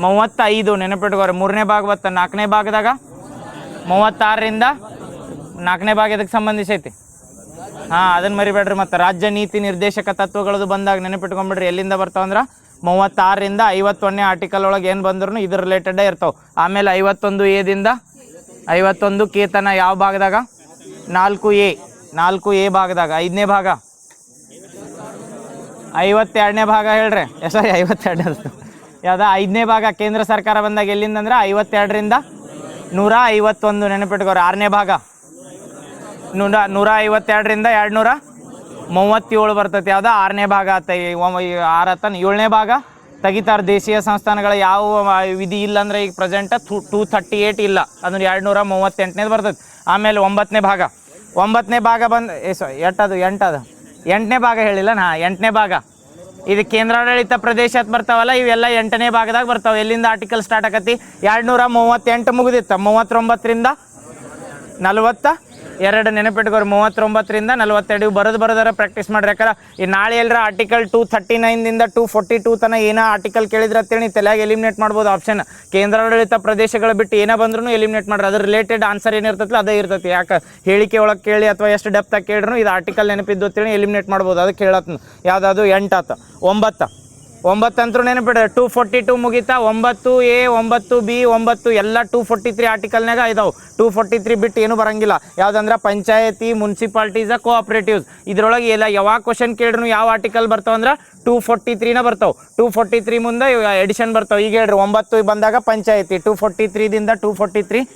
35 ನೆನಪಿಟ್ಕೋರಿ. 3ನೇ ಭಾಗ ಬತ್ತ 4ನೇ ಭಾಗದಾಗ 36ರಿಂದ 4ನೇ ಭಾಗ ಎದಕ್ಕೆ ಸಂಬಂಧಿಸೈತಿ? ಅದನ್ನು ಮರಿಬೇಡ್ರಿ. ಮತ್ತು ರಾಜ್ಯ ನೀತಿ ನಿರ್ದೇಶಕ ತತ್ವಗಳದು ಬಂದಾಗ ನೆನಪಿಟ್ಕೊಂಡ್ಬಿಡ್ರಿ. ಎಲ್ಲಿಂದ ಬರ್ತಾವಂದ್ರೆ 36ರಿಂದ 51ನೇ ಆರ್ಟಿಕಲ್ ಒಳಗೆ ಏನು ಬಂದ್ರು ಇದ್ರ ರಿಲೇಟೆಡೇ ಇರ್ತಾವೆ. ಆಮೇಲೆ 51A ದಿಂದ 51K ತನ ಯಾವ ಭಾಗದಾಗ? 4A ಭಾಗದಾಗ. 5ನೇ ಭಾಗ 52ನೇ ಭಾಗ ಹೇಳ್ರಿ. ಸಾರಿ 52 ಯಾವ್ದು 5ನೇ ಭಾಗ ಕೇಂದ್ರ ಸರ್ಕಾರ ಬಂದಾಗ ಎಲ್ಲಿಂದ ಅಂದ್ರೆ 52ರಿಂದ 151 ನೆನಪಿಟ್ಕೋರಿ. 6ನೇ ಭಾಗ 152ರಿಂದ 237 ಬರ್ತೈತಿ. ಯಾವ್ದು 6ನೇ ಭಾಗ ಆತ. 7ನೇ ಭಾಗ ತೆಗಿತಾರೆ. ದೇಶೀಯ ಸಂಸ್ಥಾನಗಳ ಯಾವ ವಿಧಿ ಇಲ್ಲ ಅಂದ್ರೆ ಈಗ ಪ್ರೆಸೆಂಟ್ 238 ಇಲ್ಲ, ಅದನ್ನು 238ನೇದು ಬರ್ತೈತಿ. ಆಮೇಲೆ 9ನೇ ಭಾಗ ಬಂದು ಎಟ್ಟದು 8ನೇ ಭಾಗ ಹೇಳಿಲ್ಲ ನಾ. 8ನೇ ಭಾಗ ಇದು ಕೇಂದ್ರಾಡಳಿತ ಪ್ರದೇಶ ಅಂತ ಬರ್ತಾವಲ್ಲ, ಇವೆಲ್ಲ 8ನೇ ಭಾಗದಾಗ ಬರ್ತಾವೆ. ಎಲ್ಲಿಂದ ಆರ್ಟಿಕಲ್ ಸ್ಟಾರ್ಟ್ ಆಕತಿ? 238 ಮುಗಿದಿತ್ತ. 39ರಿಂದ 42 ನೆನಪಿಟ್ಕೋರಿ. 39ರಿಂದ 42 ಬರೋದರ ಪ್ರಾಕ್ಟೀಸ್ ಮಾಡ್ರಿ. ಯಾಕಂದ್ರೆ ಈ ನಾಳೆ ಎಲ್ಲರ ಆರ್ಟಿಕಲ್ 239ದಿಂದ 242 ತನ ಏನೋ ಆರ್ಟಿಕಲ್ ಕೇಳಿದ್ರೆ ಅಂತೇಳಿ ತಲೆಯಾಗಿ ಎಲಿಮಿನೇಟ್ ಮಾಡ್ಬೋದು. ಆಪ್ಷನ್ ಕೇಂದ್ರಾಡಳಿತ ಪ್ರದೇಶಗಳು ಬಿಟ್ಟು ಏನೋ ಬಂದ್ರೂ ಎಲಿಮಿನೇಟ್ ಮಾಡ್ರಿ. ಅದ್ರ ರಿಲೇಟೆಡ್ ಆನ್ಸರ್ ಏನಿರ್ತೈತಿ ಅದೇ ಇರ್ತೈತಿ. ಯಾಕೆ ಹೇಳಿಕೆ ಒಳಗೆ ಕೇಳಿ ಅಥವಾ ಎಷ್ಟು ಡೆಪ್ತಾಗಿ ಕೇಳಿದ್ರು ಇದು ಆರ್ಟಿಕಲ್ ನೆನಪಿದ್ದು ಅಂತೇಳಿ ಎಲಿಮಿನೇಟ್ ಮಾಡ್ಬೋದು. ಅದಕ್ಕೆ ಹೇಳತ್ನ ಯಾವ್ದಾದ್ರು 8 ಆತ. 9 ಅಂತೂ ನೆನಪಿಡ್ರಿ. 242 ಮುಗಿತಾ. 9A 9B 9 ಎಲ್ಲ 243 ಆರ್ಟಿಕಲ್ನಾಗ ಇದಾವೆ. 243 ಬಿಟ್ಟು ಏನು ಬರಂಗಿಲ್ಲ. ಯಾವ್ದಂದ್ರೆ ಪಂಚಾಯತಿ, ಮುನ್ಸಿಪಾಲ್ಟೀಸ್, ಕೋಆಪರೇಟಿವ್ಸ್. ಇದ್ರೊಳಗೆ ಎಲ್ಲ ಯಾವಾಗ ಕ್ವಶನ್ ಕೇಳಿದ್ರು ಯಾವ ಆರ್ಟಿಕಲ್ ಬರ್ತಾವಂದ್ರೆ 243ನ ಬರ್ತಾವೆ. 243 ಮುಂದೆ ಎಡಿಷನ್ ಬರ್ತಾವೆ. ಈಗ ಹೇಳ್ರಿ 9 ಬಂದಾಗ ಪಂಚಾಯತಿ 243ದಿಂದ 243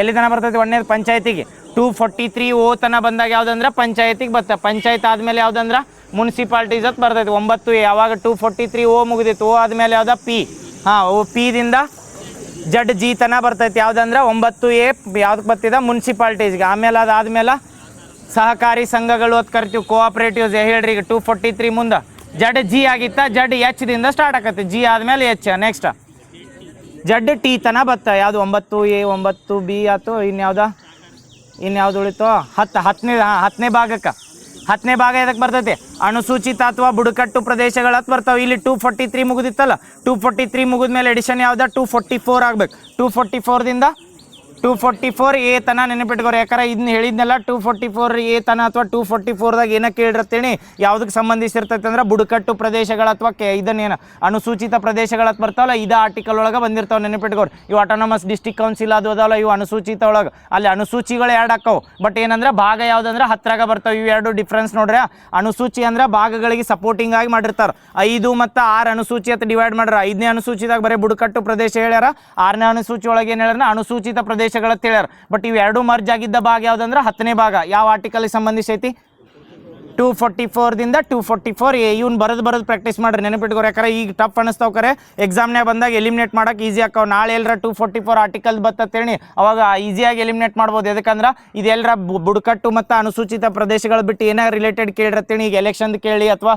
ಎಲ್ಲಿ ತನ ಬರ್ತೈತಿ? 1ನೇದು ಪಂಚಾಯತಿಗೆ. 243O ತನ ಬಂದಾಗ ಯಾವುದಂದ್ರೆ ಪಂಚಾಯತಿಗೆ ಬರ್ತದೆ. ಪಂಚಾಯತ್ ಆದಮೇಲೆ ಯಾವುದಂದ್ರೆ ಮುನ್ಸಿಪಾಲ್ಟೀಸ್ ಅಂತ ಬರ್ತೈತಿ. 9A ಯಾವಾಗ 243O ಮುಗಿದಿತ್ತು. O ಆದಮೇಲೆ ಯಾವ್ದು? P. P ದಿಂದ ZG ತನ ಬರ್ತೈತಿ. ಯಾವುದಂದ್ರೆ 9A ಯಾವ್ದಕ್ಕೆ ಬರ್ತಿದ? ಮುನ್ಸಿಪಾಲ್ಟೀಸ್ಗೆ. ಆಮೇಲೆ ಅದಾದ್ಮೇಲೆ ಸಹಕಾರಿ ಸಂಘಗಳು ಅಂತ ಕರಿತೀವಿ, ಕೋಆಪರೇಟಿವ್ಸ್. ಹೇಳ್ರಿ ಈಗ 243 ಮುಂದೆ ZG ಆಗಿತ್ತ. ZH ದಿಂದ ಸ್ಟಾರ್ಟ್ ಆಕತಿ. G ಆದಮೇಲೆ H. ನೆಕ್ಸ್ಟ್ ZT ತನ ಬತ್ತ. ಯಾವುದು? 9A 9B ಆಯ್ತು. ಇನ್ಯಾವ್ದು ಉಳಿತು? 10ನೇ ಭಾಗಕ್ಕೆ. 10ನೇ ಭಾಗ ಎದಕ್ಕೆ ಬರ್ತೈತಿ? ಅನುಸೂಚಿತ ಅಥವಾ ಬುಡಕಟ್ಟು ಪ್ರದೇಶಗಳ ಬರ್ತಾವೆ. ಇಲ್ಲಿ 243 ಮುಗಿದಿತ್ತಲ್ಲ, 243 ಮುಗಿದ್ಮೇಲೆ ಎಡಿಷನ್ ಯಾವ್ದು? 244 ಆಗ್ಬೇಕು. 244ದಿಂದ 244A ತನ ನೆನಪಿಟ್ಕೋರಿ. ಯಾಕಂದ್ರೆ ಇದನ್ನ ಹೇಳಿದ್ನೆಲ್ಲ 244A ತನ ಅಥವಾ 244ದಾಗ ಏನಕ್ಕೆ ಕೇಳಿರ್ತೇಳಿ ಯಾವುದಕ್ಕೆ ಸಂಬಂಧಿಸಿರ್ತೈತೆ ಅಂದ್ರೆ ಬುಡಕಟ್ಟು ಪ್ರದೇಶಗಳ ಅಥವಾ ಇದನ್ನೇನು ಅನುಸೂಚಿತ ಪ್ರದೇಶಗಳ ಬರ್ತಾವಲ್ಲ, ಇದು ಆರ್ಟಿಕಲ್ ಒಳಗೆ ಬಂದಿರ್ತಾವೆ. ನೆನಪಿಟ್ಕೋರಿ. ಇವು ಆಟೋನಮಸ್ ಡಿಸ್ಟ್ರಿಕ್ಟ್ ಕೌನ್ಸಿಲ್ ಅದು ಅದಾವಲ್ಲ, ಇವು ಅನುಸೂಚಿತ ಒಳಗೆ. ಅಲ್ಲಿ ಅನುಸೂಚಿಗಳು ಎರಡು ಹಾಕವು. ಬಟ್ ಏನಂದ್ರೆ ಭಾಗ ಯಾವುದಂದ್ರೆ 10ರಾಗ ಬರ್ತಾವೆ. ಇವು ಎರಡು ಡಿಫ್ರೆನ್ಸ್ ನೋಡ್ರಿ. ಅನುಸೂಚಿ ಅಂದ್ರೆ ಭಾಗಗಳಿಗೆ ಸಪೋರ್ಟಿಂಗ್ ಆಗಿ ಮಾಡಿರ್ತಾರೆ. 5 ಮತ್ತು 6 ಅನುಸೂಚಿ ಅಂತ ಡಿವೈಡ್ ಮಾಡ್ಯಾರ. 5ನೇ ಅನುಸೂಚಿದಾಗ ಬರೀ ಬುಡಕಟ್ಟು ಪ್ರದೇಶ ಹೇಳ್ಯಾರ. 6ನೇ ಅನುಸೂಚಿ ಒಳಗೆ ಏನು ಹೇಳ್ಯಾರ? ಅನುಸೂಚಿತ ಪ್ರದೇಶಗಳ ಹೇಳ್ಯಾರ. ಬಟ್ ಇವು ಎರಡು ಮರ್ಜ್ ಆಗಿದ್ದ ಭಾಗ ಯಾವುದಂದ್ರೆ 10ನೇ ಭಾಗ. ಯಾವ ಆರ್ಟಿಕಲ್ ಸಂಬಂಧಿಸೈತಿ? 244ದಿಂದ 244A. ಇವ್ನು ಬರೋದು ಪ್ರಾಕ್ಟೀಸ್ ಮಾಡ್ರಿ. ನೆನಪಿಟ್ಕೋರಿ. ಯಾಕಂದ್ರೆ ಈಗ ಟಫ್ ಅನಿಸ್ತಾವ್. ಕರೆ ಎಕ್ಸಾಮ್ನಾಗ ಬಂದಾಗ ಎಲಿಮಿನೇಟ್ ಮಾಡಕ್ಕೆ ಈಸಿ ಆಕಾವ್. ನಾಳೆ ಎಲ್ಲರ 244 ಆರ್ಟಿಕಲ್ ಬರ್ತೇಳಿ ಅವಾಗ ಈಸಿಯಾಗಿ ಎಲಿಮಿನೇಟ್ ಮಾಡ್ಬೋದು. ಯಾಕಂದ್ರೆ ಇದೆಲ್ಲರ ಬುಡಕಟ್ಟು ಮತ್ತು ಅನುಸೂಚಿತ ಪ್ರದೇಶಗಳು ಬಿಟ್ಟು ಏನೋ ರಿಲೇಟೆಡ್ ಕೇಳಿರತ್ತೇಳಿ. ಈಗ ಎಲೆಕ್ಷನ್ ಕೇಳಿ ಅಥವಾ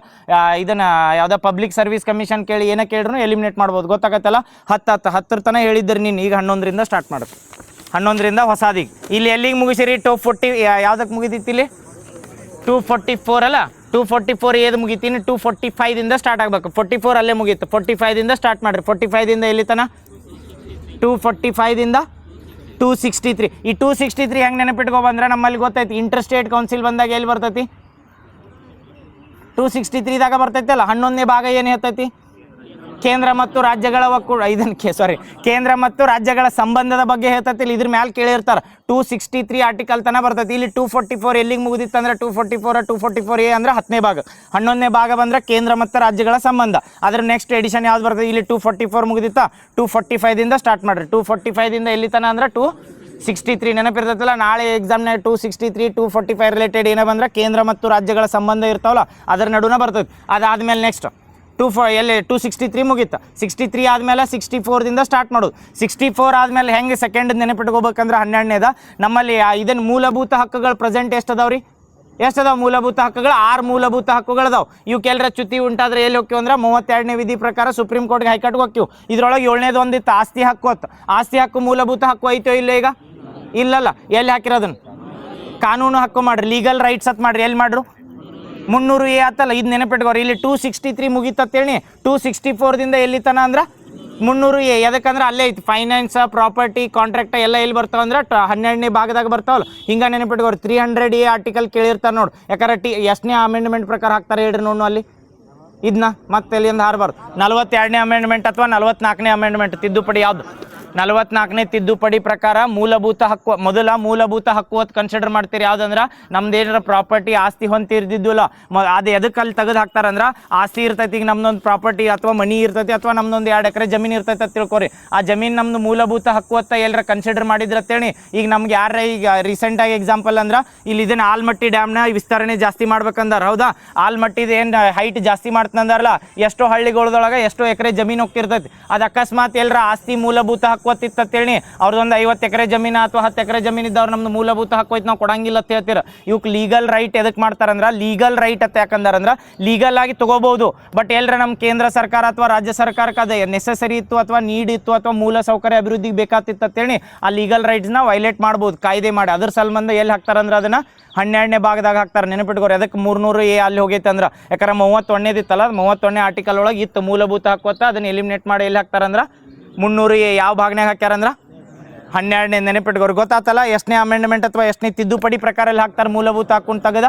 ಇದನ್ನ ಯಾವುದೋ ಪಬ್ಲಿಕ್ ಸರ್ವಿಸ್ ಕಮಿಷನ್ ಕೇಳಿ ಏನೋ ಕೇಳಿದ್ರು ಎಲಿಮಿನೇಟ್ ಮಾಡ್ಬೋದು. ಗೊತ್ತಾಗತ್ತಲ್ಲ. 10 ತನಕ ಹೇಳಿದ್ರಿ ನೀನು. ಈಗ 11ರಿಂದ ಸ್ಟಾರ್ಟ್ ಮಾಡುತ್ತೆ. 11ರಿಂದ ಹೊಸಾದಿಗೆ. ಇಲ್ಲಿ ಎಲ್ಲಿಗೆ ಮುಗಿಸಿರಿ? 240 ಯಾವುದಕ್ಕೆ ಮುಗಿದಿತ್ತು? ಇಲ್ಲಿ 244 ಅಲ್ಲ. 244 ಏದು ಮುಗಿತೀನಿ? 245ದಿಂದ ಸ್ಟಾರ್ಟ್ ಆಗಬೇಕು. 44 ಅಲ್ಲೇ ಮುಗೀತು. 45ದಿಂದ ಸ್ಟಾರ್ಟ್ ಮಾಡಿರಿ. 45ದಿಂದ ಎಲ್ಲಿ ತನ? 245ದಿಂದ 263. ಈ 263 ಹೆಂಗೆ ನೆನಪಿಟ್ಕೊಬಂದ್ರೆ ನಮ್ಮಲ್ಲಿ ಗೊತ್ತೈತಿ. ಇಂಟರ್ ಸ್ಟೇಟ್ ಕೌನ್ಸಿಲ್ ಬಂದಾಗ ಎಲ್ಲಿ ಬರ್ತೈತಿ? 263ದಾಗ ಬರ್ತೈತಲ್ಲ. 11ನೇ ಭಾಗ ಏನು ಹೇಳ್ತೈತಿ? ಕೇಂದ್ರ ಮತ್ತು ರಾಜ್ಯಗಳ ಒಕ್ಕೂಟ. ಕೇಂದ್ರ ಮತ್ತು ರಾಜ್ಯಗಳ ಸಂಬಂಧದ ಬಗ್ಗೆ ಹೇಳ್ತೈತಿ. ಇದ್ರ ಮ್ಯಾಲೆ ಕೇಳಿರ್ತಾರೆ. 263 ಆರ್ಟಿಕಲ್ ತನ ಬರ್ತೈತಿ. ಇಲ್ಲಿ 244 ಎಲ್ಲಿಗೆ ಮುಗಿದಿತ್ತು ಅಂದ್ರೆ 244A ಅಂದ್ರೆ 10ನೇ ಭಾಗ. 11ನೇ ಭಾಗ ಬಂದ್ರೆ ಕೇಂದ್ರ ಮತ್ತು ರಾಜ್ಯಗಳ ಸಂಬಂಧ. ಅದ್ರ ನೆಕ್ಸ್ಟ್ ಎಡಿಷನ್ ಯಾವ್ದು ಬರ್ತದೆ? ಇಲ್ಲಿ 244 ಮುಗಿದಿತ್ತಾ. 245ದಿಂದ ಸ್ಟಾರ್ಟ್ ಮಾಡ್ರಿ. 245ದಿಂದ ಎಲ್ಲಿ ತನ ಅಂದ್ರೆ 263 ನೆನಪಿರ್ತೈತಲ್ಲ. ನಾಳೆ ಎಕ್ಸಾಮ್ನಾಗ 263 245 ರಿಲೇಟೆಡ್ ಏನೋ ಬಂದ್ರೆ ಕೇಂದ್ರ ಮತ್ತು ರಾಜ್ಯಗಳ ಸಂಬಂಧ ಇರ್ತಾವಲ್ಲ, ಅದರ ನಡುವೆ ಬರ್ತೈತಿ. ಅದಾದ್ಮೇಲೆ ನೆಕ್ಸ್ಟ್ 263 ಮುಗೀತು. 63 ಆದಮೇಲೆ 64ದಿಂದ ಸ್ಟಾರ್ಟ್ ಮಾಡೋದು. 64 ಆದಮೇಲೆ ಹೆಂಗೆ ಸೆಕೆಂಡ್ ನೆನಪಿಟ್ಕೋಬೇಕಂದ್ರೆ 12ನೇದ ನಮ್ಮಲ್ಲಿ ಇದನ್ನು ಮೂಲಭೂತ ಹಕ್ಕುಗಳು ಪ್ರೆಸೆಂಟ್ ಎಷ್ಟು ಅದಾವ್ರಿ? ಎಷ್ಟು ಅದಾವೆ ಮೂಲಭೂತ ಹಕ್ಕುಗಳು? 6 ಮೂಲಭೂತ ಹಕ್ಕುಗಳು ಅದಾವೆ. ಇವಕ್ಕೆಲ್ಲರ ಚ್ಯುತಿ ಉಂಟಾದ್ರೆ ಎಲ್ಲಿ ಹೋಗ್ತೀವಿ ಅಂದ್ರೆ 32ನೇ ವಿಧಿ ಪ್ರಕಾರ ಸುಪ್ರೀಂ ಕೋರ್ಟ್ಗೆ ಹೈಕೋರ್ಟ್ಗೆ ಹೋಗ್ತೀವಿ. ಇದ್ರೊಳಗೆ 7ನೇದು ಒಂದಿತ್ತು ಆಸ್ತಿ ಹಕ್ಕು ಅಂತ. ಆಸ್ತಿ ಹಕ್ಕು ಮೂಲಭೂತ ಹಕ್ಕು ಐತೋ ಇಲ್ಲ? ಈಗ ಇಲ್ಲಲ್ಲ. ಎಲ್ಲಿ ಹಾಕಿರೋದನ್ನು? ಕಾನೂನು ಹಕ್ಕು ಮಾಡ್ರಿ. ಲೀಗಲ್ ರೈಟ್ಸ್ ಅಂತ ಮಾಡ್ರಿ. ಎಲ್ಲಿ ಮಾಡ್ರು? 300A ಆತಲ್ಲ. ಇದು ನೆನಪಿಟ್ಕೋರಿ. ಇಲ್ಲಿ 263 ಮುಗೀತತ್ತೇಳಿ 264ದಿಂದ ಎಲ್ಲಿ ತನ ಅಂದ್ರೆ 300A ಎದಕ್ಕಂದ್ರೆ ಅಲ್ಲೇ ಐತಿ ಫೈನಾನ್ಸ್ ಪ್ರಾಪರ್ಟಿ ಕಾಂಟ್ರಾಕ್ಟ್ ಎಲ್ಲ ಎಲ್ಲಿ ಬರ್ತಾವಂದ್ರೆ 12ನೇ ಭಾಗದಾಗ ಬರ್ತಾವಲ್ಲ. ಹಿಂಗೆ ನೆನಪಿಟ್ಕೋರಿ 300A ಆರ್ಟಿಕಲ್ ಕೇಳಿರ್ತಾರೆ ನೋಡಿ. ಯಾಕಂದ್ರೆ ಎಷ್ಟನೇ ಅಮೆಂಡ್ಮೆಂಟ್ ಪ್ರಕಾರ ಹಾಕ್ತಾರೆ ಹೇಳ್ರಿ ನೋಡು ಅಲ್ಲಿ ಇದನ್ನ ಮತ್ತೆ ಎಲ್ಲಿಂದ ಹಾರಬಾರ್ದು. 42ನೇ ಅಮೆಂಡ್ಮೆಂಟ್ ಅಥವಾ 44ನೇ ಅಮೆಂಡ್ಮೆಂಟ್ ತಿದ್ದುಪಡಿ ಯಾವುದು? 44ನೇ ತಿದ್ದುಪಡಿ ಪ್ರಕಾರ ಮೂಲಭೂತ ಹಕ್ಕು, ಮೊದಲ ಮೂಲಭೂತ ಹಕ್ಕು ಅಂತ ಕನ್ಸಿಡರ್ ಮಾಡ್ತೀರಿ ಯಾವ್ದಂದ್ರೆ ನಮ್ದು ಏನಾರ ಪ್ರಾಪರ್ಟಿ ಆಸ್ತಿ ಹೊಂತಿರ್ದಿದ್ದಿಲ್ಲ ಅದು ಎದಕ್ಕೆ ಅಲ್ಲಿ ತೆಗೆದು ಹಾಕ್ತಾರಂದ್ರೆ ಆಸ್ತಿ ಇರ್ತೈತಿ. ಈಗ ನಮ್ದೊಂದು ಪ್ರಾಪರ್ಟಿ ಅಥವಾ ಮನಿ ಇರ್ತೈತಿ ಅಥವಾ ನಮ್ದೊಂದು 2 ಎಕರೆ ಜಮೀನು ಇರ್ತೈತಿ ಅಂತ ತಿಳ್ಕೊರಿ. ಆ ಜಮೀನು ನಮ್ದು ಮೂಲಭೂತ ಹಕ್ಕು ಅಂತ ಎಲ್ಲರ ಕನ್ಸಿಡರ್ ಮಾಡಿದ್ರೆ ಅಂತೇಳಿ ಈಗ ನಮ್ಗೆ ಯಾರ ಈಗ ರೀಸೆಂಟಾಗಿ ಎಕ್ಸಾಂಪಲ್ ಅಂದ್ರೆ ಇಲ್ಲಿ ಇದನ್ನ ಆಲ್ಮಟ್ಟಿ ಡ್ಯಾಮ್ನ ವಿಸ್ತರಣೆ ಜಾಸ್ತಿ ಮಾಡ್ಬೇಕಂದಾರ. ಹೌದಾ, ಆಲ್ಮಟ್ಟಿದ ಏನು ಹೈಟ್ ಜಾಸ್ತಿ ಮಾಡ್ತಂದಾರಲ್ಲ, ಎಷ್ಟೋ ಹಳ್ಳಿಗಳದೊಳಗೆ ಎಷ್ಟೋ ಎಕರೆ ಜಮೀನು ಹೋಗ್ತಿರ್ತೈತಿ. ಅದು ಅಕಸ್ಮಾತ್ ಎಲ್ಲರ ಆಸ್ತಿ ಮೂಲಭೂತ ಹಕ್ಕು ಹತ್ತಿತ್ತೇಳಿ ಅವ್ರದೊಂದು 50 ಎಕರೆ ಜಮೀನು ಅಥವಾ 10 ಎಕರೆ ಜಮೀನು ಇದ್ದವ್ರು ನಮ್ದು ಮೂಲಭೂತ ಹಕ್ಕು ಐತೆ ನಾವು ಕೊಡಂಗಿಲ್ಲ ಅಂತ ಹೇಳ್ತೀರ. ಇವಕ್ಕೆ ಲೀಗಲ್ ರೈಟ್ ಎದಕ್ಕೆ ಮಾಡ್ತಾರಂದ್ರೆ ಲೀಗಲ್ ರೈಟ್ ಅಂತ ಯಾಕಂದಾರಂದ್ರೆ ಲೀಗಲ್ ಆಗಿ ತಗೋಬಹುದು. ಬಟ್ ಎಲ್ಲರ ನಮ್ಮ ಕೇಂದ್ರ ಸರ್ಕಾರ ಅಥವಾ ರಾಜ್ಯ ಸರ್ಕಾರಕ್ಕೆ ಅದು ನೆಸೆಸರಿ ಇತ್ತು ಅಥವಾ ನೀಡ್ ಇತ್ತು ಅಥವಾ ಮೂಲ ಸೌಕರ್ಯ ಅಭಿವೃದ್ಧಿಗೆ ಬೇಕಾತಿತ್ತು ಅಂತೇಳಿ ಆ ಲೀಗಲ್ ರೈಟ್ಸ್ನ ವೈಲೇಟ್ ಮಾಡ್ಬೋದು ಕಾಯ್ದೆ ಮಾಡಿ. ಅದ್ರ ಸಂಬಂಧ ಎಲ್ಲಿ ಹಾಕ್ತಾರಂದ್ರೆ ಅದನ್ನು 12ನೇ ಭಾಗದಾಗ ಹಾಕ್ತಾರೆ. ನೆನಪಿಟ್ಕೋರಿ ಅದಕ್ಕೆ 300A ಅಲ್ಲಿ ಹೋಗೈತೆ ಅಂದ್ರೆ ಯಾಕಂದ್ರೆ 31ನೇದಿತ್ತಲ್ಲ 31ನೇ ಆರ್ಟಿಕಲ್ ಒಳಗೆ ಇತ್ತು ಮೂಲಭೂತ ಹಕ್ಕು ಅಂತ ಅದನ್ನು ಎಲಿಮಿನೇಟ್ ಮಾಡಿ ಎಲ್ಲಿ ಹಾಕ್ತಾರಂದ್ರೆ 300A ಯಾವ ಭಾಗನಾಗ ಹಾಕ್ಯಾರಂದ್ರೆ 12ನೇ. ನೆನಪಿಟ್ಕೋರಿ ಗೊತ್ತಾತಲ್ಲ ಎಷ್ಟನೇ ಅಮೆಂಡ್ಮೆಂಟ್ ಅಥವಾ ಎಷ್ಟನೇ ತಿದ್ದುಪಡಿ ಪ್ರಕಾರ ಎಲ್ಲಿ ಹಾಕ್ತಾರೆ ಮೂಲಭೂತ ಹಕ್ಕು ತೆಗೆದ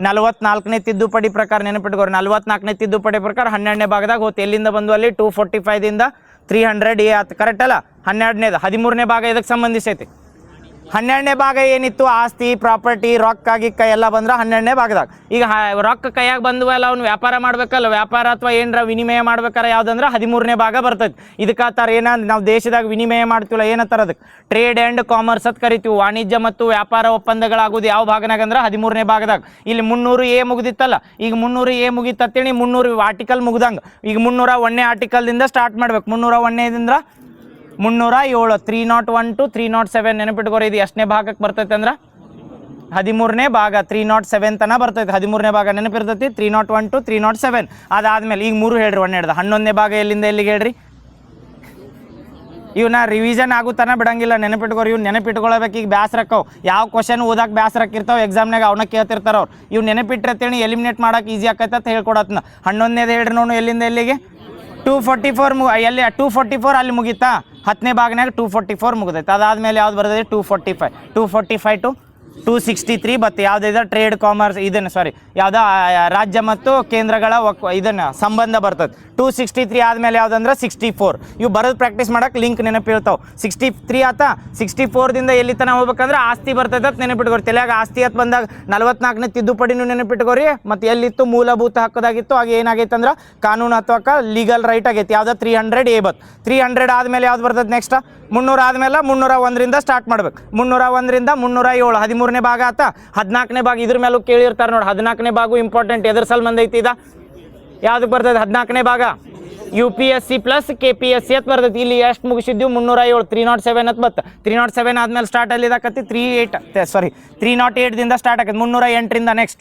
44ನೇ ತಿದ್ದುಪಡಿ ಪ್ರಕಾರ. ನೆನಪಿಟ್ಕೋರಿ 44ನೇ ತಿದ್ದುಪಡಿ ಪ್ರಕಾರ 12ನೇ ಭಾಗದಾಗ ಹೋಗ್ತು. ಎಲ್ಲಿಂದ ಬಂದು ಅಲ್ಲಿ 245ದಿಂದ 300A ಆಯ್ತು. ಕರೆಕ್ಟ್ ಅಲ್ಲ? 12ನೇದು 13ನೇ ಭಾಗ ಇದಕ್ಕೆ ಸಂಬಂಧಿಸೈತಿ. 12ನೇ ಭಾಗ ಏನಿತ್ತು ಆಸ್ತಿ ಪ್ರಾಪರ್ಟಿ ರೊಕ್ಕ ಗಿಕ್ಕ ಎಲ್ಲ ಬಂದ್ರೆ 12ನೇ ಭಾಗದಾಗ. ಈಗ ರೊಕ್ಕ ಕೈಯಾಗ ಬಂದ್ವಲ್ಲ ಅವ್ನು ವ್ಯಾಪಾರ ಮಾಡ್ಬೇಕಲ್ಲ, ವ್ಯಾಪಾರ ಅಥವಾ ಏನರ ವಿನಿಮಯ ಮಾಡ್ಬೇಕಾರೆ ಯಾವುದಂದ್ರೆ 13ನೇ ಭಾಗ ಬರ್ತೈತಿ. ಇದಕ್ಕೆ ಆತರ ಏನಂದ್ರೆ ನಾವು ದೇಶದಾಗ ವಿನಿಮಯ ಮಾಡ್ತೀವಲ್ಲ ಏನತ್ತಾರ ಅದಕ್ಕೆ ಟ್ರೇಡ್ ಆ್ಯಂಡ್ ಕಾಮರ್ಸ್ ಅಂತ ಕರಿತೀವಿ. ವಾಣಿಜ್ಯ ಮತ್ತು ವ್ಯಾಪಾರ ಒಪ್ಪಂದಗಳಾಗೋದು ಯಾವ ಭಾಗನಾಗ ಅಂದ್ರೆ 13ನೇ ಭಾಗದಾಗ. ಇಲ್ಲಿ 300A ಮುಗಿದಿತ್ತಲ್ಲ, ಈಗ 300A ಮುಗಿತತ್ತೇಳಿ 300 ಆರ್ಟಿಕಲ್ ಮುಗ್ದಂಗೆ ಈಗ 301ನೇ ಆರ್ಟಿಕಲ್ದಿಂದ ಸ್ಟಾರ್ಟ್ ಮಾಡ್ಬೇಕು. 301ನೇದಿಂದ 307 301 to 307 ನೆನಪಿಟ್ಕೋರಿ. ಇದು ಎಷ್ಟನೇ ಭಾಗಕ್ಕೆ ಬರ್ತೈತೆ ಅಂದ್ರೆ 13ನೇ ಭಾಗ 307 ತನ ಬರ್ತೈತೆ. 13ನೇ ಭಾಗ ನೆನಪಿರ್ತೈತಿ 301 to 307. ಅದಾದ್ಮೇಲೆ ಈಗ 3 ಹೇಳ್ರಿ 1 ಹಿಡ್ದು 11ನೇ ಭಾಗ ಎಲ್ಲಿಂದ ಎಲ್ಲಿಗೆ ಹೇಳ್ರಿ. ಇವನ್ನ ರಿವಿಷನ್ ಆಗುತ್ತಾನ ಬಿಡಂಗಿಲ್ಲ. ನೆನಪಿಟ್ಕೋರಿ ಇವ್ನು ನೆನಪಿಟ್ಕೊಳ್ಬೇಕು. ಈಗ ಬ್ಯಾಸ್ರಕ್ಕವು ಯಾವ ಕ್ವಶನ್ ಓದಕ್ಕೆ ಬ್ಯಾಸ್ರಕ್ಕಿರ್ತಾವೆ ಎಕ್ಸಾಮ್ನಾಗ ಅವನ್ನ ಕೇಳ್ತಿರ್ತಾರ ಅವ್ರು. ಇವ್ ನೆನಪಿಟ್ಟಿರ್ತೇಳಿ ಎಲಿಮಿನೇಟ್ ಮಾಡಕ್ಕೆ ಈಸಿ ಆಕೈತೆ ಅಂತ ಹೇಳ್ಕೊಡತ್ನ. 11ನೇದು ಹೇಳ್ರಿ ನೋಡು ಎಲ್ಲಿಂದ ಎಲ್ಲಿಗೆ 244 ಎಲ್ಲಿ 244 ಅಲ್ಲಿ ಮುಗಿತಾ 10ನೇ ಭಾಗನಾಗ 244 ಮುಗಿದೈತೆ. ಅದಾದ್ಮೇಲೆ ಯಾವ್ದು ಬರ್ತದೆ 245 to 263 ಬತ್ತು. ಯಾವುದಿದೆ ಟ್ರೇಡ್ ಕಾಮರ್ಸ್ ಇದನ್ನು ಯಾವುದೋ ರಾಜ್ಯ ಮತ್ತು ಕೇಂದ್ರಗಳ ಇದನ್ನು ಸಂಬಂಧ ಬರ್ತದೆ. 263 ಆದಮೇಲೆ ಯಾವುದಂದ್ರೆ 64. ಇವು ಬರೋದು ಪ್ರಾಕ್ಟೀಸ್ ಮಾಡೋಕೆ ಲಿಂಕ್ ನೆನಪಿರ್ತಾವೆ. 63 ಆತ 64ದಿಂದ ಎಲ್ಲಿ ತನಕ ಹೋಗ್ಬೇಕಂದ್ರೆ ಆಸ್ತಿ ಬರ್ತೈತೆ ಅಂತ ನೆನಪಿಟ್ಕೋರಿ. ತಲೆಯಾಗ ಆಸ್ತಿ ಅಂತ ಬಂದಾಗ 44ನೇ ತಿದ್ದುಪಡಿನೂ ನೆನಪಿಟ್ಕೋರಿ. ಮತ್ತು ಎಲ್ಲಿತ್ತು ಮೂಲಭೂತ ಹಕ್ಕದಾಗಿತ್ತು ಆಗ ಏನಾಗೈತೆ ಅಂದ್ರೆ ಕಾನೂನು ಅಥವಾ ಲೀಗಲ್ ರೈಟ್ ಆಗೈತಿ. ಯಾವುದೋ 300A ಬತ್ತು. 300 ಆದಮೇಲೆ ಯಾವ್ದು ಬರ್ತದೆ ನೆಕ್ಸ್ಟ್ 300 ಆದಮೇಲೆ 301ರಿಂದ ಸ್ಟಾರ್ಟ್ ಮಾಡ್ಬೇಕು. 301ರಿಂದ 307 13ನೇ ಭಾಗ ಆತ. 14ನೇ ಭಾಗ ಇದ್ರ ಮೇಲೂ ಕೇಳಿರ್ತಾರೆ ನೋಡಿ. 14ನೇ ಭಾಗ ಇಂಪಾರ್ಟೆಂಟ್ ಎದ್ರ ಸಲ್ ಐತಿ ಇದ ಯಾವ್ದಕ್ಕೆ ಬರ್ತದೆ 14ನೇ ಭಾಗ UPSC ಪ್ಲಸ್ KPSC ಅಂತ ಬರ್ತೈತಿ. ಇಲ್ಲಿ ಎಷ್ಟು ಮುಗಿಸಿದ್ವಿ 307 307 ಅಂತ ಬತ್ತ. 307 ಆದ್ಮೇಲೆ ಸ್ಟಾರ್ಟ್ ಅಲ್ಲಿ ಇದಾಕತಿ 308ದಿಂದ ಸ್ಟಾರ್ಟ್ ಆಕತಿ. 308ರಿಂದ ನೆಕ್ಸ್ಟ್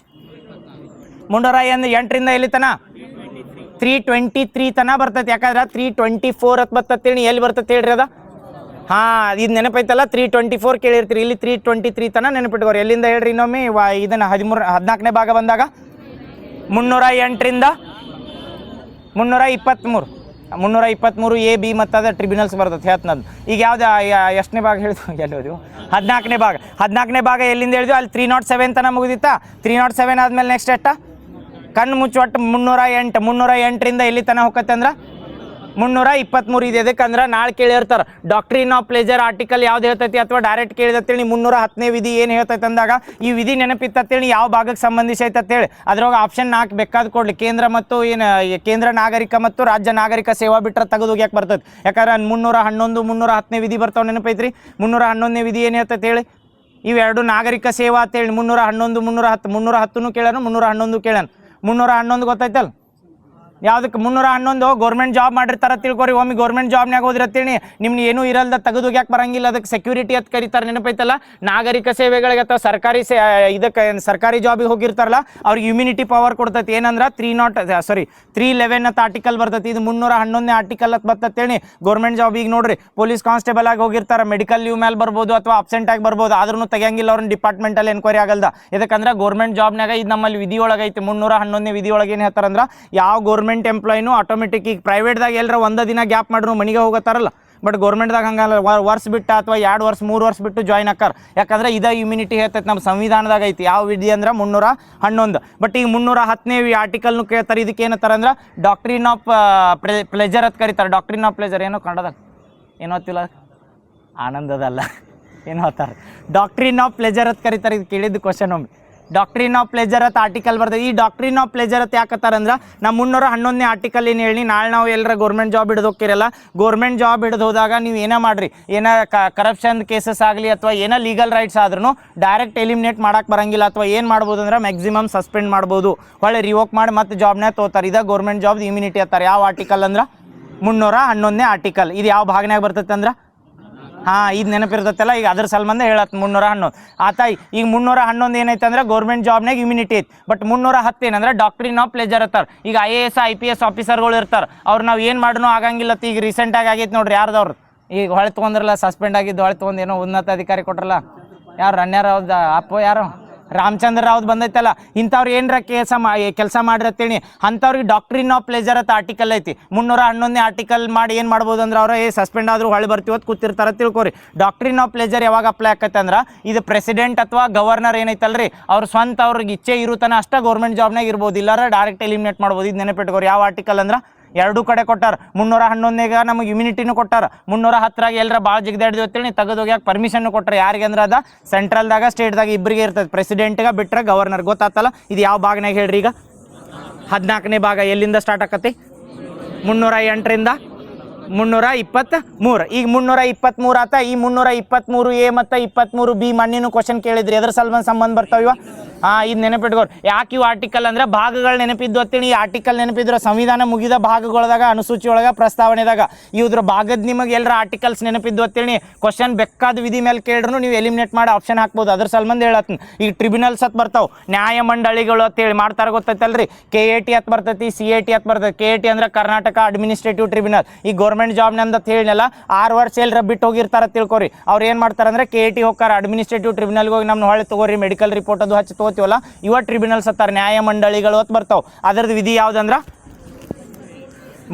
308ರಿಂದ ಎಲ್ಲಿ ತನ 323 ತನ ಬರ್ತೈತಿ. ಯಾಕಂದ್ರೆ 324 ಅಂತ ಬರ್ತೇಳಿ ಎಲ್ಲಿ ಬರ್ತೈತಿ ಹೇಳ್ರಿ ಅದ. ಇದು ನೆನಪೈತಲ್ಲ 324 ಕೇಳಿರ್ತೀರಿ. ಇಲ್ಲಿ 323 ತನ ನೆನಪಿಟ್ಕೋರಿ. ಎಲ್ಲಿಂದ ಹೇಳ್ರಿ ಇನ್ನೊಮ್ಮೆ ಇದನ್ನ 14ನೇ ಭಾಗ ಬಂದಾಗ 308ರಿಂದ 323 A B ಮತ್ತು ಅದ ಟ್ರಿಬ್ಯುನಲ್ಸ್ ಬರ್ತದೆ ಹೇಳ್ತನದು. ಈಗ ಯಾವ್ದು ಎಷ್ಟನೇ ಭಾಗ ಹೇಳಿದ್ವು ಎಲ್ಲಿ ಹೋದ್ವು 14ನೇ ಭಾಗ ಎಲ್ಲಿಂದ ಹೇಳಿದ್ವಿ ಅಲ್ಲಿ 307 ತನ ಮುಗಿದಿತ್ತಾ. 307 ಆದ್ಮೇಲೆ ನೆಕ್ಸ್ಟ್ ಎಷ್ಟ ಕಣ್ಣು ಮುಚ್ಚು ಒಟ್ಟು 308ರಿಂದ ಎಲ್ಲಿ ತನ ಹೋಗತ್ತೆ ಅಂದ್ರೆ 323 ಇದೆ. ಅದಕ್ಕಂದ್ರೆ ನಾಳೆ ಕೇಳಿರ್ತಾರೆ ಡಾಕ್ಟ್ರಿನ್ ಆಫ್ ಪ್ಲೇಜರ್ ಆರ್ಟಿಕಲ್ ಯಾವ್ದು ಹೇಳ್ತೈತಿ ಅಥವಾ ಡೈರೆಕ್ಟ್ ಕೇಳಿದತ್ತೇಳಿ 310ನೇ ವಿಧಿ ಏನು ಹೇಳ್ತೈತೆ ಅಂದಾಗ ಈ ವಿಧಿ ನೆನಪಿತ್ತೇಳಿ ಯಾವ ಭಾಗಕ್ಕೆ ಸಂಬಂಧಿಸೈತೆ ಅಂತೇಳಿ ಅದ್ರೊಳಗೆ ಆಪ್ಷನ್ 4 ಬೇಕಾದ ಕೊಡ್ಲಿ. ಕೇಂದ್ರ ಮತ್ತು ಕೇಂದ್ರ ನಾಗರಿಕ ಮತ್ತು ರಾಜ್ಯ ನಾಗರಿಕ ಸೇವಾ ಬಿಟ್ಟರೆ ತೆಗೆದು ಹೋಗ್ಯಾಕೆ ಬರ್ತೈತೆ. ಯಾಕಂದ್ರೆ 311 310ನೇ ವಿಧಿ ಬರ್ತಾವೆ ನೆನಪೈತ್ರಿ. 311ನೇ ವಿಧಿ ಏನು ಹೇಳ್ತೈತೆ ಹೇಳಿ. ಇವೆರಡು ನಾಗರಿಕ ಸೇವಾ ಅಂತೇಳಿ 311 310 ಕೇಳೋಣ 311 ಕೇಳೋಣ. 311 ಗೊತ್ತೈತಲ್ಲ ಯಾವುದಕ್ಕೆ 311 ಗೌರ್ಮೆಂಟ್ ಜಾಬ್ ಮಾಡಿರ್ತಾರ ತಿಳ್ಕೊರಿ. ಒಮ್ಮೆ ಗೌರ್ಮೆಂಟ್ ಜಾಬ್ನಾಗ ಹೋದ್ರತ್ತೇಳಿ ನಿಮ್ಗೆ ಏನೂ ಇರಲ್ದ ತೆಗೆದು ಯಾಕೆ ಬರಂಗಿಲ್ಲ. ಅದಕ್ಕೆ ಸೆಕ್ಯೂರಿಟಿ ಅಂತ ಕರೀತಾರೆ ನೆನಪೈತಲ್ಲ. ನಾಗರಿಕ ಸೇವೆಗಳಿಗೆ ಅಥವಾ ಇದಕ್ಕೆ ಸರ್ಕಾರಿ ಜಾಬಿಗೆ ಹೋಗಿರ್ತಾರಲ್ಲ ಅವ್ರಿಗೆ ಇಮ್ಯುನಿಟಿ ಪವರ್ ಕೊಡ್ತೈತಿ. ಏನಂದ್ರೆ 311 ಅಂತ ಆರ್ಟಿಕಲ್ ಬರ್ತೈತಿ. ಇದು 311ನೇ ಆರ್ಟಿಕಲ್ ಅಂತ ಬರ್ತೇಳಿ ಗೌರ್ಮೆಂಟ್ ಜಾಬಿಗೆ ನೋಡ್ರಿ ಪೊಲೀಸ್ ಕಾನ್ಸ್ಟೇಬಲ್ ಆಗಿ ಹೋಗಿರ್ತಾರೆ. ಮೆಡಿಕಲ್ ಲೀವ್ ಮೇಲೆ ಬರ್ಬೋದು ಅಥವಾ ಅಬ್ಸೆಂಟ್ ಆಗಿ ಬರ್ಬೋದು. ಆದ್ರೂ ತೆಗಿಯಂಗಿಲ್ಲ ಅವ್ರನ್ನ ಡಿಪಾರ್ಟ್ಮೆಂಟಲ್ಲಿ ಎನ್ಕ್ವೈರಿ ಆಗಲ್ದ. ಯಾಕಂದ್ರೆ ಗೌರ್ಮೆಂಟ್ ಜಾಬ್ನಾಗ ಇದು ನಮ್ಮಲ್ಲಿ ವಿಧಿ ಒಳಗೈತಿ. 311ನೇ ವಿಧಿ ಒಳಗೆ ಏನು ಹೇಳ್ತಾರಂದ್ರೆ ಯಾವ ಗೌರ್ಮೆಂಟ್ ಗೌರ್ಮೆಂಟ್ ಎಂಪ್ಲಾಯಿನೂ ಆಟೋಮೆಟಿಕ್ ಈಗ ಪ್ರೈವೇಟ್ದಾಗ ಎಲ್ಲರ ಒಂದು ದಿನ ಗ್ಯಾಪ್ ಮಾಡ್ರು ಮನೆಗೆ ಹೋಗತ್ತಾರಲ್ಲ, ಬಟ್ ಗೌರ್ಮೆಂಟ್ದಾಗ ಹಂಗಲ್ಲ, ವರ್ಷ ಬಿಟ್ಟು ಅಥವಾ 2 ವರ್ಷ 3 ವರ್ಷ ಬಿಟ್ಟು ಜಾಯ್ನ್ ಆಕಾರ. ಯಾಕಂದ್ರೆ ಇದೇ ಇಮ್ಯುನಿಟಿ ಹೇಳ್ತೈತೆ ನಮ್ಮ ಸಂವಿಧಾನದಾಗ ಐತಿ. ಯಾವ ವಿಧಿ ಅಂದ್ರೆ 311. ಬಟ್ ಈಗ 310ನೇ ಆರ್ಟಿಕಲ್ನು ಕೇಳ್ತಾರೆ. ಇದಕ್ಕೆ ಏನತ್ತಾರೆ ಅಂದ್ರೆ ಡಾಕ್ಟ್ರಿನ್ ಆಫ್ ಪ್ಲೆಜರ್ ಅಂತ ಕರೀತಾರೆ. ಡಾಕ್ಟ್ರಿನ್ ಆಫ್ ಪ್ಲೆಜರ್ ಏನೋ ಕನ್ನಡದಾಗ ಏನೋ ಗೊತ್ತಿಲ್ಲ, ಆನಂದದಲ್ಲ ಏನೋ ಹೇಳ್ತಾರೆ, ಡಾಕ್ಟ್ರಿನ್ ಆಫ್ ಪ್ಲೆಜರ್ ಅಂತ ಕರೀತಾರೆ. ಇದು ಕೇಳಿದ್ದು ಕ್ವಶನ್ ಒಮ್ಮೆ. ಡಾಕ್ಟ್ರಿನ್ ಆಫ್ ಪ್ಲೆಜರ್ ಅಂತ ಆರ್ಟಿಕಲ್ ಬರ್ತದೆ. ಈ ಡಾಕ್ಟ್ರಿನ್ ಆಫ್ ಪ್ಲೆಜರ್ ಅಂತ ಯಾಕತ್ತಾರ ಅಂದ್ರೆ ನಮ್ಮ 311ನೇ ಆರ್ಟಿಕಲ್ ಏನು ಹೇಳಿ, ನಾಳೆ ನಾವು ಎಲ್ಲರ ಗೌರ್ಮೆಂಟ್ ಜಾಬ್ ಹಿಡಿದು ಹೋಗಿರಲ್ಲ, ಗೌರ್ಮೆಂಟ್ ಜಾಬ್ ಹಿಡಿದು ಹೋದಾಗ ನೀವು ಏನೋ ಮಾಡಿರಿ, ಏನೋ ಕರಪ್ಷನ್ ಕೇಸಸ್ ಆಗಲಿ ಅಥವಾ ಏನೋ ಲೀಗಲ್ ರೈಟ್ಸ್ ಆದ್ರೂ ಡೈರೆಕ್ಟ್ ಎಲಿಮಿನೇಟ್ ಮಾಡಕ್ಕೆ ಬರಂಗಿಲ್ಲ. ಅಥವಾ ಏನು ಮಾಡ್ಬೋದು ಅಂದ್ರೆ ಮ್ಯಾಕ್ಸಿಮಮ್ ಸಸ್ಪೆಂಡ್ ಮಾಡ್ಬೋದು, ಹೊಳ್ಳಿ ರಿವೋಕ್ ಮಾಡಿ ಮತ್ತೆ ಜಾಬ್ನಾಗ ತೋತಾರೆ. ಇದೇ ಗೌರ್ಮೆಂಟ್ ಜಾಬ್ ಇಮ್ಯುನಿಟಿ ಅಂತಾರೆ. ಯಾವ ಆರ್ಟಿಕಲ್ ಅಂದ್ರೆ 311ನೇ ಆರ್ಟಿಕಲ್. ಇದು ಯಾವ ಭಾಗನಾಗ ಬರ್ತೈತೆ ಅಂದ್ರೆ ಇದು ನೆನಪಿರ್ತೈತಲ್ಲ. ಈಗ ಅದ್ರ ಸಂಬಂಧ ಹೇಳತ್ತೆ 311 ಆತ. ಈಗ 311 ಏನೈತೆ ಅಂದ್ರೆ ಗೌರ್ಮೆಂಟ್ ಜಾಬ್ನಾಗ ಇಮ್ಯುನಿಟಿ ಐತಿ. ಬಟ್ 310 ಏನಂದ್ರೆ ಡಾಕ್ಟ್ರಿನ್ ಆಫ್ ಪ್ಲೆಜರ್ ಇರ್ತಾರೆ. ಈಗ IAS IPS ಆಫೀಸರ್ಗಳು ಇರ್ತಾರೆ, ಅವ್ರು ನಾವು ಏನು ಮಾಡ್ರೂ ಆಗಂಗಿಲ್ಲ. ಈಗ ರೀಸೆಂಟಾಗಿ ಆಗೈತೆ ನೋಡ್ರಿ, ಯಾರ್ದವ್ರು ಈಗ ಹೊಳೆ ತೊಗೊಂಡ್ರಲ್ಲ, ಸಸ್ಪೆಂಡ್ ಆಗಿದ್ದು, ಹೊಳೆ ತೊಗೊಂಡು ಏನೋ ಉನ್ನತ ಅಧಿಕಾರಿ ಕೊಟ್ರಲ್ಲ, ಯಾರು ರಣ್ಯರ್ ಅವ್ರದ್ದು ಅಪ್ಪೋ ಯಾರು ರಾಮಚಂದ್ರ ರಾವ್ದು ಬಂದೈತಲ್ಲ, ಇಂಥವ್ರು ಏನರ ಕೆಲಸ ಮಾಡಿರತ್ತೇಳಿ ಅಂಥವ್ರಿಗೆ ಡಾಕ್ಟ್ರಿನ್ ಆಫ್ ಪ್ಲೆಜರ್ ಅಂತ ಆರ್ಟಿಕಲ್ ಐತಿ. 311ನೇ ಆರ್ಟಿಕಲ್ ಮಾಡಿ ಏನು ಮಾಡ್ಬೋದು ಅಂದ್ರೆ ಅವ್ರು ಸಸ್ಪೆಂಡ್ ಆದರೂ ಹೊಳೆ ಬರ್ತೀವತ್ತು ಕೂತಿರ್ತಾರೆ ತಿಳ್ಕೊರಿ. ಡಾಕ್ಟ್ರಿನ್ ಆಫ್ ಪ್ಲೆಜರ್ ಯಾವಾಗ ಅಪ್ಲೈ ಆಕೈತೆ ಅಂದ್ರೆ ಇದು ಪ್ರೆಸಿಡೆಂಟ್ ಅಥವಾ ಗವರ್ನರ್ ಏನೈತಲ್ರಿ, ಅವ್ರು ಸ್ವಂತ ಅವ್ರಿಗೆ ಇಚ್ಛೆ ಇರುತ್ತಾನೆ ಅಷ್ಟೇ ಗೌರ್ಮೆಂಟ್ ಜಾಬ್ನಾಗ ಇರ್ಬೋದು, ಇಲ್ಲಾರ ಡೈರೆಕ್ಟ್ ಎಲಿಮಿನೇಟ್ ಮಾಡ್ಬೋದು. ಇದು ನೆನಪಿಟ್ಕೋರಿ. ಯಾವ ಆರ್ಟಿಕಲ್ ಅಂದ್ರೆ ಎರಡೂ ಕಡೆ ಕೊಟ್ಟಾರ. 311ನೇಗ ನಮಗೆ ಇಮ್ಯುನಿಟಿನೂ ಕೊಟ್ಟಾರ, 310ರಾಗ ಎಲ್ಲರ ಭಾಳ ಜಿಗ್ದಾಡಿದ್ವಿ ಅಂತೇಳಿ ತೆಗೆದೋಗ್ಯಾಕೆ ಪರ್ಮಿಷನ್ ಕೊಟ್ಟರೆ. ಯಾರಿಗೆ ಅಂದ್ರೆ ಅದ ಸೆಂಟ್ರಲ್ದಾಗ ಸ್ಟೇಟ್ದಾಗ ಇಬ್ಬರಿಗೆ ಇರ್ತದೆ, ಪ್ರೆಸಿಡೆಂಟ್ಗೆ ಬಿಟ್ಟರೆ ಗವರ್ನರ್. ಗೊತ್ತಾತಲ್ಲ. ಇದು ಯಾವ ಭಾಗನಾಗ ಹೇಳ್ರಿ? ಈಗ 14ನೇ ಭಾಗ. ಎಲ್ಲಿಂದ ಸ್ಟಾರ್ಟ್ ಆಕತಿ? 308ರಿಂದ 323. ಈಗ 323 ಆತ. ಈ 323A ಮತ್ತು 23B ಮಣ್ಣಿನ ಕ್ವಶನ್ ಕೇಳಿದ್ರಿ, ಎದ್ರ ಸಂಬಂಧ ಬರ್ತಾವ? ಇದು ನೆನಪಿಟ್ಕೋರಿ. ಯಾಕೆ ಇವು ಆರ್ಟಿಕಲ್ ಅಂದ್ರೆ ಭಾಗಗಳು ನೆನಪಿದ್ದು ಅಂತೇಳಿ. ಈ ಆರ್ಟಿಕಲ್ ನೆನಪಿದ್ರೆ ಸಂವಿಧಾನ ಮುಗಿದ ಭಾಗಗಳದಾಗ ಅನುಸೂಚಿ ಒಳಗೆ ಪ್ರಸ್ತಾವನೆದಾಗ ಇವ್ರ ಭಾಗದ ನಿಮಗೆ ಎಲ್ಲರ ಆರ್ಟಿಕಲ್ಸ್ ನೆನಪಿದ್ದು ಅಂತೇಳಿ ಕ್ವಶನ್ ಬೇಕಾದ ವಿಧಿ ಮೇಲೆ ಕೇಳಿದ್ರು ನೀವು ಎಲಿಮಿನೇಟ್ ಮಾಡಿ ಆಪ್ಷನ್ ಹಾಕ್ಬೋದು. ಅದ್ರ ಸಂಬಂಧ ಹೇಳತ್ತೀನಿ. ಈಗ ಟ್ರಿಬ್ಯುನಲ್ಸ್ ಅಂತ ಬರ್ತಾವೆ, ನ್ಯಾಯ ಮಂಡಳಿಗಳು ಅಂತೇಳಿ ಮಾಡ್ತಾರೆ, ಗೊತ್ತೈತಲ್ರಿ. KAT ಅಂತ ಬರ್ತೈತಿ, CAT ಅಂತ ಬರ್ತೈತಿ. KAT ಅಂದ್ರೆ ಕರ್ನಾಟಕ ಅಡ್ಮಿನಿಸ್ಟ್ರೇಟಿವ್ ಟ್ರಿಬ್ಯುನಲ್. ಈ ಗೌರ್ಮೆಂಟ್ ಜಾಬ್ನಂದ ಅಂತ ಹೇಳಿನಲ್ಲ, 6 ವರ್ಷ ಎಲ್ಲರ ಬಿಟ್ಟು ಹೋಗಿರ್ತಾರೆ ತಿಳ್ಕೊರಿ. ಅವ್ರು ಏನು ಮಾಡ್ತಾರೆ ಅಂದ್ರೆ KAT ಹೋಗ್ತಾರೆ, ಅಡ್ಮಿನಿಸ್ಟ್ರೇಟಿವ್ ಟ್ರಿಬ್ಯುನಲ್ಗೆ ಹೋಗಿ ನಮ್ಮ ಹೊಳೆ ತಗೋರಿ, ಮೆಡಿಕಲ್ ರಿಪೋರ್ಟ್ ಅದು ಹಚ್ಚಿ ತಗೋತೀವಲ್ಲ, ಇವ ಟ್ರಿಬ್ಯುನಲ್ಸ್ ಅತ್ತಾರ, ನ್ಯಾಯ ಮಂಡಳಿಗಳು ಅಂತ ಬರ್ತಾವೆ. ಅದರದ್ದು ವಿಧಿ ಯಾವುದಂದ್ರೆ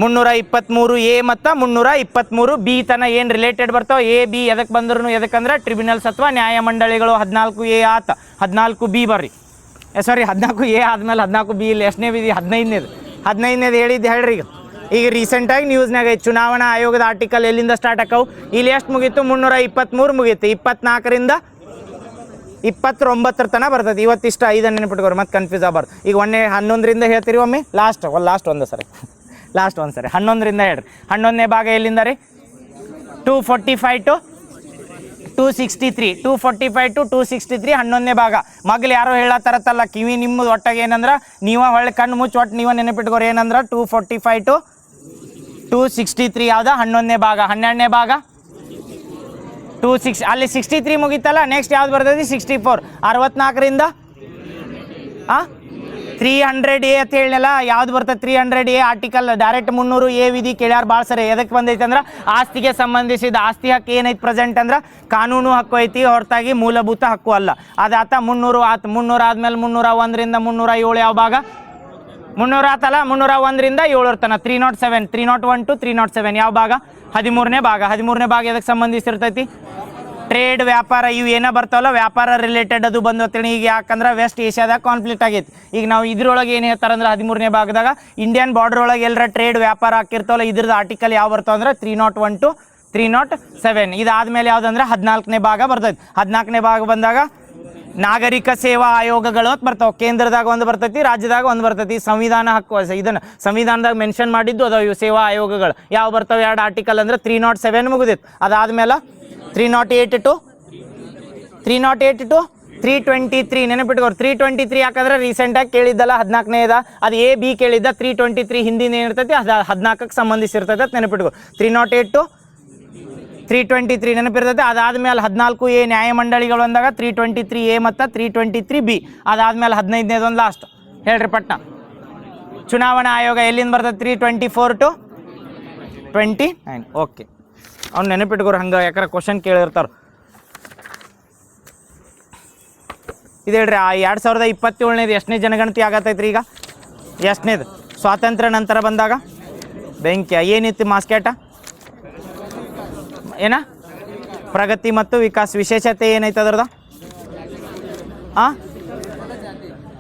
323A ಮತ್ತು 323B ತನ ಏನು ರಿಲೇಟೆಡ್ ಬರ್ತಾವೆ. A B ಎದಕ್ಕೆ ಬಂದ್ರು ಎದಕ್ಕಂದ್ರೆ ಟ್ರಿಬ್ಯುನಲ್ಸ್ ಅಥವಾ ನ್ಯಾಯ ಮಂಡಳಿಗಳು. 14A ಆತ, 14B ಬರ್ರಿ. ಸಾರಿ 14A ಆದ್ಮೇಲೆ 14B ಇಲ್ಲಿ ಎಷ್ಟನೇ ವಿಧಿ? 15ನೇದು ಹೇಳಿದ್ದು ಹೇಳ್ರಿ. ಈಗ ರೀಸೆಂಟಾಗಿ ನ್ಯೂಸ್ನಾಗ ಐತೆ ಚುನಾವಣಾ ಆಯೋಗದ ಆರ್ಟಿಕಲ್ ಎಲ್ಲಿಂದ ಸ್ಟಾರ್ಟ್ ಆಕವು? ಇಲ್ಲಿ ಎಷ್ಟು ಮುಗೀತು? 323 ಮುಗೀತು. 24ರಿಂದ 29 ತನಕ ಬರ್ತದೆ. ಇವತ್ತಿಷ್ಟ 5 ನೆನಪಿಟ್ಕೋರಿ, ಮತ್ತೆ ಕನ್ಫ್ಯೂಸ್ ಆಗಬಾರ್ದು. ಈಗ 11ರಿಂದ ಹೇಳ್ತೀರಿ ಒಮ್ಮೆ, ಲಾಸ್ಟ್ ಒಂದು ಸರಿ 11ರಿಂದ ಹೇಳ್ರಿ. 11ನೇ ಭಾಗ ಎಲ್ಲಿಂದ ರೀ? 245 to 263. 245 to 263 11ನೇ ಭಾಗ. ಮಗ್ಲು ಯಾರೋ ಹೇಳತ್ತಾರತ್ತಲ್ಲ ಕಿವಿ ನಿಮ್ಮದು ಒಟ್ಟಾಗ ಏನಂದ್ರೆ ನೀವು ಹೊಳ್ಳಿ ಕಣ್ಣು ಮುಚ್ಚಿ ಒಟ್ಟು ನೀವು ನೆನಪಿಟ್ಕೋರಿ. ಏನಂದ್ರೆ 245 to 263 ಯಾವ್ದು? 11ನೇ ಭಾಗ. 12ನೇ ಭಾಗ 26. ಅಲ್ಲಿ 63 ಮುಗೀತಲ್ಲ, ನೆಕ್ಸ್ಟ್ ಯಾವ್ದು ಬರ್ತೈತಿ? 64. 64ರಿಂದ 300A ಅಂತ ಹೇಳಿನಲ್ಲ, ಯಾವ್ದು ಬರ್ತದೆ? 300A article. ಡೈರೆಕ್ಟ್ 300A ವಿಧಿ ಕೇಳ್ಯಾರ ಭಾಳ ಸರಿ. ಎದಕ್ಕೆ ಬಂದೈತೆ ಅಂದ್ರೆ ಆಸ್ತಿಗೆ ಸಂಬಂಧಿಸಿದ ಆಸ್ತಿ ಹಕ್ಕು ಏನೈತಿ ಪ್ರೆಸೆಂಟ್ ಅಂದ್ರೆ ಕಾನೂನು ಹಕ್ಕು ಐತಿ, ಹೊರತಾಗಿ ಮೂಲಭೂತ ಹಕ್ಕು ಅಲ್ಲ. ಅದಾತ 300 ಆತು. 300 ಆದ್ಮೇಲೆ 301ರಿಂದ 307 ಯಾವ ಭಾಗ? 300 ಆತಲ್ಲ, 301ರಿಂದ 7 ತನ 307. 301 to 307 ಯಾವ ಭಾಗ? 13ನೇ ಭಾಗ. 13ನೇ ಭಾಗ ಎದಕ್ಕೆ ಸಂಬಂಧಿಸಿರ್ತೈತಿ? ಟ್ರೇಡ್, ವ್ಯಾಪಾರ, ಇವು ಏನೋ ಬರ್ತಾವಲ್ಲ ವ್ಯಾಪಾರ ರಿಲೇಟೆಡ್ ಅದು ಬಂದು ಅಂತೇಳಿ. ಈಗ ಯಾಕಂದ್ರೆ ವೆಸ್ಟ್ ಏಷ್ಯಾದಾಗ ಕಾನ್ಫ್ಲಿಕ್ಟ್ ಆಗೈತಿ. ಈಗ ನಾವು ಇದ್ರೊಳಗೆ ಏನು ಹೇಳ್ತಾರಂದ್ರೆ 13ನೇ ಭಾಗದಾಗ ಇಂಡಿಯನ್ ಬಾರ್ಡರ್ ಒಳಗೆ ಎಲ್ಲರ ಟ್ರೇಡ್ ವ್ಯಾಪಾರ ಹಾಕಿರ್ತಾವಲ್ಲ, ಇದ್ರದ್ದು ಆರ್ಟಿಕಲ್ ಯಾವ ಬರ್ತಾವ ಅಂದ್ರೆ 301 to 307. ಇದಾದ್ಮೇಲೆ ಯಾವುದಂದ್ರೆ 14ನೇ ಭಾಗ ಬರ್ತೈತಿ. 14ನೇ ಭಾಗ ಬಂದಾಗ ನಾಗರಿಕ ಸೇವಾ ಆಯೋಗಗಳು ಅಂತ ಬರ್ತಾವೆ. ಕೇಂದ್ರದಾಗ ಒಂದು ಬರ್ತೈತಿ, ರಾಜ್ಯದಾಗ ಒಂದು ಬರ್ತೈತಿ. ಸಂವಿಧಾನ ಹಕ್ಕು ಇದನ್ನು ಸಂವಿಧಾನದಾಗ ಮೆನ್ಷನ್ ಮಾಡಿದ್ದು ಅದಾವ ಇವು ಸೇವಾ ಆಯೋಗಗಳು. ಯಾವ ಬರ್ತಾವೆ? 2 ಆರ್ಟಿಕಲ್ ಅಂದ್ರೆ 307 ಮುಗಿದಿತ್ತು. ಅದಾದ್ಮೇಲೆ 308 to 323 ನೆನಪಿಟ್ಕೋರು. 323 ಯಾಕಂದ್ರೆ ರೀಸೆಂಟಾಗಿ ಕೇಳಿದ್ದಲ್ಲ 14ನೇದ, ಅದು A B ಕೇಳಿದ್ದ. 323 ಹಿಂದಿನ ಏನಿರ್ತೈತಿ ಅದು 14ಕ್ಕೆ ಸಂಬಂಧಿಸಿರ್ತೈತೆ ಅಂತ ನೆನಪಿಟ್ಕೋ. 308 to 323 ನೆನಪಿರ್ತೈತೆ. ಅದಾದ್ಮೇಲೆ 14A ನ್ಯಾಯಮಂಡಳಿಗಳು ಅಂದಾಗ 323A ಮತ್ತು 323B. ಅದಾದ್ಮೇಲೆ 15ನೇದೊಂದು ಲಾಸ್ಟ್ ಹೇಳ್ರಿ ಪಟ್ನ. ಚುನಾವಣಾ ಆಯೋಗ ಎಲ್ಲಿಂದ ಬರ್ತದೆ? 324 to 29. ಓಕೆ, ಅವ್ನು ನೆನಪಿಟ್ಕೋರು ಹಂಗೆ, ಯಾಕಂದ್ರೆ ಕ್ವಶನ್ ಕೇಳಿರ್ತಾರೆ. ಇದು ಹೇಳ್ರಿ 2027ನೇದು ಎಷ್ಟನೇ ಜನಗಣತಿ ಆಗತ್ತೈತ್ರಿ? ಈಗ ಎಷ್ಟನೇದು? ಸ್ವಾತಂತ್ರ್ಯ ನಂತರ ಬಂದಾಗ ಬೆಂಕಿ ಏನಿತ್ತು ಮಾಸ್ಕೇಟ ಏನ ಪ್ರಗತಿ ಮತ್ತು ವಿಕಾಸ್ ವಿಶೇಷತೆ ಏನೈತೆ ಅದ್ರದ್ದು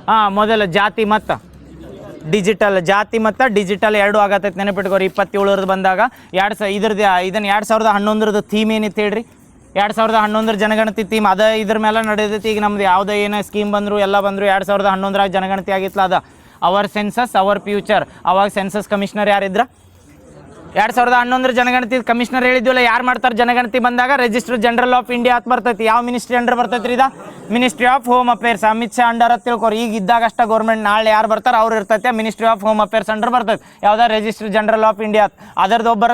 ಹಾಂ ಮೊದಲು ಜಾತಿ ಮತ್ತು ಡಿಜಿಟಲ್ ಎರಡು ಆಗತ್ತೈತೆ ನೆನಪಿಟ್ಕೋರಿ 27 ಬಂದಾಗ ಇದನ್ನು 2011 ಥೀಮ್ ಏನಿತ್ತು ಹೇಳ್ರಿ 2011 ಜನಗಣತಿ ಥೀಮ್ ಅದ ಇದ್ರ ಮೇಲೆ ನಡೆದೈತಿ ಈಗ ನಮ್ದು ಯಾವುದೇ ಏನೋ ಸ್ಕೀಮ್ ಬಂದರು ಎಲ್ಲ ಬಂದರು 2011 ಜನಗಣತಿ ಆಗಿತ್ತಲ್ಲ ಅದ ಅವರ್ ಸೆನ್ಸಸ್ ಅವರ್ ಫ್ಯೂಚರ್ ಅವಾಗ ಸೆನ್ಸಸ್ ಕಮಿಷನರ್ ಯಾರಿದ್ರ 2011 ಜನಗಣತಿ ಕಮಿಷನರ್ ಹೇಳಿದ್ವಲ್ಲ ಯಾರು ಮಾಡ್ತಾರೆ ಜನಗಣತಿ ಬಂದಾಗ ರಿಜಿಸ್ಟರ್ ಜನರಲ್ ಆಫ್ ಇಂಡಿಯಾ ಅಂತ ಬರ್ತೈತಿ ಯಾವ ಮಿನಿಸ್ಟ್ರಿ ಅಂಡರ್ ಬರ್ತೈತ್ರಿ ಇದು ministry of home affairs Amit Shah under ಅಂತ ತಿಳ್ಕೊರಿ ಈಗ ಇದ್ದಾಗ ಅಷ್ಟ ಗೌರ್ಮೆಂಟ್ ನಾಳೆ ಯಾರು ಬರ್ತಾರೆ ಅವ್ರು ಇರ್ತೈತೆ ministry of home affairs under ಬರ್ತೈತೆ ಯಾವ್ದು ರಿಜಿಸ್ಟರ್ ಜನರಲ್ ಆಫ್ ಇಂಡಿಯಾ ಅದರದ್ದು ಒಬ್ಬರ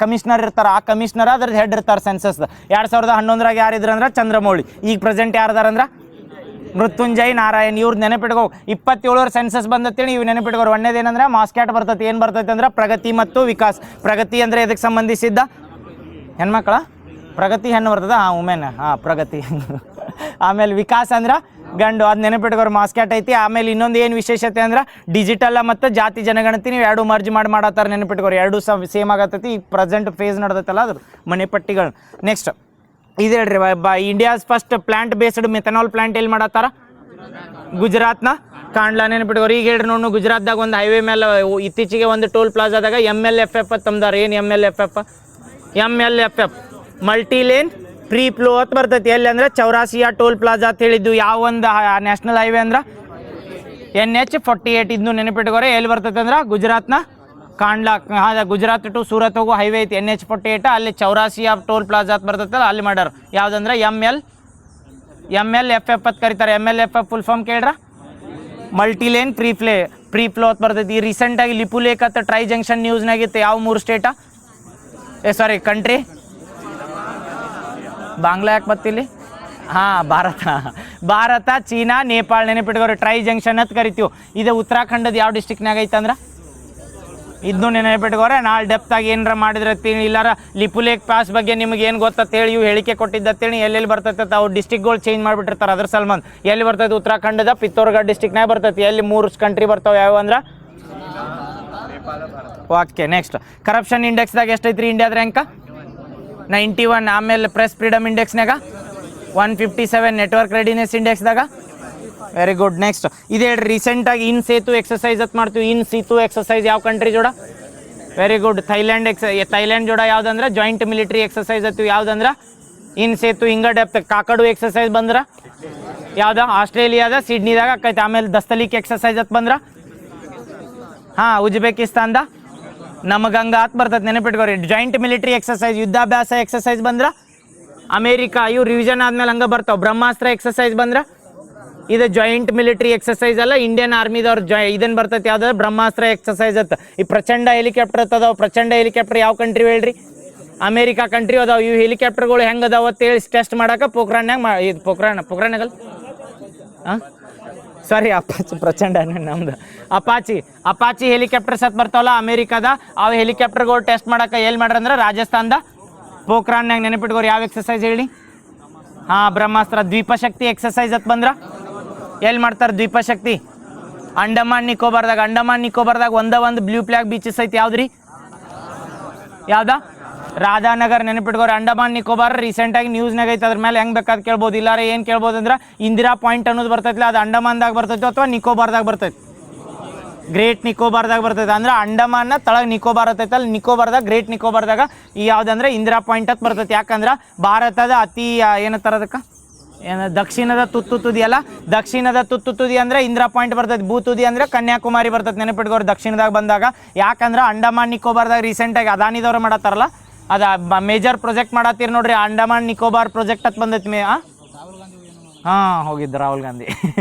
ಕಮಿಷನರ್ ಇರ್ತಾರೆ ಆ ಕಮಿಷನರ್ ಅದ್ರದ್ದು ಹೆಡ್ ಇರ್ತಾರೆ ಸೆನ್ಸಸ್ 2011 ಯಾರಿದ್ರು ಅಂದ್ರೆ ಚಂದ್ರಮೌಳಿ ಈಗ ಪ್ರೆಸೆಂಟ್ ಯಾರ್ದಾರಂದ್ರೆ ಮೃತ್ಯುಂಜಯ್ ನಾರಾಯಣ್ ಇವ್ರು ನೆನಪಿಟ್ಕೋ 27 ಸೆನ್ಸಸ್ ಬಂದತ್ತೇಳಿ ಇವು ನೆನಪಿಟ್ಕೋರು ಒಂದೇದೇನಂದ್ರೆ ಮಾಸ್ಕ್ಯಾಟ್ ಬರ್ತೈತಿ ಏನು ಬರ್ತೈತೆ ಅಂದ್ರೆ ಪ್ರಗತಿ ಮತ್ತು ವಿಕಾಸ್ ಪ್ರಗತಿ ಅಂದರೆ ಇದಕ್ಕೆ ಸಂಬಂಧಿಸಿದ್ದ ಹೆಣ್ಮಕ್ಳ ಪ್ರಗತಿ ಹೆಣ್ಣು ಬರ್ತದ ವುಮೆನ್ ಪ್ರಗತಿ ಆಮೇಲೆ ವಿಕಾಸ ಅಂದ್ರೆ ಗಂಡು ಅದು ನೆನಪಿಟ್ಕೋರು ಮಾಸ್ಕ್ಯಾಟ್ ಐತಿ ಆಮೇಲೆ ಇನ್ನೊಂದು ಏನು ವಿಶೇಷತೆ ಅಂದ್ರೆ ಡಿಜಿಟಲ್ ಮತ್ತು ಜಾತಿ ಜನಗಣತಿ ನೀವು ಎರಡು ಮರ್ಜ್ ಮಾಡತ್ತಾರ ನೆನಪಿಟ್ಕೋರು ಎರಡು ಸೇಮ್ ಆಗತ್ತೈತಿ ಈಗ ಪ್ರೆಸೆಂಟ್ ಫೇಸ್ ನಡೆದತ್ತಲ್ಲ ಅದ್ರ ಮನೆಪಟ್ಟಿಗಳು ನೆಕ್ಸ್ಟ್ ಇದು ಹೇಳ್ರಿ India's first plant based methanol plant ಎಲ್ಲಿ ಮಾಡತ್ತಾರ ಗುಜರಾತ್ನ ಕಾಂಡ್ಲಾ ನೆನಪಿಟ್ಕೋರಿ ಈಗ ಹೇಳ್ರಿ ನೋಡು ಗುಜರಾತ್ದಾಗ ಒಂದು ಹೈವೇ ಮೇಲೆ ಇತ್ತೀಚೆಗೆ ಒಂದು ಟೋಲ್ ಪ್ಲಾಜಾದಾಗ MLFF ತಮ್ದಾರ ಏನು MLFF multi lane free flow ಅಂತ ಬರ್ತೈತಿ ಎಲ್ಲಿ ಅಂದ್ರೆ ಚೌರಾಸಿಯಾ ಟೋಲ್ ಪ್ಲಾಜಾ ಅಂತ ಹೇಳಿದ್ದು ಯಾವ ಒಂದು ನ್ಯಾಷನಲ್ ಹೈವೇ ಅಂದ್ರೆ NH48 ಇದನ್ನು ನೆನಪಿಟ್ಕೋರೆ ಎಲ್ಲಿ ಬರ್ತೈತೆ ಅಂದ್ರೆ ಗುಜರಾತ್ನ ಕಾಂಡ್ಲಾ ಗುಜರಾತ್ ಟು ಸೂರತ್ ಹೋಗೋ ಹೈವೇ ಐತಿ NH48 ಅಲ್ಲಿ ಚೌರಾಸಿಯಾ ಟೋಲ್ ಪ್ಲಾಜಾ ಅಂತ ಬರ್ತೈತಲ್ಲ ಅಲ್ಲಿ ಮಾಡ್ಯಾರ ಯಾವುದಂದ್ರೆ MLFF ಅಂತ ಕರೀತಾರೆ MLFF ಫುಲ್ ಫಾರ್ಮ್ ಕೇಳ್ರ ಮಲ್ಟಿ ಲೇನ್ ಫ್ರೀ ಫ್ಲೋ ಅಂತ ಬರ್ತೈತಿ ಈ ರೀಸೆಂಟಾಗಿ ಲಿಪುಲೇಕ್ ಅಂತ ಟ್ರೈ ಜಂಕ್ಷನ್ ನ್ಯೂಸ್ನಾಗಿತ್ತು ಯಾವ 3 ಸ್ಟೇಟಾ ಕಂಟ್ರಿ ಬಾಂಗ್ಲಾ ಯಾಕೆ ಬತ್ತಿಲ್ಲಿ ಭಾರತ ಚೀನಾ ನೇಪಾಳ ನೆನಪಿಟ್ಕೋರಿ ಟ್ರೈ ಜಂಕ್ಷನ್ ಅಂತ ಕರಿತೀವಿ ಇದು ಉತ್ತರಾಖಂಡದ ಯಾವ ಡಿಸ್ಟಿಕ್ನಾಗ ಐತಂದ್ರೆ ಇದನ್ನು ನೆನಪಿಟ್ಕೋರೆ ನಾಳೆ ಡೆಪ್ತಾಗಿ ಏನಾರ ಮಾಡಿದ್ರೆ ಇಲ್ಲಾರ ಲಿಪುಲೇಕ್ ಪಾಸ್ ಬಗ್ಗೆ ನಿಮ್ಗೆ ಏನು ಗೊತ್ತಂತ ಹೇಳಿ ಇವು ಹೇಳಿಕೆ ಕೊಟ್ಟಿದ್ದತ್ತೇಳಿ ಎಲ್ಲೆಲ್ಲಿ ಬರ್ತೈತೆ ಅವ್ರು ಡಿಸ್ಟಿಕ್ಗಳು ಚೇಂಜ್ ಮಾಡಿಬಿಟ್ಟಿರ್ತಾರೆ ಅದ್ರ ಸಲ್ಮಾನ್ ಎಲ್ಲಿ ಬರ್ತೈತೆ ಉತ್ತರಾಖಂಡದ ಪಿತ್ತೋರ್ಗಢ ಡಿಸ್ಟಿಕ್ನಾಗ ಬರ್ತೈತಿ ಎಲ್ಲಿ 3 ಕಂಟ್ರಿ ಬರ್ತಾವೆ ಯಾವ ಅಂದ್ರೆ ಓಕೆ ನೆಕ್ಸ್ಟ್ ಕರಪ್ಷನ್ ಇಂಡೆಕ್ಸ್ದಾಗ ಎಷ್ಟೈತ್ರಿ ಇಂಡಿಯಾದ ರ್ಯಾಂಕ 91 ಆಮೇಲೆ ಪ್ರೆಸ್ ಫ್ರೀಡಮ್ ಇಂಡೆಕ್ಸ್ನಾಗ 157 ನೆಟ್ವರ್ಕ್ ರೆಡಿನೆಸ್ ಇಂಡೆಕ್ಸ್ದಾಗ ವೆರಿ ಗುಡ್ ನೆಕ್ಸ್ಟ್ ಇದು ಹೇಳ್ರಿ ರೀಸೆಂಟಾಗಿ ಇನ್ ಸೇತು ಎಕ್ಸಸೈಸ್ ಅಂತ ಮಾಡ್ತೀವಿ ಇನ್ ಸೇತು ಎಕ್ಸಸೈಸ್ ಯಾವ ಕಂಟ್ರಿ ಜೋಡ ವೆರಿ ಗುಡ್ ಥೈಲ್ಯಾಂಡ್ ಜೋಡ ಯಾವುದಂದ್ರೆ ಜಾಯಿಂಟ್ ಮಿಲಿಟರಿ ಎಕ್ಸಸೈಸ್ ಅತ್ತೀವಿ ಯಾವುದಂದ್ರೆ ಇನ್ ಸೇತು ಹಿಂಗ ಡೆಪ್ತ್ ಕಾಕಡು ಎಕ್ಸಸೈಸ್ ಬಂದ್ರೆ ಯಾವ್ದು ಆಸ್ಟ್ರೇಲಿಯಾದ ಸಿಡ್ನಿದಾಗ ಆಕೈತೆ ಆಮೇಲೆ ದಸ್ತಲಿಕ್ ಎಕ್ಸಸೈಸ್ ಅಂತ ಬಂದ್ರೆ ಉಜ್ಬೇಕಿಸ್ತಾನ್ದ ನಮಗಂಗ ಅಂತ ಬರ್ತೈತೆ ನೆನಪಿಟ್ಕೋರಿ ಜಾಯಿಂಟ್ ಮಿಲಿಟರಿ ಎಕ್ಸಸೈಸ್ ಯುದ್ಧಾಭ್ಯಾಸ ಎಕ್ಸಸೈಸ್ ಬಂದ್ರೆ ಅಮೇರಿಕಾ ಇವು ರಿವಿಷನ್ ಆದ್ಮೇಲೆ ಹಂಗೆ ಬರ್ತಾವೆ ಬ್ರಹ್ಮಾಸ್ತ್ರ ಎಕ್ಸಸೈಸ್ ಬಂದ್ರೆ ಇದು ಜಾಯಿಂಟ್ ಮಿಲಿಟರಿ ಎಕ್ಸಸೈಸ್ ಅಲ್ಲ ಇಂಡಿಯನ್ ಆರ್ಮಿದವ್ರು ಇದನ್ನು ಬರ್ತೈತೆ ಯಾವ್ದಾದ್ರು ಬ್ರಹ್ಮಾಸ್ತ್ರ ಎಕ್ಸಸೈಸ್ ಅಂತ ಈ ಪ್ರಚಂಡ ಹೆಲಿಕಾಪ್ಟರ್ ಅದಾವ ಪ್ರಚಂಡ ಹೆಲಿಕಾಪ್ಟರ್ ಯಾವ ಕಂಟ್ರಿ ಹೇಳ್ರಿ ಅಮೇರಿಕಾ ಕಂಟ್ರಿ ಅದಾವ ಇವು ಹೆಲಿಕಾಪ್ಟರ್ಗಳು ಹೆಂಗೆ ಅದಾವ ಅಂತ ಹೇಳಿ ಟೆಸ್ಟ್ ಮಾಡಕ್ಕೆ ಪೋಖ್ರಾನ್ಯಾಗ ಇದು ಪೋಖ್ರಾನಾಗಲ್ಲ ಸಾರಿ ಅಪಾಚಿ ಪ್ರಚಂಡ ನಮ್ದು ಅಪಾಚಿ ಹೆಲಿಕಾಪ್ಟರ್ಸ್ ಅಂತ ಬರ್ತಾವಲ್ಲ ಅಮೇರಿಕಾದ ಅವು ಹೆಲಿಕಾಪ್ಟರ್ಗಳು ಟೆಸ್ಟ್ ಮಾಡಕ್ಕೆ ಎಲ್ಲಿ ಮಾಡ್ರಂದ್ರೆ ರಾಜಸ್ಥಾನದ ಪೋಖ್ರಾನ್ಯಾಗ ನೆನಪಿಟ್ಕೋರಿ ಯಾವ ಎಕ್ಸಸೈಸ್ ಹೇಳಿ ಬ್ರಹ್ಮಾಸ್ತ್ರ ದ್ವೀಪಶಕ್ತಿ ಎಕ್ಸಸೈಸ್ ಅಂತ ಬಂದ್ರ ಎಲ್ಲಿ ಮಾಡ್ತಾರೆ ದ್ವೀಪಶಕ್ತಿ ಅಂಡಮಾನ್ ನಿಕೋಬಾರ್ದಾಗ ಒಂದು ಬ್ಲೂ ಫ್ಲಾಗ್ ಬೀಚಸ್ ಐತಿ ಯಾವ್ದ್ರಿ ಯಾವ್ದ ರಾಧಾನಗರ್ ನೆನಪಿಟ್ಕೋರಿ ಅಂಡಮಾನ್ ನಿಕೋಬಾರ್ ರೀಸೆಂಟಾಗಿ ನ್ಯೂಸ್ನಾಗ ಐತೆ ಅದ್ರ ಮೇಲೆ ಹೆಂಗೆ ಬೇಕಾದ್ ಕೇಳ್ಬೋದು ಇಲ್ಲಾರ ಏನು ಕೇಳ್ಬೋದು ಅಂದ್ರೆ ಇಂದಿರಾ ಪಾಯಿಂಟ್ ಅನ್ನೋದು ಬರ್ತೈತಿಲ್ಲ ಅದು ಅಂಡಮಾನ್ದಾಗ ಬರ್ತೈತೆ ಅಥವಾ ನಿಕೋಬಾರ್ದಾಗ ಬರ್ತೈತಿ ಗ್ರೇಟ್ ನಿಕೋಬಾರ್ದಾಗ ಬರ್ತೈತೆ ಅಂದ್ರೆ ಅಂಡಮಾನ್ನ ತಳಗ ನಿಕೋಬಾರ್ ಐತೈತಲ್ಲ ನಿಕೋಬಾರ್ದಾಗ ಗ್ರೇಟ್ ನಿಕೋಬಾರ್ದಾಗ ಈ ಯಾವುದಂದ್ರೆ ಇಂದಿರಾ ಪಾಯಿಂಟ್ ಅಂತ ಬರ್ತೈತಿ ಯಾಕಂದ್ರೆ ಭಾರತದ ಅತಿ ಏನಂತಾರ ಅದಕ್ಕೆ ದಕ್ಷಿಣದ ತುತ್ತು ತುದಿ ಅಲ್ಲ ದಕ್ಷಿಣದ ತುತ್ತು ತುದಿ ಅಂದ್ರೆ ಇಂದಿರಾ ಪಾಯಿಂಟ್ ಬರ್ತೈತಿ ಭೂ ತುದಿ ಅಂದ್ರೆ ಕನ್ಯಾಕುಮಾರಿ ಬರ್ತೈತಿ ನೆನಪಿಟ್ಕೋರಿ ದಕ್ಷಿಣದಾಗ ಬಂದಾಗ ಯಾಕಂದ್ರೆ ಅಂಡಮಾನ್ ನಿಕೋಬಾರ್ದಾಗ ರೀಸೆಂಟಾಗಿ ಅದಾನಿದವ್ರು ಮಾಡತ್ತಾರಲ್ಲ ಅದು ಮೇಜರ್ ಪ್ರಾಜೆಕ್ಟ್ ಮಾಡತ್ತೀರಿ ನೋಡ್ರಿ ಅಂಡಮಾನ್ ನಿಕೋಬಾರ್ ಪ್ರಾಜೆಕ್ಟ್ ಅಂತ ಬಂದೈತಿ ಹೋಗಿದ್ದು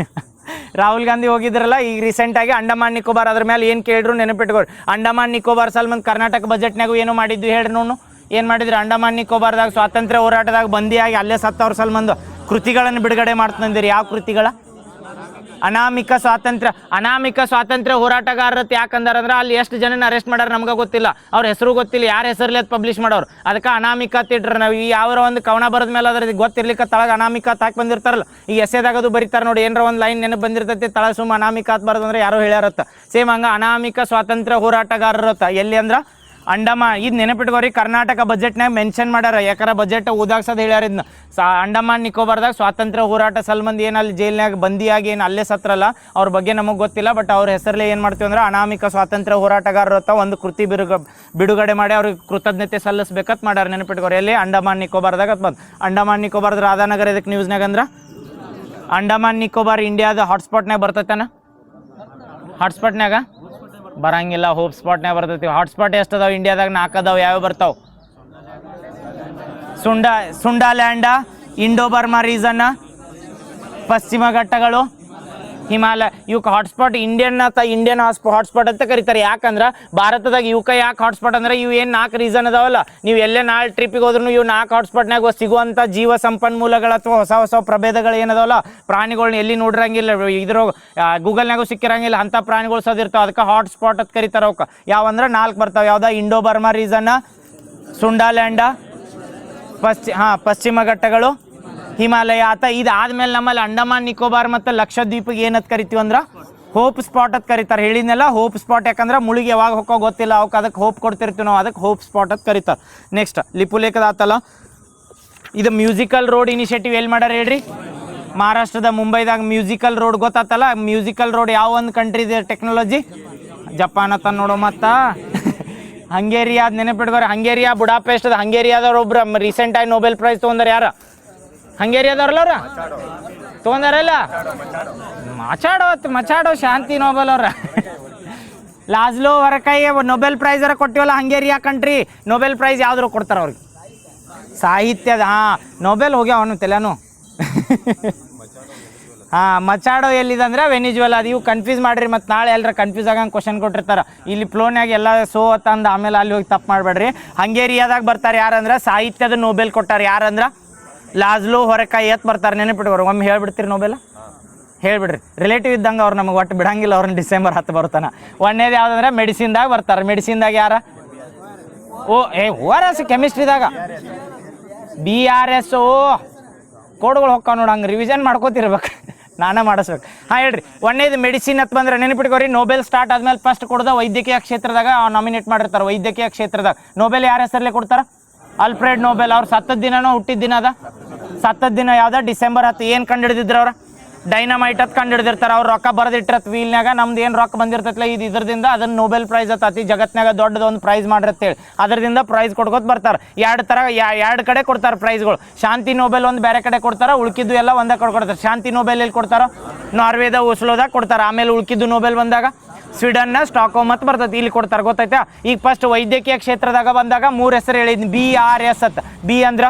ರಾಹುಲ್ ಗಾಂಧಿ ಹೋಗಿದ್ರಲ್ಲ ಈಗ ರೀಸೆಂಟಾಗಿ ಅಂಡಮಾನ್ ನಿಕೋಬಾರ್ ಅದ್ರ ಮೇಲೆ ಏನು ಕೇಳಿದ್ರು ನೆನಪಿಟ್ಕೋರಿ ಅಂಡಮಾನ್ ನಿಕೋಬಾರ್ ಸಲ್ಮಂದ್ ಕರ್ನಾಟಕ ಬಜೆಟ್ನಾಗೂ ಏನೋ ಮಾಡಿದ್ದು ಹೇಳ್ರಿ ನೋಡು ಏನು ಮಾಡಿದ್ರು ಅಂಡಮಾನ್ ನಿಕೋಬಾರ್ದಾಗ ಸ್ವಾತಂತ್ರ್ಯ ಹೋರಾಟದಾಗ ಬಂದಿಯಾಗಿ ಅಲ್ಲೇ ಸತ್ತವ್ರ ಸಲ್ಮಂದು ಕೃತಿಗಳನ್ನು ಬಿಡುಗಡೆ ಮಾಡ್ತಂದಿರಿ ಯಾವ ಕೃತಿಗಳ ಅನಾಮಿಕ ಸ್ವಾತಂತ್ರ್ಯ ಹೋರಾಟಗಾರರತ್ ಯಾಕಂದ್ರೆ ಅಲ್ಲಿ ಎಷ್ಟು ಜನನ ಅರೆಸ್ಟ್ ಮಾಡ್ಯಾರ ನಮ್ಗೆ ಗೊತ್ತಿಲ್ಲ, ಅವ್ರ ಹೆಸರು ಗೊತ್ತಿಲ್ಲ, ಯಾರ ಹೆಸರಲ್ಲಿ ಅದು ಪಬ್ಲಿಷ್ ಮಾಡೋರು, ಅದಕ್ಕೆ ಅನಾಮಿಕ ತಿಟ್ರ ನಾವು ಈ ಯಾವ ಒಂದು ಕವನ ಬರೆದ ಮೇಲೆ ಅದ್ರ ಗೊತ್ತಿರ್ಲಿಕ್ಕೆ ತಳಗ ಅನಾಮಿಕ ಹಾಕಿ ಬಂದಿರ್ತಾರಲ್ಲ, ಈಗ ಎಸೆದಾಗದು ಬರೀತಾರೆ ನೋಡಿ, ಏನಾರ ಒಂದು ಲೈನ್ ನೆನಪು ಬಂದಿರ್ತೈತಿ ತಳ ಸುಮ್ಮ ಅನಾಮಿಕ ಅಂತ ಬರೋದಂದ್ರೆ ಯಾರೋ ಹೇಳ್ಯಾರತ್ತ. ಸೇಮ್ ಹಂಗೆ ಅನಾಮಿಕ ಸ್ವಾತಂತ್ರ್ಯ ಹೋರಾಟಗಾರರತ್ತ ಎಲ್ಲಿ ಅಂದ್ರೆ ಅಂಡಮಾನ್. ಇದು ನೆನಪಿಟ್ಕೋರಿ, ಕರ್ನಾಟಕ ಬಜೆಟ್ನಾಗ ಮೆನ್ಷನ್ ಮಾಡ್ಯಾರ, ಯಾಕಂದ್ರೆ ಬಜೆಟ್ ಉದಾಗ್ಸೋದು ಹೇಳ್ಯಾರ ಇದನ್ನ. ಅಂಡಮಾನ್ ನಿಕೋಬಾರ್ದಾಗ ಸ್ವಾತಂತ್ರ್ಯ ಹೋರಾಟ ಸಲ್ಮಂದಿ ಏನಲ್ಲಿ ಜೈಲ್ನಾಗ ಬಂದಿಯಾಗಿ ಏನು ಅಲ್ಲೇ ಸತ್ರಲ್ಲ, ಅವ್ರ ಬಗ್ಗೆ ನಮಗೆ ಗೊತ್ತಿಲ್ಲ, ಬಟ್ ಅವ್ರ ಹೆಸರಲ್ಲೇ ಏನು ಮಾಡ್ತೀವಿ ಅಂದ್ರೆ ಅನಾಮಿಕ ಸ್ವಾತಂತ್ರ್ಯ ಹೋರಾಟಗಾರರತ್ತ ಒಂದು ಕೃತಿ ಬಿಡುಗಡೆ ಮಾಡಿ ಅವ್ರಿಗೆ ಕೃತಜ್ಞತೆ ಸಲ್ಲಿಸ್ಬೇಕಂತ ಮಾಡ್ಯಾರ. ನೆನಪಿಟ್ಕೋರಿ ಎಲ್ಲಿ ಅಂಡಮಾನ್ ನಿಕೋಬಾರ್ದಾಗ ಬಂದು. ಅಂಡಮಾನ್ ನಿಕೋಬಾರ್ದ ರಾಧಾನಗರ ಇದಕ್ಕೆ ನ್ಯೂಸ್ನಾಗ ಅಂದ್ರೆ ಅಂಡಮಾನ್ ನಿಕೋಬಾರ್ ಇಂಡಿಯಾದ ಹಾಟ್ಸ್ಪಾಟ್ನಾಗ ಬರ್ತೈತೇನ? ಹಾಟ್ಸ್ಪಾಟ್ನಾಗ ಬರಂಗಿಲ್ಲ, ಹೋಪ್ ಸ್ಪಾಟ್ನಾಗ ಬರ್ತೈತಿ. ಹಾಟ್ಸ್ಪಾಟ್ ಎಷ್ಟು ಅದಾವ ಇಂಡಿಯಾದಾಗ? 4 ಅದಾವ. ಯಾವ ಬರ್ತಾವ? ಸುಂಡಾಲ್ಯಾಂಡ, ಇಂಡೋ ಬರ್ಮಾ ರೀಸನ್, ಪಶ್ಚಿಮ ಘಟ್ಟಗಳು, ಹಿಮಾಲಯ. ಇವಕ್ಕೆ ಹಾಟ್ಸ್ಪಾಟ್ ಇಂಡಿಯನ್ ಹಾಟ್ಸ್ಪಾಟ್ ಅಂತ ಕರೀತಾರೆ. ಯಾಕಂದ್ರೆ ಭಾರತದಾಗ ಇವಕ್ಕೆ ಯಾಕೆ ಹಾಟ್ಸ್ಪಾಟ್ ಅಂದ್ರೆ ಇವು ಏನು 4 ರೀಸನ್ ಅದಾವಲ್ಲ, ನೀವು ಎಲ್ಲೇ ನಾಳೆ ಟ್ರಿಪ್ಪಿಗೆ ಹೋದ್ರೂ ಇವು 4 ಹಾಟ್ಸ್ಪಾಟ್ನಾಗ ಸಿಗುವಂಥ ಜೀವ ಸಂಪನ್ಮೂಲಗಳು ಅಥವಾ ಹೊಸ ಪ್ರಭೇದಗಳು ಏನದಾವಲ್ಲ, ಪ್ರಾಣಿಗಳನ್ನ ಎಲ್ಲಿ ನೋಡಿರಂಗಿಲ್ಲ, ಇದ್ರ ಗೂಗಲ್ನಾಗೂ ಸಿಕ್ಕಿರಂಗಿಲ್ಲ, ಅಂಥ ಪ್ರಾಣಿಗಳು ಸದಿರ್ತಾವೆ. ಅದಕ್ಕೆ ಹಾಟ್ಸ್ಪಾಟ್ ಅಂತ ಕರೀತಾರೆ. ಅವಕ್ಕೆ ಯಾವಂದ್ರೆ 4 ಬರ್ತಾವೆ. ಯಾವ್ದು? ಇಂಡೋ ಬರ್ಮಾ ರೀಸನ್, ಸುಂಡಾಲ್ಯಾಂಡ, ಪಶ್ಚಿಮ ಘಟ್ಟಗಳು, ಹಿಮಾಲಯ ಆತ. ಇದಾದ್ಮೇಲೆ ನಮ್ಮಲ್ಲಿ ಅಂಡಮಾನ್ ನಿಕೋಬಾರ್ ಮತ್ತು ಲಕ್ಷದ್ವೀಪಿಗೆ ಏನಂತ ಕರಿತೀವಿ ಅಂದ್ರೆ ಹೋಪ್ ಸ್ಪಾಟ್ ಅಂತ ಕರೀತಾರೆ. ಹೇಳಿದ್ನೆಲ್ಲ ಹೋಪ್ ಸ್ಪಾಟ್, ಯಾಕಂದ್ರೆ ಮುಳುಗಿ ಯಾವಾಗ ಹೋಗೋ ಗೊತ್ತಿಲ್ಲ, ಅವಕ್ಕೆ ಅದಕ್ಕೆ ಹೋಪ್ ಕೊಡ್ತಿರ್ತೀವಿ ನಾವು, ಅದಕ್ಕೆ ಹೋಪ್ ಸ್ಪಾಟ್ ಅಂತ ಕರೀತಾರೆ. ನೆಕ್ಸ್ಟ್ ಲಿಪುಲೇಖದ ಆತಲ್ಲ, ಇದು ಮ್ಯೂಸಿಕಲ್ ರೋಡ್ ಇನಿಷಿಯೇಟಿವ್ ಎಲ್ಲಿ ಮಾಡ್ಯಾರ ಹೇಳ್ರಿ? ಮಹಾರಾಷ್ಟ್ರದ ಮುಂಬೈದಾಗ ಮ್ಯೂಸಿಕಲ್ ರೋಡ್ ಗೊತ್ತಾತಲ್ಲ. ಮ್ಯೂಸಿಕಲ್ ರೋಡ್ ಯಾವ ಒಂದು ಕಂಟ್ರಿದೆ ಟೆಕ್ನಾಲಜಿ? ಜಪಾನ್ ಅಂತ ನೋಡೋ. ಮತ್ತು ಹಂಗೇರಿಯಾ, ಅದು ನೆನಪಿಟ್ಕೋರಿ. ಹಂಗೇರಿಯಾ ಬುಡಾಪೆಸ್ಟ್ ಅದ. ಹಂಗೇರಿಯಾದವ್ರು ಒಬ್ರು ರೀಸೆಂಟಾಗಿ ನೊಬೆಲ್ ಪ್ರೈಸ್ ತೊಗೊಂಡಾರ. ಯಾರು? ಹಂಗೇರಿಯಾದವ್ರಲ್ಲ ಅವ್ರ ತೊಗೊಂಡಾರಲ್ಲ. ಮಚಾಡೋ ಶಾಂತಿ ನೊಬೆಲ್ ಅವ್ರ ಲಾಜ್ಲೋ ಹೊರಕಾಯಿ ನೊಬೆಲ್ ಪ್ರೈಸ್ ಅರ ಕೊಟ್ಟಿವಲ್ಲ ಹಂಗೇರಿಯಾ ಕಂಟ್ರಿ. ನೊಬೆಲ್ ಪ್ರೈಸ್ ಯಾವ್ದಾರು ಕೊಡ್ತಾರೆ ಅವ್ರಿಗೆ? ಸಾಹಿತ್ಯದ. ನೊಬೆಲ್ ಹೋಗ್ಯಾವ ಅವನು ತೆಲೆನು. ಮಚಾಡೋ ಎಲ್ಲಿದೆ ಅಂದ್ರೆ ವೆನಿಜುವೆಲಾ. ಅದು ಇವು ಕನ್ಫ್ಯೂಸ್ ಮಾಡಿರಿ, ಮತ್ತು ನಾಳೆ ಎಲ್ಲರ ಕನ್ಫ್ಯೂಸ್ ಆಗಂಗೆ ಕ್ವಶನ್ ಕೊಟ್ಟಿರ್ತಾರೆ. ಇಲ್ಲಿ ಫ್ಲೋನ್ಯಾಗ ಎಲ್ಲ ಸೋ ತಂದು ಆಮೇಲೆ ಅಲ್ಲಿ ಹೋಗಿ ತಪ್ಪು ಮಾಡಬೇಡ್ರಿ. ಹಂಗೇರಿಯಾದಾಗ ಬರ್ತಾರೆ ಯಾರಂದ್ರೆ ಸಾಹಿತ್ಯದ ನೊಬೆಲ್ ಕೊಟ್ಟಾರೆ. ಯಾರಂದ್ರೆ ಲಾಜ್ಲೋ ಹೊರಕಾಯಿ ಎತ್ ಬರ್ತಾರೆ. ನೆನಪಿಟ್ಕೋರು. ಒಮ್ಮೆ ಹೇಳ್ಬಿಡ್ತೀರಿ ನೊಬೆಲ್ ಹೇಳ್ಬಿಡ್ರಿ. ರಿಲೇಟಿವ್ ಇದ್ದಂಗೆ ಅವ್ರು ನಮಗೆ ಒಟ್ಟು ಬಿಡಂಗಿಲ್ಲ. ಅವ್ರನ್ನ ಡಿಸೆಂಬರ್ 10 ಬರ್ತಾನೆ. ಒಂದೇದು ಯಾವುದಂದ್ರೆ ಮೆಡಿಸಿನ್ದಾಗ ಬರ್ತಾರೆ. ಮೆಡಿಸಿನ್ದಾಗ ಯಾರ? ORS. ಕೆಮಿಸ್ಟ್ರಿದಾಗ BRS. ಕೋಡ್ಗಳು ಹೋಗ್ತಾವ ನೋಡಿ, ಹಂಗೆ ರಿವಿಷನ್ ಮಾಡ್ಕೋತಿರ್ಬೇಕು. ನಾನೇ ಮಾಡಿಸ್ಬೇಕು. ಹೇಳ್ರಿ. ಒಂದೇದು ಮೆಡಿಸಿನ್ ಅಂತ ಬಂದ್ರೆ ನೆನಪಿಟ್ಕೋರಿ, ನೊಬೆಲ್ ಸ್ಟಾರ್ಟ್ ಆದ್ಮೇಲೆ ಫಸ್ಟ್ ಕೊಡೋದ ವೈದ್ಯಕೀಯ ಕ್ಷೇತ್ರದಾಗ ನಾಮಿನೇಟ್ ಮಾಡಿರ್ತಾರೆ. ವೈದ್ಯಕೀಯ ಕ್ಷೇತ್ರದಾಗ ನೊಬೆಲ್ ಯಾರ ಹೆಸರಲ್ಲೇ ಕೊಡ್ತಾರೆ? Alfred Nobel. ಅವ್ರು ಸತ್ತದ ದಿನನೋ ಹುಟ್ಟಿದ ದಿನ ಅದ? ಸತ್ತದ ದಿನ ಯಾವ್ದ? ಡಿಸೆಂಬರ್ 10. ಏನು ಕಂಡು ಅವ್ರ? ಡೈನಮೈಟ್ ಅಂತ ಕಂಡು ಹಿಡಿದಿರ್ತಾರೆ. ಅವ್ರು ರೊಕ್ಕ ಬರೆದಿಟ್ಟಿರತ್ ವೀಲ್ನಾಗ. ನಮ್ದು ಏನು ರೊಕ್ಕ ಬಂದಿರ್ತೈತಲ್ಲ ಇದರಿಂದ ಅದನ್ನು ನೊಬೆಲ್ ಪ್ರೈಸ್ ಅತಿ ಜಗತ್ನಾಗ ದೊಡ್ಡದು ಒಂದು ಪ್ರೈಸ್ ಮಾಡಿರತ್ತೇಳಿ ಅದರಿಂದ ಪ್ರೈಸ್ ಕೊಡ್ಕೋತ ಬರ್ತಾರೆ. ಎರಡು ಕಡೆ ಕೊಡ್ತಾರೆ ಪ್ರೈಸ್ಗಳು. ಶಾಂತಿ ನೊಬೆಲ್ ಒಂದು ಬೇರೆ ಕಡೆ ಕೊಡ್ತಾರೆ, ಉಳ್ಕಿದ್ದು ಎಲ್ಲ ಒಂದೇ ಕಡೆ ಕೊಡ್ತಾರೆ. ಶಾಂತಿ ನೊಬೆಲ್ ಎಲ್ಲಿ ಕೊಡ್ತಾರೋ? ನಾರ್ವೇದ ಓಸ್ಲೋದಾಗ ಕೊಡ್ತಾರೆ. ಆಮೇಲೆ ಉಳ್ಕಿದ್ದು ನೊಬೆಲ್ ಬಂದಾಗ ಸ್ವೀಡನ್ನ ಸ್ಟಾಕ್ಹೋಮ್ ಅಂತ ಬರ್ತೈತಿ, ಇಲ್ಲಿ ಕೊಡ್ತಾರೆ. ಗೊತ್ತಾಯ್ತಾ? ಈಗ ಫಸ್ಟ್ ವೈದ್ಯಕೀಯ ಕ್ಷೇತ್ರದಾಗ ಬಂದಾಗ 3 ಹೆಸರು ಹೇಳಿದ್ನಿ. BRS ಅಂತ. ಬಿ ಅಂದ್ರ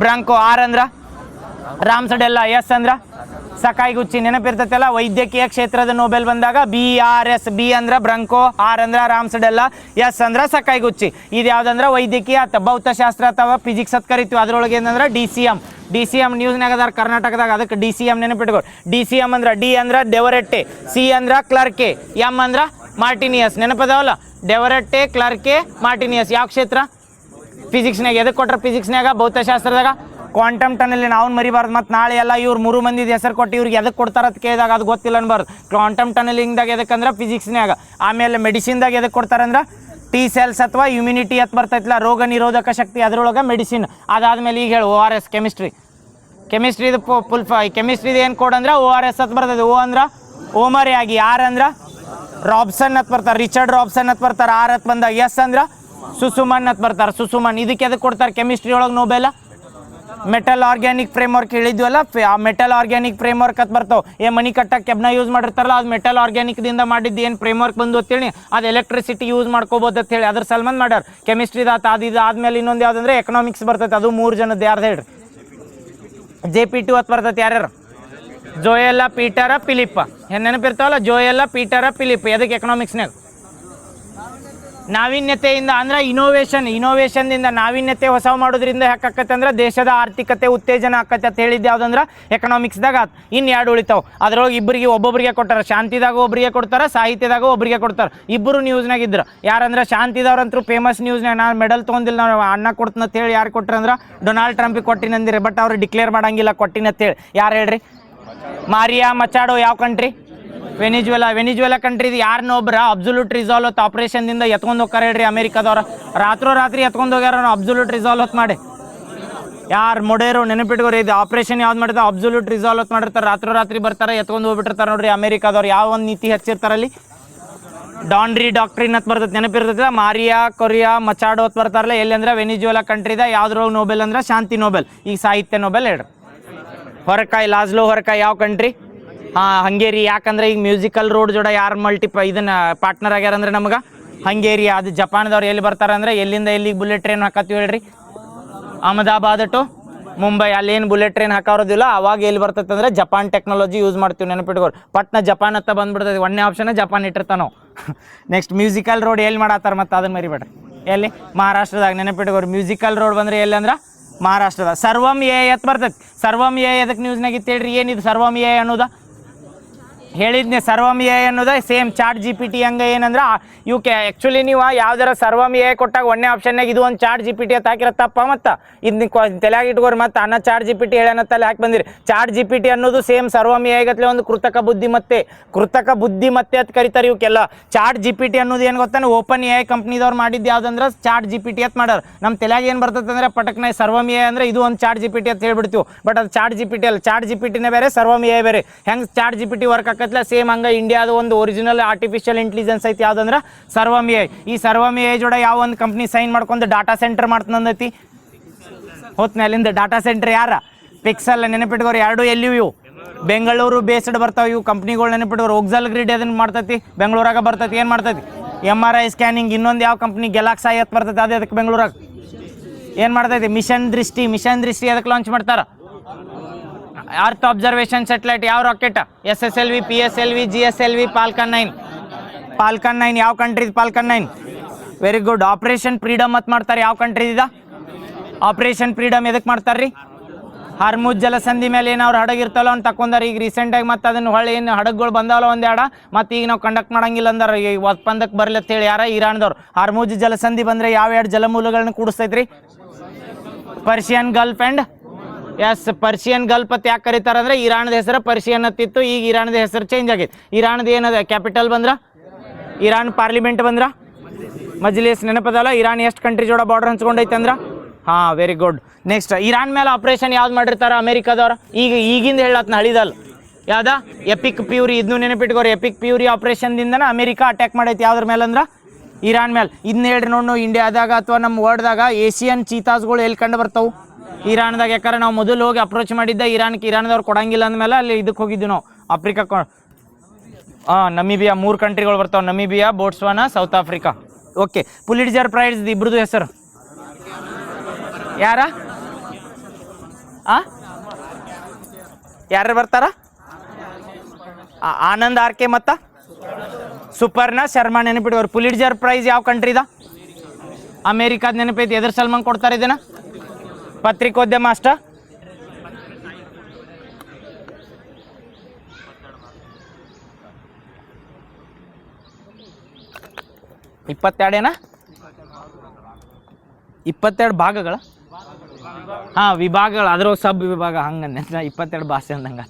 ಬ್ರಾಂಕೋ, ಆರ್ ಅಂದ್ರ ರಾಮ್ಸಡೆಲ್ಲ, ಎಸ್ ಅಂದ್ರ ಸಕಾಯಿಗುಚ್ಚಿ. ನೆನಪಿರ್ತೈತಲ್ಲ? ವೈದ್ಯಕೀಯ ಕ್ಷೇತ್ರದ ನೊಬೆಲ್ ಬಂದಾಗ BRS. ಬಿ ಅಂದ್ರ ಬ್ರಂಕೋ, ಆರ್ ಅಂದ್ರ ರಾಮ್ಸಡೆಲ್ಲ, ಎಸ್ ಅಂದ್ರ ಸಕಾಯಿಗುಚ್ಚಿ. ಇದು ಯಾವ್ದಂದ್ರೆ ವೈದ್ಯಕೀಯ ಭೌತಶಾಸ್ತ್ರ ಅಥವಾ ಫಿಸಿಕ್ಸ್ ಅಂತ ಕರಿತೀವಿ. ಅದ್ರೊಳಗೆ ಏನಂದ್ರೆ DCM ನ್ಯೂಸ್ನಾಗ ಅದಾರ ಕರ್ನಾಟಕದಾಗ. ಅದಕ್ಕೆ DCM ನೆನಪಿಟ್ಕೋ. DCM ಅಂದ್ರೆ ಡಿ ಅಂದ್ರ ಡೆವರೆಟ್ಟೆ, ಸಿ ಅಂದ್ರ ಕ್ಲರ್ಕೆ, ಎಂ ಅಂದ್ರ ಮಾರ್ಟಿನಿಯಸ್. ನೆನಪದಾವಲ್ಲ? ಡೆವರೆಟ್ಟೆ, ಕ್ಲರ್ಕೆ, ಮಾರ್ಟಿನಿಯಸ್. ಯಾವ ಕ್ಷೇತ್ರ? ಫಿಸಿಕ್ಸ್ನಾಗ. ಎದಕ್ಕೆ ಕೊಟ್ರ? ಫಿಸಿಕ್ಸ್ನಾಗ, ಭೌತಶಾಸ್ತ್ರದಾಗ. ಕ್ವಾಂಟಮ್ ಟನಲ್ ನಾವು ಮರಿಬಾರ್ದು. ಮತ್ತು ನಾಳೆ ಎಲ್ಲ ಇವ್ರು 3 ಮಂದಿದ ಹೆಸರು ಕೊಟ್ಟು ಇವ್ರಿಗೆ ಎದಕ್ಕೆ ಕೊಡ್ತಾರ ಅಂತ ಕೇಳಿದಾಗ ಅದು ಗೊತ್ತಿಲ್ಲ ಅನ್ಬಾರ್ದು. ಕ್ವಾಂಟಮ್ ಟನಲಿಂಗ್ದಾಗ ಎದಕ್ಕಂದ್ರೆ ಫಿಸಿಕ್ಸ್ನಾಗ. ಆಮೇಲೆ ಮೆಡಿಸಿನ್ದಾಗ ಎದಕ್ಕೆ ಕೊಡ್ತಾರಂದ್ರೆ T ಸೆಲ್ಸ್ ಅಥವಾ ಇಮ್ಯುನಿಟಿ ಅಂತ ಬರ್ತೈತಿಲ್ಲ, ರೋಗ ನಿರೋಧಕ ಶಕ್ತಿ, ಅದರೊಳಗೆ ಮೆಡಿಸಿನ್. ಅದಾದ್ಮೇಲೆ ಈಗ ಹೇಳು ORS. ಕೆಮಿಸ್ಟ್ರಿದು ಕೆಮಿಸ್ಟ್ರಿದು ಏನು ಕೋಡ್ ಅಂದ್ರೆ ORS ಅಂತ ಬರ್ತದೆ. O ಅಂದ್ರೆ ಓಮರಿಯಾಗಿ, ಆರ್ ಅಂದ್ರೆ ರಾಬ್ಸನ್ ಅಂತ ಬರ್ತಾರೆ, ರಿಚರ್ಡ್ ರಾಬ್ಸನ್ ಅಂತ ಬರ್ತಾರೆ. ಆರ್ ಅಂತ ಬಂದಾಗ ಎಸ್ ಅಂದ್ರೆ ಸುಸುಮನ್ ಅಂತ ಬರ್ತಾರೆ, ಸುಸುಮನ್. ಇದಕ್ಕೆ ಎದಕ್ಕೆ ಕೊಡ್ತಾರೆ ಕೆಮಿಸ್ಟ್ರಿ ಒಳಗೆ ನೊಬೆಲ್? ಮೆಟಲ್ ಆರ್ಗ್ಯಾನಿಕ್ ಫ್ರೇಮ್ವರ್ಕ್ ಹೇಳಿದ್ವಲ್ಲ, ಆ ಮೆಟಲ್ ಆರ್ಗ್ಯಾನಿಕ್ ಫ್ರೇಮ್ವರ್ಕ್ ಅಂತ ಬರ್ತಾವೆ. ಮನಿ ಕಟ್ಟಕ್ಕೆ ಕೆಬ್ನ ಯೂಸ್ ಮಾಡಿರ್ತಾರಲ್ಲ, ಅದು ಮೆಟಲ್ ಆರ್ಗ್ಯಾನಿಕ್ದಿಂದ ಮಾಡಿದ್ದು ಏನು ಫ್ರೇಮ್ವರ್ಕ್ ಬಂದು ಅಂತೇಳಿ ಅದು ಎಲೆಕ್ಟ್ರಿಸಿಟಿ ಯೂಸ್ ಮಾಡ್ಕೋಬೋದು ಅಂತ ಹೇಳಿ ಅದ್ರ ಸಲ್ಮನ್ ಮಾಡ್ಯಾರ. ಕೆಮಿಸ್ಟ್ರಿದ ಅದು ಆದ್ಮೇಲೆ ಇನ್ನೊಂದು ಯಾವುದಂದ್ರೆ ಎಕನಾಮಿಕ್ಸ್ ಬರ್ತೈತೆ. ಅದು 3 ಜನದ್ದು. ಯಾರ್ದು ಹೇಳ್ರಿ? JP2 ಅಂತ ಬರ್ತೈತೆ. ಯಾರ್ಯಾರು? ಜೋಯೆಲ್ಲ, ಪೀಟರ, ಫಿಲಿಪ್. ಏನು ನೆನಪಿರ್ತಾವಲ್ಲ? ಜೋಯೆಲ್ಲ, ಪೀಟರ, ಫಿಲಿಪ್. ಎದಕ್ಕೆ? ಎಕನಾಮಿಕ್ಸ್ನಾಗ. ನಾವೀನ್ಯತೆಯಿಂದ ಅಂದ್ರೆ ಇನೋವೇಷನ್ದಿಂದ ನಾವೀನ್ಯತೆ ಹೊಸ ಮಾಡೋದ್ರಿಂದ ಯಾಕಾಕತ್ತೆ ಅಂದ್ರೆ ದೇಶದ ಆರ್ಥಿಕತೆ ಉತ್ತೇಜನ ಆಕತ್ತೆ ಅಂತ ಹೇಳಿದ್ದು ಯಾವುದಂದ್ರೆ ಎಕನಾಮಿಕ್ಸ್ದಾಗ ಇನ್ನು 2 ಉಳಿತಾವೆ. ಅದ್ರೊಳಗೆ ಇಬ್ಬರಿಗೆ ಒಬ್ಬೊಬ್ಬರಿಗೆ ಕೊಟ್ಟಾರ, ಶಾಂತಿದಾಗ ಒಬ್ಬರಿಗೆ ಕೊಡ್ತಾರೆ, ಸಾಹಿತ್ಯದಾಗ ಒಬ್ಬರಿಗೆ ಕೊಡ್ತಾರೆ. ಇಬ್ಬರು ನ್ಯೂಸ್ನಾಗ ಇದ್ರು. ಯಾರಂದ್ರೆ ಶಾಂತಿದವ್ರಂತೂ ಫೇಮಸ್ ನ್ಯೂಸ್ನಾಗ ನಾನು ಮೆಡಲ್ ತೊಗೊಂಡಿಲ್ಲ, ನಾವು ಅಣ್ಣ ಕೊಡ್ತೀನಿ ಅಂತ ಹೇಳಿ ಯಾರು ಕೊಟ್ರಂದ್ರೆ ಡೊನಾಲ್ಡ್ ಟ್ರಂಪಿಗೆ ಕೊಟ್ಟಿನಂದಿರಿ. ಬಟ್ ಅವ್ರು ಡಿಕ್ಲೇರ್ ಮಾಡಂಗಿಲ್ಲ ಕೊಟ್ಟಿನ ಅಂತ ಹೇಳಿ. ಯಾರು ಹೇಳ್ರಿ? ಮಾರಿಯಾ ಮಚಾಡೋ. ಯಾವ ಕಂಟ್ರಿ? ವೆನಿಜುವೆಲಾ ಕಂಟ್ರಿದು ಯಾರನ್ನೊಬ್ಬರ ಅಬ್ಸಲ್ಯೂಟ್ ರಿಸಾಲ್ವ್ ಆಪರೇಷನ್ದಿಂದ ಎತ್ಕೊಂಡು ಹೋಗ್ತಾರೆ ಹೇಳ್ರಿ ಅಮೆರಿಕಾದವ್ರ. ರಾತ್ರಿ ಎತ್ಕೊಂಡು ಹೋಗ್ಯಾರ ಅಬ್ಸಲ್ಯೂಟ್ ರಿಸಾಲ್ವ್ ಮಾಡಿ. ಯಾರು ಮೊಡೇರು ನೆನಪಿಟ್ಕೋರಿ, ಇದು ಆಪರೇಷನ್ ಯಾವ್ದು ಮಾಡಿದ್ರೆ ಅಬ್ಸಲ್ಯೂಟ್ ರಿಸಾಲ್ವ್ ಮಾಡಿರ್ತಾರೆ. ರಾತ್ರಿ ಬರ್ತಾರೆ ಎತ್ಕೊಂಡು ಹೋಗ್ಬಿಟ್ಟಿರ್ತಾರೆ ನೋಡ್ರಿ ಅಮೆರಿಕಾದವ್ರು. ಯಾವ ಒಂದು ನೀತಿ ಹಚ್ಚಿರ್ತಾರಲ್ಲಿ ಡಾನ್ರಿ ಡಾಕ್ಟ್ರಿನ್ ಅಂತ ಬರ್ತದೆ, ನೆನಪಿರ್ತದೆ. ಮಾರಿಯಾ ಕೊರಿಯಾ ಮಚಾಡೋ ಅಂತ ಬರ್ತಾರಲ್ಲ. ಎಲ್ಲಿ ಅಂದ್ರೆ ವೆನಿಜುವೆಲಾ ಕಂಟ್ರಿದ. ಯಾವ್ದ್ರೊಳಗೆ ನೋಬೆಲ್ ಅಂದ್ರೆ ಶಾಂತಿ ನೋಬೆಲ್, ಈಗ ಸಾಹಿತ್ಯ ನೋಬೆಲ್ ಹೇಳ್ರಿ. ಹೊರಕಾಯಿ ಲಾಜ್ಲೋ ಹೊರಕಾಯಿ ಯಾವ ಕಂಟ್ರಿ? ಹಂಗೇರಿ. ಯಾಕಂದ್ರೆ ಈಗ ಮ್ಯೂಸಿಕಲ್ ರೋಡ್ ಜೋಡ ಯಾರು ಇದನ್ನ ಪಾರ್ಟ್ನರ್ ಆಗ್ಯಾರ ಅಂದ್ರೆ ನಮ್ಗೆ ಹಂಗೇರಿ. ಅದು ಜಪಾನ್ದವ್ರು ಎಲ್ಲಿ ಬರ್ತಾರೆ ಅಂದ್ರೆ ಎಲ್ಲಿಂದ ಎಲ್ಲಿಗೆ ಬುಲೆಟ್ ಟ್ರೈನ್ ಹಾಕತ್ತೀವಿ ಹೇಳ್ರಿ? ಅಹಮದಾಬಾದ್ ಟು ಮುಂಬೈ. ಅಲ್ಲೇನು ಬುಲೆಟ್ ಟ್ರೈನ್ ಹಾಕೋದಿಲ್ಲ. ಅವಾಗ ಎಲ್ಲಿ ಬರ್ತೈತೆ ಅಂದ್ರೆ ಜಪಾನ್ ಟೆಕ್ನಾಲಜಿ ಯೂಸ್ ಮಾಡ್ತೀವಿ. ನೆನಪಿಟ್ಕೋರಿ. ಪಟ್ನ ಜಪಾನ್ ಹತ್ತ ಬಂದ್ಬಿಡ್ತದೆ. ಒಂದೇ ಆಪ್ಷನ್ ಜಪಾನ್ ಇಟ್ಟಿರ್ತಾವೆ ನಾವು. ನೆಕ್ಸ್ಟ್ ಮ್ಯೂಸಿಕಲ್ ರೋಡ್ ಎಲ್ಲಿ ಮಾಡತ್ತಾರ ಮತ್ತೆ ಅದನ್ನ ಮರಿಬೇಡ್ರಿ. ಎಲ್ಲಿ? ಮಹಾರಾಷ್ಟ್ರದಾಗ. ನೆನಪಿಟ್ಕೋರಿ. ಮ್ಯೂಸಿಕಲ್ ರೋಡ್ ಬಂದ್ರೆ ಎಲ್ಲಿ ಅಂದ್ರೆ ಮಹಾರಾಷ್ಟ್ರದ. ಸರ್ವಮ್ ಎ ಎತ್ ಬರ್ತೈತಿ. ಸರ್ವಮ್ ಎ ಎದಕ್ಕೆ ನ್ಯೂಸ್ನಾಗ ಇತ್ತು ಹೇಳ್ರಿ? ಏನಿದು ಸರ್ವಮ್ ಎ ಅನ್ನೋದ? ಹೇಳಿದ್ನೆ ಸರ್ವಮ್ ಎ ಅನ್ನೋದ ಸೇಮ್ ಚಾಟ್ GPT ಹಂಗೆ. ಏನಂದ್ರೆ ಇವಕ್ಕೆ ಆ್ಯಕ್ಚುಲಿ ನೀವು ಯಾವ್ದಾರ ಸರ್ವಮ್ ಎ ಕೊಟ್ಟಾಗ ಒಂದೇ ಆಪ್ಷನ್ನಾಗ ಇದು ಒಂದು ಚಾಟ್ GPT ಅಂತ ಹಾಕಿರತ್ತಪ್ಪ. ಮತ್ತು ಇದನ್ನ ತಲೆಯಾಗಿ ಇಟ್ಕೋರಿ. ಮತ್ತು ಅನ್ನ ಚಾಟ್ GPT ಹೇಳನತ್ತಲ್ಲಿ ಯಾಕೆ ಬಂದಿರಿ? ಚಾಟ್ GPT ಅನ್ನೋದು ಸೇಮ್ ಸರ್ವಮ್ ಎ ಗತ್ಲೆ ಒಂದು ಕೃತಕ ಬುದ್ಧಿಮತ್ತೆ ಅಂತ ಕರಿತಾರೆ ಇವಕ್ಕೆಲ್ಲ. ಚಾಟ್ GPT ಅನ್ನೋದು ಏನು ಗೊತ್ತಾನೆ? ಓಪನ್ ಎ ಕಂಪ್ನಿದವ್ರು ಮಾಡಿದ್ದು ಯಾವುದಂದ್ರೆ ಚಾಟ್ GPT ಅಂತ ಮಾಡ್ಯಾರ. ನಮ್ಮ ತಲೆಯಾಗಿ ಏನು ಬರ್ತದೆ ಅಂದರೆ ಪಟಕ್ನ ಸರ್ವಮ್ ಎ ಅಂದರೆ ಇದು ಒಂದು ಚಾಟ್ GPT ಅಂತ ಹೇಳ್ಬಿಡ್ತೀವಿ. ಬಟ್ ಅದು ಚಾಟ್ GPT ಅಲ್ಲ. ಚಾಟ್ GPTನೇ ಬೇರೆ, ಸರ್ವಮ್ ಎ ಬೇರೆ. ಹೆಂಗೆ ಚಾಟ್ GPT ವರ್ಕ್ ಆಕತ್ಲ ಸೇಮ್ ಹಂಗೆ ಇಂಡಿಯಾದ ಒಂದು ಒರಿಜಿನಲ್ ಆರ್ಟಿಫಿಷಿಯಲ್ ಇಂಟೆಲಿಜೆನ್ಸ್ ಐತಿ ಯಾವುದಂದ್ರೆ ಸರ್ವಮ್ ಎ. ಈ ಸರ್ವಮ್ ಎ ಜೋಡ ಯಾವ ಒಂದು ಕಂಪ್ನಿ ಸೈನ್ ಮಾಡ್ಕೊಂಡು ಡಾಟಾ ಸೆಂಟರ್ ಮಾಡ್ತಂದೈತಿ ಹೊತ್ನ ಅಲ್ಲಿಂದ. ಡಾಟಾ ಸೆಂಟರ್ ಯಾರ? ಪಿಕ್ಸೆಲ್. ನೆನಪಿಟ್ಕೋರಿ. 2 ಎಲ್ಲಿವು ಇವು? ಬೆಂಗಳೂರು ಬೇಸ್ಡ್ ಬರ್ತಾವೆ ಇವು ಕಂಪ್ನಿಗಳು. ನೆನಪಿಟ್ಕೋರಿ. ಓಕ್ಸಲ್ ಗ್ರಿಡ್ ಅದನ್ನು ಮಾಡ್ತೈತಿ, ಬೆಂಗಳೂರಾಗ ಬರ್ತೈತಿ. ಏನು ಮಾಡ್ತೈತಿ? MRI scanning. ಇನ್ನೊಂದು ಯಾವ ಕಂಪ್ನಿ? ಗೆಲಾಕ್ಸೈ ಅಂತ ಬರ್ತೈತಿ, ಅದೇ ಅದಕ್ಕೆ ಬೆಂಗಳೂರಾಗ ಏನು ಮಾಡ್ತೈತಿ? ಮಿಷನ್ ದೃಷ್ಟಿ ಅದಕ್ಕೆ ಲಾಂಚ್ ಮಾಡ್ತಾರೆ. ಅರ್ತ್ ಅಬ್ಸರ್ವೇಷನ್ ಸ್ಯಾಟಲೈಟ್ ಯಾವ rocket? SSLV, PSLV, GSLV, Falcon 9. ಯಾವ ಕಂಟ್ರಿದು Falcon 9? Very good. Operation freedom ಅಂತ ಮಾಡ್ತಾರೆ. ಯಾವ ಕಂಟ್ರಿದ? ಆಪರೇಷನ್ ಫ್ರೀಡಮ್ ಎದಕ್ಕೆ ಮಾಡ್ತಾರೆ ರೀ? ಹಾರ್ಮುಜ್ ಜಲಸಂಧಿ ಮೇಲೆ ಏನು ಅವ್ರು ಹಡಗಿರ್ತಲ್ಲ ಅವ್ನು ತಕೊಂಡಾರ. ಈಗ ರೀಸೆಂಟಾಗಿ ಮತ್ತು ಅದನ್ನು ಹೊಳ್ಳಿ ಏನು ಹಡಗುಗಳು ಬಂದಾವಲ್ಲ ಒಂದೆರಡ, ಮತ್ತು ಈಗ ನಾವು ಕಂಡಕ್ಟ್ ಮಾಡಂಗಿಲ್ಲ ಅಂದ್ರೆ ಈಗ ಒಪ್ಪಂದಕ್ಕೆ ಬರಲಿ ಅಂತೇಳಿ ಯಾರ? ಇರಾನ್ದವ್ರು. ಹಾರ್ಮುಜ್ ಜಲಸಂಧಿ ಬಂದರೆ ಯಾವ 2 ಜಲಮೂಲಗಳನ್ನ ಕೂಡಿಸ್ತೈತ್ರಿ? Persian gulf and Persian gulf ಅಂತ ಯಾಕೆ ಕರೀತಾರೆ ಅಂದರೆ ಇರಾನ್ದ ಹೆಸರು ಪರ್ಷಿಯನ್ ಅತ್ತಿತ್ತು. ಈಗ ಇರಾನ್ದ ಹೆಸರು ಚೇಂಜ್ ಆಗೈತೆ. ಇರಾನ್ದು ಏನದ ಕ್ಯಾಪಿಟಲ್ ಬಂದ್ರೆ? ಇರಾನ್ ಪಾರ್ಲಿಮೆಂಟ್ ಬಂದ್ರೆ ಮಜ್ಲಿಸ್. ನೆನಪದಲ್ಲ? ಇರಾನ್ ಎಷ್ಟು ಕಂಟ್ರಿ ಜೋಡ ಬಾರ್ಡರ್ ಹಂಚ್ಕೊಂಡೈತೆ ಅಂದ್ರೆ? Very good. ನೆಕ್ಸ್ಟ್ ಇರಾನ್ ಮೇಲೆ ಆಪರೇಷನ್ ಯಾವ್ದು ಮಾಡಿರ್ತಾರೆ ಅಮೆರಿಕಾದವ್ರು? ಈಗಿಂದ ಹೇಳತ್ನ ಹಳಿದಲ್ಲ ಯಾವ್ದ? Epic fury. ಇದನ್ನು ನೆನಪಿಟ್ಕೋರಿ. ಎಪಿಕ್ ಪ್ಯೂರಿ ಆಪರೇಷನ್ದಿಂದನೇ ಅಮೆರಿಕ ಅಟ್ಯಾಕ್ ಮಾಡೈತೆ. ಯಾವ್ದ್ರ ಮೇಲೆ ಅಂದ್ರೆ? ಇರಾನ್ ಮೇಲೆ. ಇದನ್ನ ಹೇಳ್ರಿ ನೋಡು. ಇಂಡಿಯಾದಾಗ ಅಥವಾ ನಮ್ಮ ವರ್ಲ್ಡ್ದಾಗ ಏಷಿಯನ್ ಚೀತಾಸ್ಗಳು ಎಲ್ಲಿ ಕಂಡು ಬರ್ತಾವೆ? ಇರಾನ್ದಾಗ. ಯಾಕಂದ್ರೆ ನಾವು ಮೊದಲು ಹೋಗಿ ಅಪ್ರೋಚ್ ಮಾಡಿದ್ದ ಇರಾನ್ದವ್ರು ಕೊಡಂಗಿಲ್ಲ ಅಂದಮೇಲೆ ಅಲ್ಲಿ ಇದಕ್ಕೆ ಹೋಗಿದ್ವಿ ನಾವು, ಆಫ್ರಿಕಾ. ನಮೀಬಿಯಾ. 3 ಕಂಟ್ರಿಗಳು ಬರ್ತಾವೆ: Namibia, Botswana, South Africa. Okay. Pulitzer prize ಇಬ್ರದ್ದು ಹೆಸರು ಯಾರ? ಯಾರು ಬರ್ತಾರ? ಆನಂದ್ ಆರ್ಕೆ ಮತ್ತು ಸುಪರ್ಣ ಶರ್ಮಾ. ನೆನಪಿಟ್ಕೋರು. ಪುಲಿಟ್ಜರ್ ಪ್ರೈಸ್ ಯಾವ ಕಂಟ್ರಿದ? ಅಮೇರಿಕಾದ. ನೆನಪೈತಿ. ಎದ್ರ ಸಲ್ಮಾನ್ ಕೊಡ್ತಾರೆ ಇದನ್ನ? ಪತ್ರಿಕೋದ್ಯಮ ಅಷ್ಟ. ಇಪ್ಪತ್ತೆರಡೇನಾ? 22 ಭಾಗಗಳ? ವಿಭಾಗಗಳು. ಅದ್ರ ಸಬ್ ವಿಭಾಗ. ಹಂಗಂದೆ 22 ಭಾಷೆ ಅಂದಂಗ.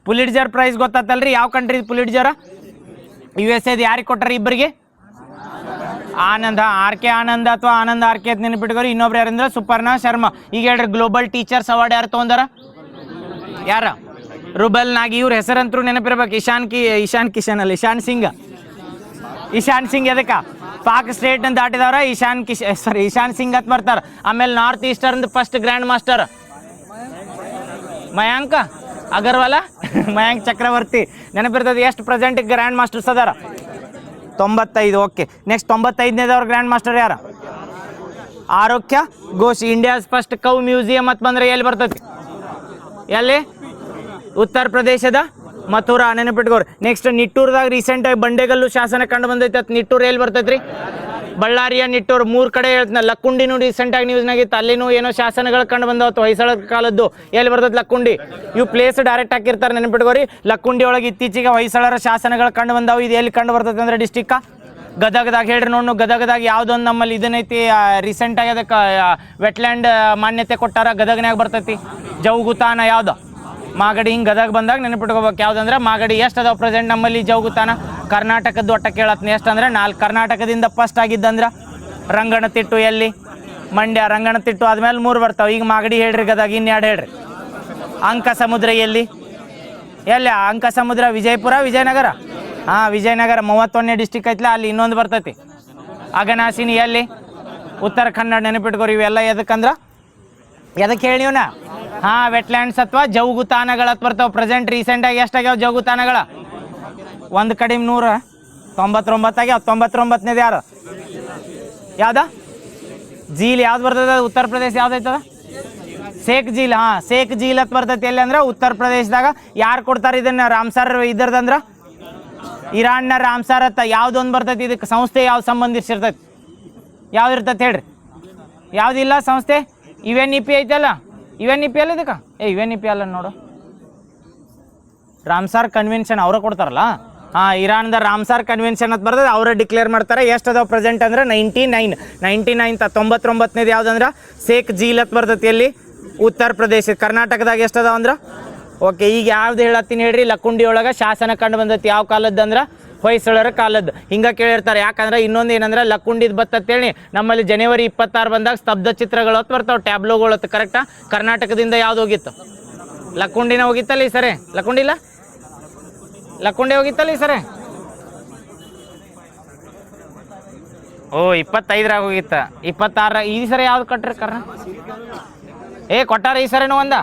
ಪುಲಿಟ್ಜರ್ ಪ್ರೈಸ್ ಗೊತ್ತಾತಲ್ರಿ? ಯಾವ ಕಂಟ್ರಿ ಪುಲಿಟ್ಜರ್? USA. ಯಾರಿಗೆ ಕೊಟ್ಟಾರ? ಇಬ್ಬರಿಗೆ. ಆನಂದ್. ಆರ್ಕೆ ಆನಂದ್ ಅಥವಾ ಆನಂದ್ ಆರ್ಕೆ ಅಂತ ನೆನಪಿಟ್ಕೋರಿ. ಇನ್ನೊಬ್ರು ಯಾರಂದ್ರೆ ಸುಪರ್ಣ ಶರ್ಮಾ. ಈಗ ಹೇಳ್ರಿ ಗ್ಲೋಬಲ್ ಟೀಚರ್ಸ್ ಅವಾರ್ಡ್ ಯಾರು ತೊಗೊಂಡಾರ? ಯಾರ? ರುಬೆಲ್ ನಾಗಿ. ಇವ್ರ ಹೆಸರಂತರೂ ನೆನಪಿರ್ಬೇಕು. ಇಶಾನ್ ಸಿಂಗ್. ಎದಕ್ಕ? ಪಾಕ್ ಸ್ಟೇಟ್ ಅಂತ ದಾಟಿದವ್ರ ಇಶಾನ್ ಸಿಂಗ್ ಅಂತ ಬರ್ತಾರೆ. ಆಮೇಲೆ north eastern first grand master Mayank Agarwal. Mayank Chakraborty. ನೆನಪಿರ್ತದೆ. ಎಷ್ಟು ಪ್ರೆಸೆಂಟ್ ಗ್ರ್ಯಾಂಡ್ ಮಾಸ್ಟರ್ಸ್ ಅದಾರ? 95. ಓಕೆ. ನೆಕ್ಸ್ಟ್ 95ನೇದವ್ರ ಗ್ರ್ಯಾಂಡ್ ಮಾಸ್ಟರ್ ಯಾರ? Arogya Ghosh. India's first cow museum ಅಂತ ಬಂದರೆ ಎಲ್ಲಿ ಬರ್ತೈತಿ? ಎಲ್ಲಿ? ಉತ್ತರ ಪ್ರದೇಶದ ಮಥುರಾ. ನೆನಪಿಟ್ಕೋರಿ. ನೆಕ್ಸ್ಟ್ ನಿಟ್ಟೂರ್ದಾಗ ರೀಸೆಂಟಾಗಿ ಬಂಡೆಗಲ್ಲು ಶಾಸನ ಕಂಡು ಬಂದೈತೆ. ನಿಟ್ಟೂರು ಎಲ್ಲಿ ಬರ್ತೈತ್ರಿ? ಬಳ್ಳಾರಿಯ ನಿಟ್ಟೂರು 3 ಕಡೆ ಹೇಳ್ತಾನೆ. ಲಕ್ಕುಂಡಿನೂ ರೀಸೆಂಟಾಗಿ ನ್ಯೂಸ್ನಾಗಿತ್ತು, ಅಲ್ಲಿನೂ ಏನೋ ಶಾಸನಗಳು ಕಂಡು ಬಂದವತ್ತು ಹೊಯ್ಸಳರ ಕಾಲದ್ದು. ಎಲ್ಲಿ ಬರ್ತದೆ ಲಕ್ಕುಂಡಿ? ಇವು ಪ್ಲೇಸ್ ಡೈರೆಕ್ಟ್ ಹಾಕಿರ್ತಾರೆ, ನೆನಪಿಟ್ಕೋರಿ. ಲಕ್ಕುಂಡಿ ಒಳಗೆ ಇತ್ತೀಚೆಗೆ ಹೊಯ್ಸಳರ ಶಾಸನಗಳು ಕಂಡು ಬಂದಾವು. ಇದು ಎಲ್ಲಿ ಕಂಡು ಬರ್ತದೆ ಅಂದ್ರೆ ಡಿಸ್ಟಿಕ್ಕ ಗದಗದಾಗ. ಹೇಳ್ರಿ ನೋಡು, ಗದಗದಾಗ ಯಾವುದೊಂದು ನಮ್ಮಲ್ಲಿ ಇದನ್ನೈತಿ ರೀಸೆಂಟಾಗಿ ಅದಕ್ಕೆ ವೆಟ್ಲ್ಯಾಂಡ್ ಮಾನ್ಯತೆ ಕೊಟ್ಟಾರ, ಗದಗನ್ಯಾಗ ಬರ್ತೈತಿ. ಜೌಗುತಾನ ಯಾವ್ದು? ಮಾಗಡಿ. ಹಿಂಗೆ ಗದಗ ಬಂದಾಗ ನೆನಪಿಟ್ಕೋಬೇಕು ಯಾವುದಂದ್ರೆ ಮಾಗಡಿ. ಎಷ್ಟು ಅದಾವ ಪ್ರೆಸೆಂಟ್ ನಮ್ಮಲ್ಲಿ ಜೌಗುತಾನ? ಕರ್ನಾಟಕದ್ದು ಒಟ್ಟ ಕೇಳತ್ನಿ ಎಷ್ಟು ಅಂದ್ರೆ 4. ಕರ್ನಾಟಕದಿಂದ ಫಸ್ಟ್ ಆಗಿದ್ದಂದ್ರೆ ರಂಗನತಿಟ್ಟು. ಎಲ್ಲಿ? ಮಂಡ್ಯ. ರಂಗನತಿಟ್ಟು ಆದ್ಮೇಲೆ 3 ಬರ್ತಾವೆ. ಈಗ ಮಾಗಡಿ ಹೇಳ್ರಿ, ಗದಗ. ಇನ್ಯಾರು ಹೇಳ್ರಿ? ಅಂಕ ಸಮುದ್ರ. ಎಲ್ಲಿ? ಎಲ್ಲಿ ಅಂಕ ಸಮುದ್ರ? ವಿಜಯಪುರ, ವಿಜಯನಗರ. ಹಾಂ, ವಿಜಯನಗರ 31ನೇ ಡಿಸ್ಟಿಕ್ ಐತ್ಲ, ಅಲ್ಲಿ ಇನ್ನೊಂದು ಬರ್ತೈತಿ ಅಘನಾಶಿನಿ. ಎಲ್ಲಿ? ಉತ್ತರ ಕನ್ನಡ. ನೆನಪಿಟ್ಕೋರಿ. ಇವೆಲ್ಲ ಎದಕ್ಕಂದ್ರೆ ಎದಕ್ಕೆ ಹೇಳಿವನ? ಹಾಂ, ವೆಟ್ಲ್ಯಾಂಡ್ಸ್ ಅಥವಾ ಜೌಗುತಾನಗಳತ್ ಬರ್ತಾವೆ. ಪ್ರೆಸೆಂಟ್ ರೀಸೆಂಟಾಗಿ ಎಷ್ಟಾಗ್ಯಾವ ಜೌಗುತಾನಗಳ? ಒಂದು ಕಡಿಮೆ 199 ಆಗ್ಯಾವ. 99ನೇದು ಯಾರು? ಯಾವ್ದ? ಜೀಲ್ ಯಾವ್ದು ಬರ್ತದೆ? ಉತ್ತರ ಪ್ರದೇಶ. ಯಾವ್ದೈತದ? ಶೇಖ್ ಜೀಲ್. ಹಾಂ, ಶೇಖ್ ಜೀಲ್ ಅಂತ ಬರ್ತೈತಿ. ಎಲ್ಲಿ ಅಂದ್ರೆ ಉತ್ತರ ಪ್ರದೇಶದಾಗ. ಯಾರು ಕೊಡ್ತಾರೆ ಇದನ್ನ? ರಾಮ್ಸರ್ ಇದ್ರದಂದ್ರೆ ಇರಾನ್ನ ರಾಮ್ಸರ್ ಅಂತ ಯಾವುದೊಂದು ಬರ್ತೈತಿ. ಇದಕ್ಕೆ ಸಂಸ್ಥೆ ಯಾವ್ದು ಸಂಬಂಧಿಸಿರ್ತೈತಿ? ಯಾವ್ದು ಇರ್ತೈತಿ ಹೇಳ್ರಿ? ಯಾವುದಿಲ್ಲ ಸಂಸ್ಥೆ? UNEP ಐತಲ್ಲ. UNEP ಅಲ್ಲ ಇದಕ್ಕೆ? UNEP ಅಲ್ಲ ನೋಡು, ರಾಮ್ಸಾರ್ ಕನ್ವೆನ್ಷನ್ ಅವರ ಕೊಡ್ತಾರಲ್ಲ. ಹಾಂ, ಇರಾನ್ದ ರಾಮ್ಸಾರ್ ಕನ್ವೆನ್ಷನ್ ಅಂತ ಬರ್ತದೆ, ಅವರೇ ಡಿಕ್ಲೇರ್ ಮಾಡ್ತಾರೆ. ಎಷ್ಟು ಅದಾವ ಪ್ರೆಸೆಂಟ್ ಅಂದ್ರೆ 99. 99ನೇದು ಯಾವುದಂದ್ರೆ ಶೇಖ್ ಜೀಲ್ ಅಂತ ಬರ್ತೈತಿ. ಎಲ್ಲಿ? ಉತ್ತರ ಪ್ರದೇಶ. ಕರ್ನಾಟಕದಾಗ ಎಷ್ಟು ಅದಾವ ಅಂದ್ರೆ? ಓಕೆ, ಈಗ ಯಾವ್ದು ಹೇಳತ್ತೀನಿ ಹೇಳ್ರಿ. ಲಕ್ಕುಂಡಿ ಒಳಗೆ ಶಾಸನ ಕಂಡು ಬಂದೈತಿ. ಯಾವ ಕಾಲದ್ದು ಅಂದ್ರೆ ಹೊಯ್ಸಳರ ಕಾಲದ್ದು. ಹಿಂಗೆ ಕೇಳಿರ್ತಾರೆ. ಯಾಕಂದ್ರೆ ಇನ್ನೊಂದು ಏನಂದ್ರೆ ಲಕ್ಕುಂಡಿದ್ ಬತ್ತಂತೇಳಿ ನಮ್ಮಲ್ಲಿ ಜನವರಿ 26 ಬಂದಾಗ ಸ್ತಬ್ಧ ಚಿತ್ರಗಳು ಹೊತ್ತು ಬರ್ತಾವೆ, ಟ್ಯಾಬ್ಲೋಗಳು ಹೊತ್ತು. ಕರೆಕ್ಟಾ? ಕರ್ನಾಟಕದಿಂದ ಯಾವ್ದು ಹೋಗಿತ್ತು? ಲಕ್ಕುಂಡಿನ ಹೋಗಿತ್ತಲ್ಲ ಈ ಸರಿ. ಲಕ್ಕುಂಡಿ ಇಲ್ಲ, ಲಕ್ಕುಂಡಿ ಹೋಗಿತ್ತಲ್ಲ ಈ ಸರಿ. ಓ, 25ರಾಗ ಹೋಗಿತ್ತ. 26 ಈ ಸರಿ ಯಾವ್ದು ಕಟ್ರಿ? ಕೊಟ್ಟಾರ ಈ ಸರಿನೂ ಒಂದ.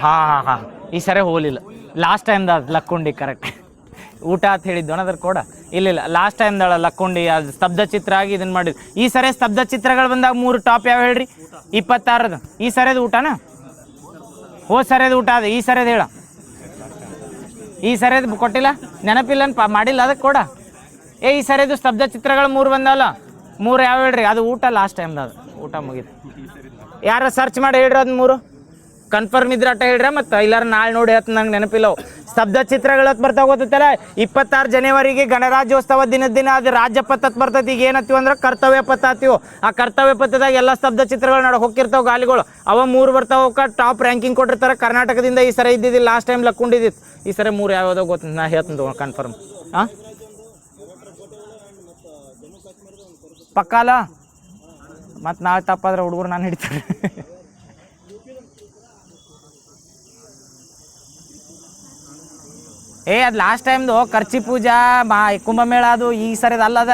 ಹಾಂ, ಈ ಸರಿ ಹೋಲಿಲ್ಲ. ಲಾಸ್ಟ್ ಟೈಮ್ದ ಲಕ್ಕುಂಡಿ ಕರೆಕ್ಟ್. ಊಟ ಅಂತ ಹೇಳಿದ್ದು ಅದ್ರ ಕೂಡ ಇಲ್ಲ. ಲಾಸ್ಟ್ ಟೈಮ್ದಾಳ ಲಕ್ಕುಂಡಿ ಅದು ಸ್ತಬ್ಧ ಚಿತ್ರ ಆಗಿ ಇದನ್ನ ಮಾಡಿದ್ದು. ಈ ಸರಿ ಸ್ತಬ್ಧ ಚಿತ್ರಗಳು ಬಂದಾಗ 3 ಟಾಪ್ ಯಾವ ಹೇಳ್ರಿ? 26ದು. ಈ ಸರಿದು ಊಟನಾ? ಸರಿಯದು ಊಟ ಅದ. ಈ ಸರಿಯದು ಹೇಳ. ಈ ಸರಿಯದು ಕೊಟ್ಟಿಲ್ಲ, ನೆನಪಿಲ್ಲ ಮಾಡಿಲ್ಲ ಅದಕ್ಕೆ ಕೂಡ. ಈ ಸರಿಯದು ಸ್ತಬ್ಧ ಚಿತ್ರಗಳು 3 ಬಂದಲ್ಲ. 3 ಯಾವ ಹೇಳ್ರಿ? ಅದು ಊಟ ಲಾಸ್ಟ್ ಟೈಮ್ದು. ಅದು ಊಟ ಮುಗಿದು. ಯಾರ ಸರ್ಚ್ ಮಾಡಿ ಹೇಳ್ರಿ ಅದು 3 ಕನ್ಫರ್ಮ್ ಇದ್ರೆ ಅಟ್ಟ ಹೇಳ್ರಿ. ಮತ್ತು ಇಲ್ಲಾರ ನಾಳೆ ನೋಡಿ ಹೇಳ್ತ, ನಂಗೆ ನೆನಪಿಲ್ಲವು. ಸ್ತಬ್ಧ ಚಿತ್ರಗಳು ಬರ್ತಾವ ಗೊತ್ತಲ್ಲ. 26 ಜನವರಿಗೆ ಗಣರಾಜ್ಯೋತ್ಸವ ದಿನ ಅದು ರಾಜ್ಯ ಪಥ ಬರ್ತೈತಿ. ಈಗ ಏನತ್ತೀವಿ ಅಂದ್ರೆ ಕರ್ತವ್ಯ ಪಥ ಹತ್ತೀವಿ. ಆ ಕರ್ತವ್ಯ ಪಥದಾಗ ಎಲ್ಲ ಸ್ತಬ್ಧ ಚಿತ್ರಗಳು ನಡ ಹೋಗಿರ್ತಾವೆ ಗಾಲಿಗಳು. ಅವ 3 ಬರ್ತಾವ. ಟಾಪ್ ರ್ಯಾಂಕಿಂಗ್ ಕೊಟ್ಟಿರ್ತಾರೆ. ಕರ್ನಾಟಕದಿಂದ ಈ ಸರಿ ಇದ್ದಿದ್ದಿಲ್ಲ, ಲಾಸ್ಟ್ ಟೈಮ್ ಲಕ್ಕುಂಡಿದ್ದಿತ್ತು. ಈ ಸರಿ 3 ಯಾವ್ಯಾವ ಗೊತ್ತ? ನಾ ಹೇಳ್ತೀನಿ ಕನ್ಫರ್ಮ್. ಹಾಂ, ಪಕ್ಕಾಲ. ಮತ್ತು ನಾಳೆ ತಪ್ಪಾದ್ರೆ ಹುಡುಗರು ನಾನು ಹಿಡಿತಾರೆ. ಅದು ಲಾಸ್ಟ್ ಟೈಮ್ದು ಖರ್ಚಿ ಪೂಜಾ ಕುಂಭಮೇಳ. ಅದು ಈ ಸರಿದು ಅಲ್ಲದ.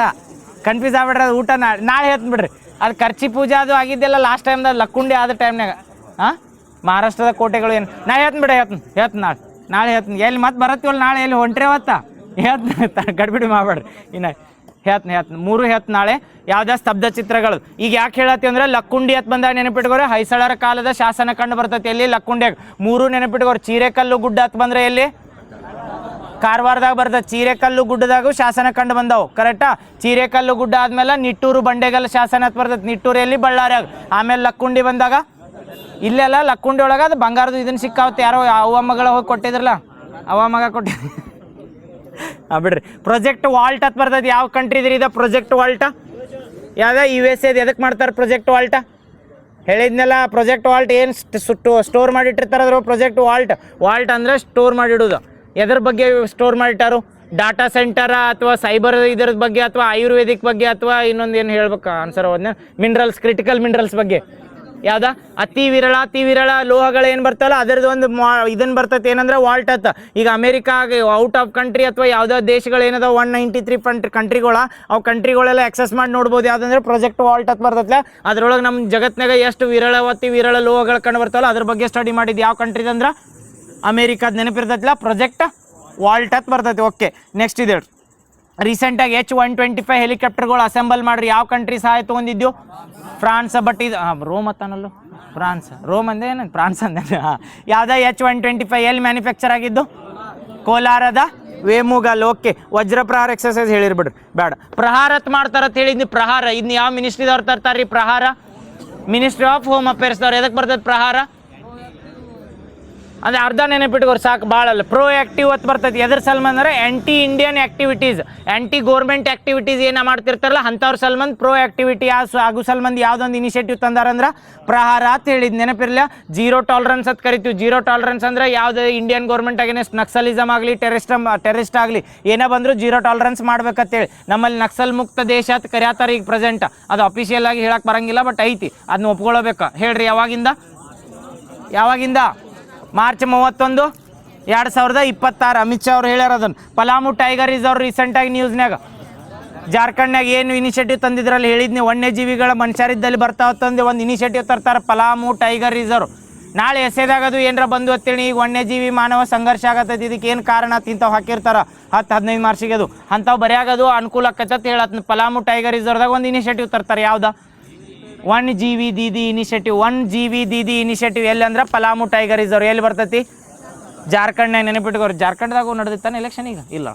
ಕನ್ಫ್ಯೂಸ್ ಆಗ್ಬಿಡ್ರಿ. ಅದು ಊಟ ನಾಳೆ ಹೇಳ್ತೀನಿ ಬಿಡ್ರಿ. ಅದು ಖರ್ಚಿ ಪೂಜಾ ಅದು ಆಗಿದ್ದೆಲ್ಲ ಲಾಸ್ಟ್ ಟೈಮ್ದಾಗ ಲಕ್ಕುಂಡಿ ಆದ ಟೈಮ್ನಾಗ. ಹಾಂ, ಮಹಾರಾಷ್ಟ್ರದ ಕೋಟೆಗಳು ಏನು ನಾ ಹೇಳ್ತೀನಿ ಬಿಡ. ಹೇಳ್ತೀನಿ ನಾಳೆ ಹೇಳ್ತೀನಿ. ಎಲ್ಲಿ ಮತ್ತೆ ಬರತ್ತೀವಲ್ಲ ನಾಳೆ, ಎಲ್ಲಿ ಹೊಂಟ್ರಿ ಅವತ್ತ ಹೇಳ್ತೀನಿ. ಗಡ್ಬಿಡಿ ಮಾಡಬೇಡ್ರಿ. ಇನ್ನು ಹೇಳ್ತೀನಿ 3 ಹೇಳ್ತೀನಿ ನಾಳೆ. ಯಾವುದೇ ಸ್ತಬ್ಧ ಚಿತ್ರಗಳು. ಈಗ ಯಾಕೆ ಹೇಳತ್ತಿ ಅಂದ್ರೆ ಲಕ್ಕುಂಡಿ ಅಂತ ಬಂದಾಗ ನೆನಪಿಟ್ಕೋರಿ ಹೊಯ್ಸಳರ ಕಾಲದ ಶಾಸನ ಕಂಡು ಬರ್ತೈತಿ. ಎಲ್ಲಿ? ಲಕ್ಕುಂಡಿಯಾಗ. 3 ನೆನಪಿಟ್ಕೋರಿ. ಚೀರೆಕಲ್ಲು ಗುಡ್ಡ ಅಂತ ಬಂದರೆ ಎಲ್ಲಿ? ಕಾರವಾರದಾಗ ಬರ್ತದೆ. ಚೀರೆಕಲ್ಲು ಗುಡ್ಡದಾಗೂ ಶಾಸನ ಕಂಡು ಬಂದವು. ಕರೆಕ್ಟಾ? ಚೀರೆಕಲ್ಲು ಗುಡ್ಡ ಆದ್ಮೇಲೆ ನಿಟ್ಟೂರು ಬಂಡೆಗಲ್ ಶಾಸನ ಅಂತ ಬರ್ತದೆ. ನಿಟ್ಟೂರಲ್ಲಿ ಬಳ್ಳಾರಿಯಾಗ. ಆಮೇಲೆ ಲಕ್ಕುಂಡಿ ಬಂದಾಗ ಇಲ್ಲೆಲ್ಲ ಲಕ್ಕುಂಡಿ ಒಳಗೆ ಅದು ಬಂಗಾರದು ಇದನ್ನ ಸಿಕ್ಕಾವತ್ತೆ. ಯಾರೋ ಅವ್ವ ಮಗಳ ಹೋಗಿ ಕೊಟ್ಟಿದ್ರಲ್ಲ, ಅವ್ವ ಮಗ ಕೊಟ್ಟಿದ್ರು. ಬಿಡ್ರಿ. ಪ್ರೊಜೆಕ್ಟ್ ವಾಲ್ಟ್ ಅಂತ ಬರ್ತದೆ. ಯಾವ ಕಂಟ್ರಿ ಇದ್ರಿ ಇದು? ಪ್ರೊಜೆಕ್ಟ್ ವಾಲ್ಟ ಯಾವ್ದು? USA. ಎದಕ್ಕೆ ಮಾಡ್ತಾರೆ ಪ್ರೊಜೆಕ್ಟ್ ವಾಲ್ಟ? ಹೇಳಿದ್ನೆಲ್ಲ. ಪ್ರೊಜೆಕ್ಟ್ ವಾಲ್ಟ್ ಏನು ಸ್ಟೋರ್ ಮಾಡಿಟ್ಟಿರ್ತಾರೆ ಅದ್ರ ಪ್ರೊಜೆಕ್ಟ್ ವಾಲ್ಟ್ ಅಂದರೆ ಸ್ಟೋರ್ ಮಾಡಿಡೋದು. ಎದ್ರ ಬಗ್ಗೆ ಸ್ಟೋರ್ ಮಾಡಿಟ್ಟಾರು? ಡಾಟಾ ಸೆಂಟರ ಅಥವಾ ಸೈಬರ್ ಇದ್ರ ಬಗ್ಗೆ ಅಥವಾ ಆಯುರ್ವೇದಿಕ್ ಬಗ್ಗೆ ಅಥವಾ ಇನ್ನೊಂದು ಏನು ಹೇಳ್ಬೇಕು ಆನ್ಸರ್ ಅದನ್ನ ಮಿನರಲ್ಸ್, ಕ್ರಿಟಿಕಲ್ ಮಿನರಲ್ಸ್ ಬಗ್ಗೆ. ಯಾವ್ದ? ಅತಿ ವಿರಳ ಲೋಹಗಳು ಏನು ಬರ್ತಾವಲ್ಲ ಅದರದ್ದು ಒಂದು ಇದನ್ನು ಬರ್ತೈತೆ. ಏನಂದ್ರೆ ವಾಲ್ಟ್ ಅಂತ. ಈಗ ಅಮೇರಿಕಾ ಔಟ್ ಆಫ್ ಕಂಟ್ರಿ ಅಥವಾ ಯಾವುದೋ ದೇಶಗಳು ಏನದ 193 ಕಂಟ್ರಿಗಳ ಅವು ಕಂಟ್ರಿಗಳೆಲ್ಲ ಎಕ್ಸೆಸ್ ಮಾಡಿ ನೋಡ್ಬೋದು. ಯಾವುದಂದ್ರೆ ಪ್ರೊಜೆಕ್ಟ್ ವಾಲ್ಟ್ ಅಂತ ಬರ್ತೈತೆ. ಅದ್ರೊಳಗೆ ನಮ್ಮ ಜಗತ್ತಿನಾಗ ಎಷ್ಟು ವಿರಳ ಲೋಹಗಳು ಕಂಡು ಬರ್ತಾವಲ್ಲ ಅದ್ರ ಬಗ್ಗೆ ಸ್ಟಡಿ ಮಾಡಿದ್ದು ಯಾವ ಕಂಟ್ರಿದಂದ್ರೆ ಅಮೇರಿಕಾದ. ನೆನಪಿರ್ತೈತಿಲ್ಲ? ಪ್ರೊಜೆಕ್ಟ್ ವಾಲ್ಟ್ ಅಂತ ಬರ್ತೈತಿ. ಓಕೆ, ನೆಕ್ಸ್ಟ್ ಇದೆ ರೀಸೆಂಟಾಗಿ H-125 ಹೆಲಿಕಾಪ್ಟರ್ಗಳು ಅಸೆಂಬಲ್ ಮಾಡ್ರಿ. ಯಾವ ಕಂಟ್ರಿ ಸಹಾಯ ತೊಗೊಂಡಿದ್ದು? ಫ್ರಾನ್ಸ್. ಬಟ್ ಇದು ರೋಮ್ ಅತ್ತಾನಲ್ಲೂ ಫ್ರಾನ್ಸ್. ರೋಮ್ ಅಂದೆ ಏನು ಫ್ರಾನ್ಸ್ ಅಂದೆ. ಯಾವುದೇ H-125 ಎಲ್ಲಿ ಮ್ಯಾನುಫ್ಯಾಕ್ಚರ್ ಆಗಿದ್ದು? ಕೋಲಾರದ ವೇಮುಗಲ್ ಓಕೆ. ವಜ್ರ ಪ್ರಹಾರ ಎಕ್ಸರ್ಸೈಸ್ ಹೇಳಿರ್ಬಿಡ್ರಿ ಬೇಡ. ಪ್ರಹಾರತ್ ಮಾಡ್ತಾರತ್ ಹೇಳಿದ್ನಿ. ಪ್ರಹಾರ ಇದನ್ನ ಯಾವ ಮಿನಿಸ್ಟ್ರಿದವ್ರು ತರ್ತಾರ್ರಿ? ಪ್ರಹಾರ ಮಿನಿಸ್ಟ್ರಿ ಆಫ್ ಹೋಮ್ ಅಫೇರ್ಸ್ದವ್ರು. ಎದಕ್ಕೆ ಬರ್ತದೆ ಪ್ರಹಾರ? ಅಂದರೆ ಅರ್ಧ ನೆನಪಿಟ್ಕೋರಿ ಸಾಕು, ಭಾಳಲ್ಲ. ಪ್ರೋ ಆ್ಯಕ್ಟಿವ್ ಅಂತ ಬರ್ತೈತಿ. ಎದ್ರ ಸಲ್ಮಂದ್ ಅಂದರೆ ಆ್ಯಂಟಿ ಇಂಡಿಯನ್ ಆ್ಯಕ್ಟಿವಿಟೀಸ್, ಆ್ಯಂಟಿ ಗೋರ್ಮೆಂಟ್ ಆ್ಯಕ್ಟಿವಿಟೀಸ್ ಏನೋ ಮಾಡ್ತಿರ್ತಾರಲ್ಲ ಅಂಥವ್ರ ಸಲ್ಮಂದ್ ಪ್ರೋ ಆ್ಯಕ್ಟಿವಿಟಿ ಆಗು ಸಲ್ಮಂದ್ ಯಾವುದೊಂದು ಇನಿಷಿಯೇಟಿವ್ ತಂದಾರಂದ್ರೆ ಪ್ರಹಾರ ಅಂತ ಹೇಳಿದ್ ನೆನಪಿರಲಿಲ್ಲ. ಜೀರೋ ಟಾಲರೆನ್ಸ್ ಅಂತ ಕರಿತೀವಿ. ಜೀರೋ ಟಾಲರೆನ್ಸ್ ಅಂದರೆ ಯಾವುದೇ ಇಂಡಿಯನ್ ಗೌರ್ಮೆಂಟ್ ಅಗೇನೆಸ್ಟ್ ನಕ್ಸಲಿಸಮ್ ಆಗಲಿ ಟೆರರಿಸ್ಟ್ ಆಗಲಿ ಏನೋ ಬಂದರೂ ಜೀರೋ ಟಾಲರೆನ್ಸ್ ಮಾಡ್ಬೇಕಂತೇಳಿ. ನಮ್ಮಲ್ಲಿ ನಕ್ಸಲ್ ಮುಕ್ತ ದೇಶ ಅಂತ ಕರ್ಯಾತಾರೆ ಈಗ ಪ್ರೆಸೆಂಟ್. ಅದು ಅಫಿಷಿಯಲ್ ಆಗಿ ಹೇಳಕ್ಕೆ ಬರಂಗಿಲ್ಲ, ಬಟ್ ಐತಿ, ಅದನ್ನ ಒಪ್ಕೊಳ್ಬೇಕು. ಹೇಳ್ರಿ ಯಾವಾಗಿಂದ? ಮಾರ್ಚ್ 31, 2026. ಅಮಿತ್ ಶಾ ಅವ್ರು ಹೇಳ್ಯಾರ ಅದನ್ನು. ಪಲಾಮು ಟೈಗರ್ ರಿಸರ್ವ್ ರೀಸೆಂಟಾಗಿ ನ್ಯೂಸ್ನಾಗ ಜಾರ್ಖಂಡ್ನಾಗ ಏನು ಇನಿಷಿಯೇಟಿವ್ ತಂದಿದ್ರಲ್ಲಿ ಹೇಳಿದ್ನಿ, ವನ್ಯಜೀವಿಗಳ ಮನುಷ್ಯರಿದ್ದಲ್ಲಿ ಬರ್ತಾವತ್ತಂದು ಒಂದು ಇನಿಷಿಯೇಟಿವ್ ತರ್ತಾರೆ, ಪಲಾಮು ಟೈಗರ್ ರಿಸರ್ವ್. ನಾಳೆ ಎಸೆದಾಗದು ಏನರ ಬಂದು ಅಂತೇಳಿ ಈಗ ವನ್ಯಜೀವಿ ಮಾನವ ಸಂಘರ್ಷ ಆಗತ್ತೈತಿ. ಇದಕ್ಕೆ ಏನು ಕಾರಣ ತಿಂತಾವ್ ಹಾಕಿರ್ತಾರೆ 10-15 ಮಾರ್ಚಿಗೆ. ಅದು ಅಂಥವು ಬರೆಯಾಗದು ಅನುಕೂಲ ಆಕತ್ತ ಹೇಳತ್ನ. ಪಲಾಮು ಟೈಗರ್ ರಿಸರ್ವ್ದಾಗ ಒಂದು ಇನಿಷಿಯೇಟಿವ್ ತರ್ತಾರೆ. ಯಾವ್ದು? 1 GB Didi initiative. 1 GB Didi initiative ಎಲ್ಲಿ ಅಂದ್ರೆ ಪಲಾಮು ಟೈಗರ್ ರಿಸರ್ವ್. ಎಲ್ಲಿ ಬರ್ತೈತಿ? ಜಾರ್ಖಂಡ್ನಾಗ. ನೆನಪಿಟ್ಕೋರಿ. ಜಾರ್ಖಂಡ್ದಾಗ ನಡೆದಿತ್ತಾನೆ ಎಲೆಕ್ಷನ್ ಈಗ? ಇಲ್ಲ,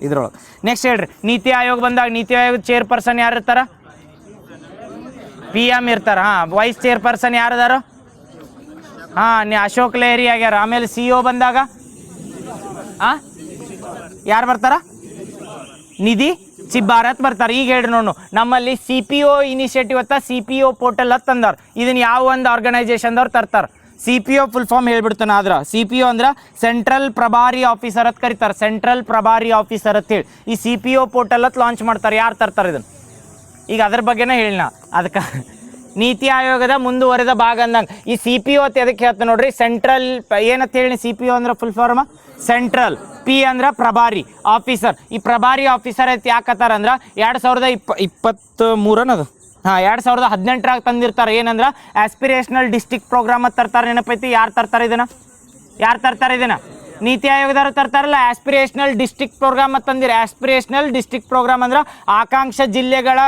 ಇದ್ರೊಳಗೆ. ನೆಕ್ಸ್ಟ್ ಹೇಳ್ರಿ, ನೀತಿ ಆಯೋಗ ಬಂದಾಗ ನೀತಿ ಆಯೋಗದ ಚೇರ್ಪರ್ಸನ್ ಯಾರು ಇರ್ತಾರ? PM ಇರ್ತಾರ. ವೈಸ್ ಚೇರ್ಪರ್ಸನ್ ಯಾರದಾರ? ಅಶೋಕ್ ಲೆಹರಿ ಆಗ್ಯಾರ. ಆಮೇಲೆ CEO ಬಂದಾಗ ಯಾರು ಬರ್ತಾರ? ನಿಧಿ ಚಿಬ್ಬಾರತ್ ಬರ್ತಾರೆ. ಈಗ ಹೇಳ್ರಿ ನೋಡು, ನಮ್ಮಲ್ಲಿ CPO ಇನಿಷಿಯೇಟಿವ್ ಅತ್ತ CPO ಪೋರ್ಟಲ್ ಅಂತ ತಂದಾರ. ಇದನ್ನ ಯಾವ ಒಂದು ಆರ್ಗನೈಸೇಷನ್ದವ್ರು ತರ್ತಾರೆ? CPO ಫುಲ್ ಫಾರ್ಮ್ ಹೇಳ್ಬಿಡ್ತಾನೆ. ಆದ್ರೆ CPO ಅಂದ್ರೆ ಸೆಂಟ್ರಲ್ ಪ್ರಭಾರಿ ಆಫೀಸರ್ ಅಂತ ಕರೀತಾರೆ. ಸೆಂಟ್ರಲ್ ಪ್ರಭಾರಿ ಆಫೀಸರ್ ಅಂತ ಹೇಳಿ ಈ CPO ಪೋರ್ಟಲ್ ಅಂತ ಲಾಂಚ್ ಮಾಡ್ತಾರೆ. ಯಾರು ತರ್ತಾರೆ ಇದನ್ನು? ಈಗ ಅದ್ರ ಬಗ್ಗೆನೇ ಹೇಳಿನ. ಅದಕ್ಕೆ ನೀತಿ ಆಯೋಗದ ಮುಂದುವರೆದ ಭಾಗ ಅಂದಂಗೆ ಈ CPO ಅಂತ ಎದಕ್ಕೆ ಹೇಳ್ತಾನೆ ನೋಡ್ರಿ. ಸೆಂಟ್ರಲ್ ಏನಂತ ಹೇಳಿ CPO ಅಂದ್ರೆ ಫುಲ್ ಫಾರ್ಮ್ ಸೆಂಟ್ರಲ್. P ಅಂದ್ರೆ ಪ್ರಭಾರಿ ಆಫೀಸರ್. ಈ ಪ್ರಭಾರಿ ಆಫೀಸರ್ ಐತಿ ಯಾಕತ್ತಾರ ಅಂದ್ರೆ 2023 ಅನ್ನೋದು 2018ರಾಗ ತಂದಿರ್ತಾರೆ. ಏನಂದ್ರೆ ಆಸ್ಪಿರೇಷನಲ್ ಡಿಸ್ಟ್ರಿಕ್ಟ್ ಪ್ರೋಗ್ರಾಮ್ ಅಂತ ತರ್ತಾರೆ. ನೆನಪೈತಿ? ಯಾರು ತರ್ತಾರೆ ಇದನ್ನ? ನೀತಿ ಆಯೋಗದವ್ರು ತರ್ತಾರಲ್ಲ. ಆಸ್ಪಿರೇಷನಲ್ ಡಿಸ್ಟ್ರಿಕ್ಟ್ ಪ್ರೋಗ್ರಾಮ್ ಅಂತ ತಂದಿರ. ಆಸ್ಪಿರೇಷನಲ್ ಡಿಸ್ಟ್ರಿಕ್ಟ್ ಪ್ರೋಗ್ರಾಮ್ ಅಂದ್ರೆ ಆಕಾಂಕ್ಷ ಜಿಲ್ಲೆಗಳ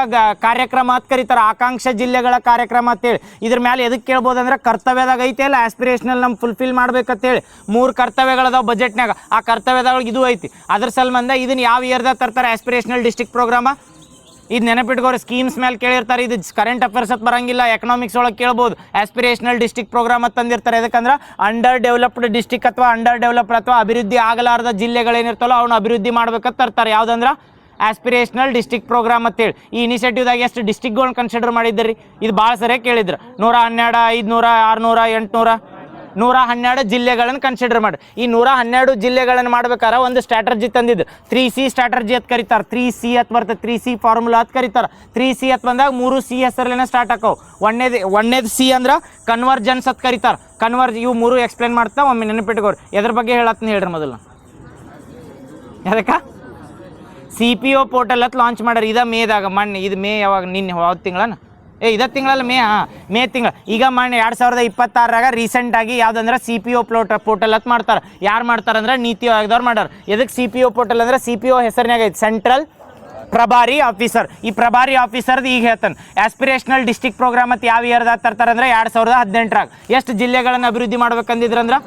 ಕಾರ್ಯಕ್ರಮ ಅಂತ ಕರೀತಾರೆ. ಆಕಾಂಕ್ಷ ಜಿಲ್ಲೆಗಳ ಕಾರ್ಯಕ್ರಮ ಅಂತೇಳಿ ಇದ್ರ ಮೇಲೆ ಎದಕ್ಕೆ ಕೇಳ್ಬೋದು ಅಂದ್ರೆ ಕರ್ತವ್ಯದಾಗ ಐತಿ ಅಲ್ಲ, ಆಸ್ಪಿರೇಷನಲ್ ನಮ್ಮ ಫುಲ್ಫಿಲ್ ಮಾಡ್ಬೇಕಂತೇಳಿ 3 ಕರ್ತವ್ಯಗಳದಾವ ಬಜೆಟ್ನಾಗ. ಆ ಕರ್ತವ್ಯದಾಗ ಇದು ಐತಿ. ಅದ್ರ ಸಲ್ಮಂದ ಇದನ್ನ ಯಾವ ಇಯರ್ದಾಗ ತರ್ತಾರೆ? Aspirational district program. ಇದು ನೆನಪಿಟ್ಕೋರಿ. ಸ್ಕೀಮ್ಸ್ ಮೇಲೆ ಕೇಳಿರ್ತಾರೆ. ಇದು ಕರೆಂಟ್ ಅಫೇರ್ಸ್ ಅಂತ ಬರಂಗಿಲ್ಲ, ಎಕನಾಮಿಕ್ಸ್ ಒಳಗೆ ಕೇಳ್ಬೋದು. ಆಸ್ಪಿರೇಷನಲ್ ಡಿಸ್ಟ್ರಿಕ್ಟ್ ಪ್ರೋಗ್ರಾಮ್ ಅಂತ ತಂದಿರ್ತಾರೆ. ಯಾಕಂದ್ರೆ ಅಂಡರ್ ಡೆವಲಪ್ಡ್ ಡಿಸ್ಟ್ರಿಕ್ಟ್ ಅಥವಾ ಅಂಡರ್ ಡೆವಲಪ್ಡ್ ಅಥವಾ ಅಭಿವೃದ್ಧಿ ಆಗಲಾರದ ಜಿಲ್ಲೆಗಳೇನಿರ್ತಲ್ಲ ಅವ್ನು ಅಭಿವೃದ್ಧಿ ಮಾಡ್ಬೇಕಂತ ತರ್ತಾರೆ. ಯಾವುದಂದ್ರೆ ಆಸ್ಪಿರೇಷನಲ್ ಡಿಸ್ಟ್ರಿಕ್ಟ್ ಪ್ರೋಗ್ರಾಮ್ ಅಂತೇಳಿ. ಈ ಇನಿಷಿಯೇಟಿವ್ದಾಗ ಎಷ್ಟು ಡಿಸ್ಟ್ರಿಕ್ಟ್ಗಳನ್ನ ಕನ್ಸಿಡರ್ ಮಾಡಿದ್ರಿ? ಇದು ಭಾಳ ಸರಿಯಾಗಿ ಕೇಳಿದ್ರು. 112, 500, 600, 800, 112 ಜಿಲ್ಲೆಗಳನ್ನು ಕನ್ಸಿಡರ್ ಮಾಡಿ. ಈ 112 ಜಿಲ್ಲೆಗಳನ್ನು ಮಾಡ್ಬೇಕಾದ್ರೆ ಒಂದು ಸ್ಟ್ರಾಟರ್ಜಿ ತಂದಿದ್ದು 3C ಸ್ಟ್ರಾಟರ್ಜಿ ಅಂತ ಕರೀತಾರೆ. 3C ಅಂತ ಬರ್ತದೆ. 3C ಫಾರ್ಮುಲಾ ಅಂತ ಕರೀತಾರೆ. 3C ಅಂತ ಬಂದಾಗ 3C ಹೆಸರಲ್ಲೇ ಸ್ಟಾರ್ಟ್ ಆಕವು. ಒಂದೇದು C ಅಂದ್ರೆ ಕನ್ವರ್ಜೆನ್ಸ್ ಅಂತ ಕರೀತಾರೆ. ಇವು 3 ಎಕ್ಸ್ಪ್ಲೇನ್ ಮಾಡ್ತಾ ಒಮ್ಮೆ ನೆನಪಿಟ್ಕೋರಿ. ಎದ್ರ ಬಗ್ಗೆ ಹೇಳತ್ತೀನಿ ಹೇಳ್ರಿ ಮೊದಲು. ಅದಕ್ಕೆ CPO ಪೋರ್ಟಲ್ ಅಂತ ಲಾಂಚ್ ಮಾಡ್ಯಾರ. ಇದ ಮೇದಾಗ ಮಣ್ಣು. ಇದು ಮೇ ಯಾವಾಗ? ನಿನ್ನೆ ಯಾವ್ದು ತಿಂಗಳನ್ನ? ಇದೇ ತಿಂಗಳಲ್ಲ, ಮೇ ತಿಂಗಳು. ಈಗ ಮೊನ್ನೆ 2026ರಾಗ ರೀಸೆಂಟಾಗಿ ಯಾವುದಂದ್ರೆ CPO ಪೋರ್ಟಲ್ ಅಂತ ಮಾಡ್ತಾರೆ. ಯಾರು ಮಾಡ್ತಾರೆ ಅಂದ್ರೆ ನೀತಿ ಆಯೋಗದವ್ರು ಮಾಡ್ಯಾರ. ಎದಕ್ಕೆ CPO ಪೋರ್ಟಲ್ ಅಂದ್ರೆ CPO ಹೆಸರಿನಾಗ ಐತಿ, ಸೆಂಟ್ರಲ್ ಪ್ರಭಾರಿ ಆಫೀಸರ್. ಈ ಪ್ರಭಾರಿ ಆಫೀಸರ್ದು ಈಗ ಹೇಳ್ತಾನೆ ಆಸ್ಪಿರೇಷನಲ್ ಡಿಸ್ಟ್ರಿಕ್ಟ್ ಪ್ರೋಗ್ರಾಮ್ ಅಂತ ಯಾವ ಇಯರ್ದಾಗ ತರ್ತಾರೆ ಅಂದ್ರೆ 2018ರಾಗ. ಎಷ್ಟು ಜಿಲ್ಲೆಗಳನ್ನು ಅಭಿವೃದ್ಧಿ ಮಾಡ್ಬೇಕಂದಿದ್ರಂದ್ರೆ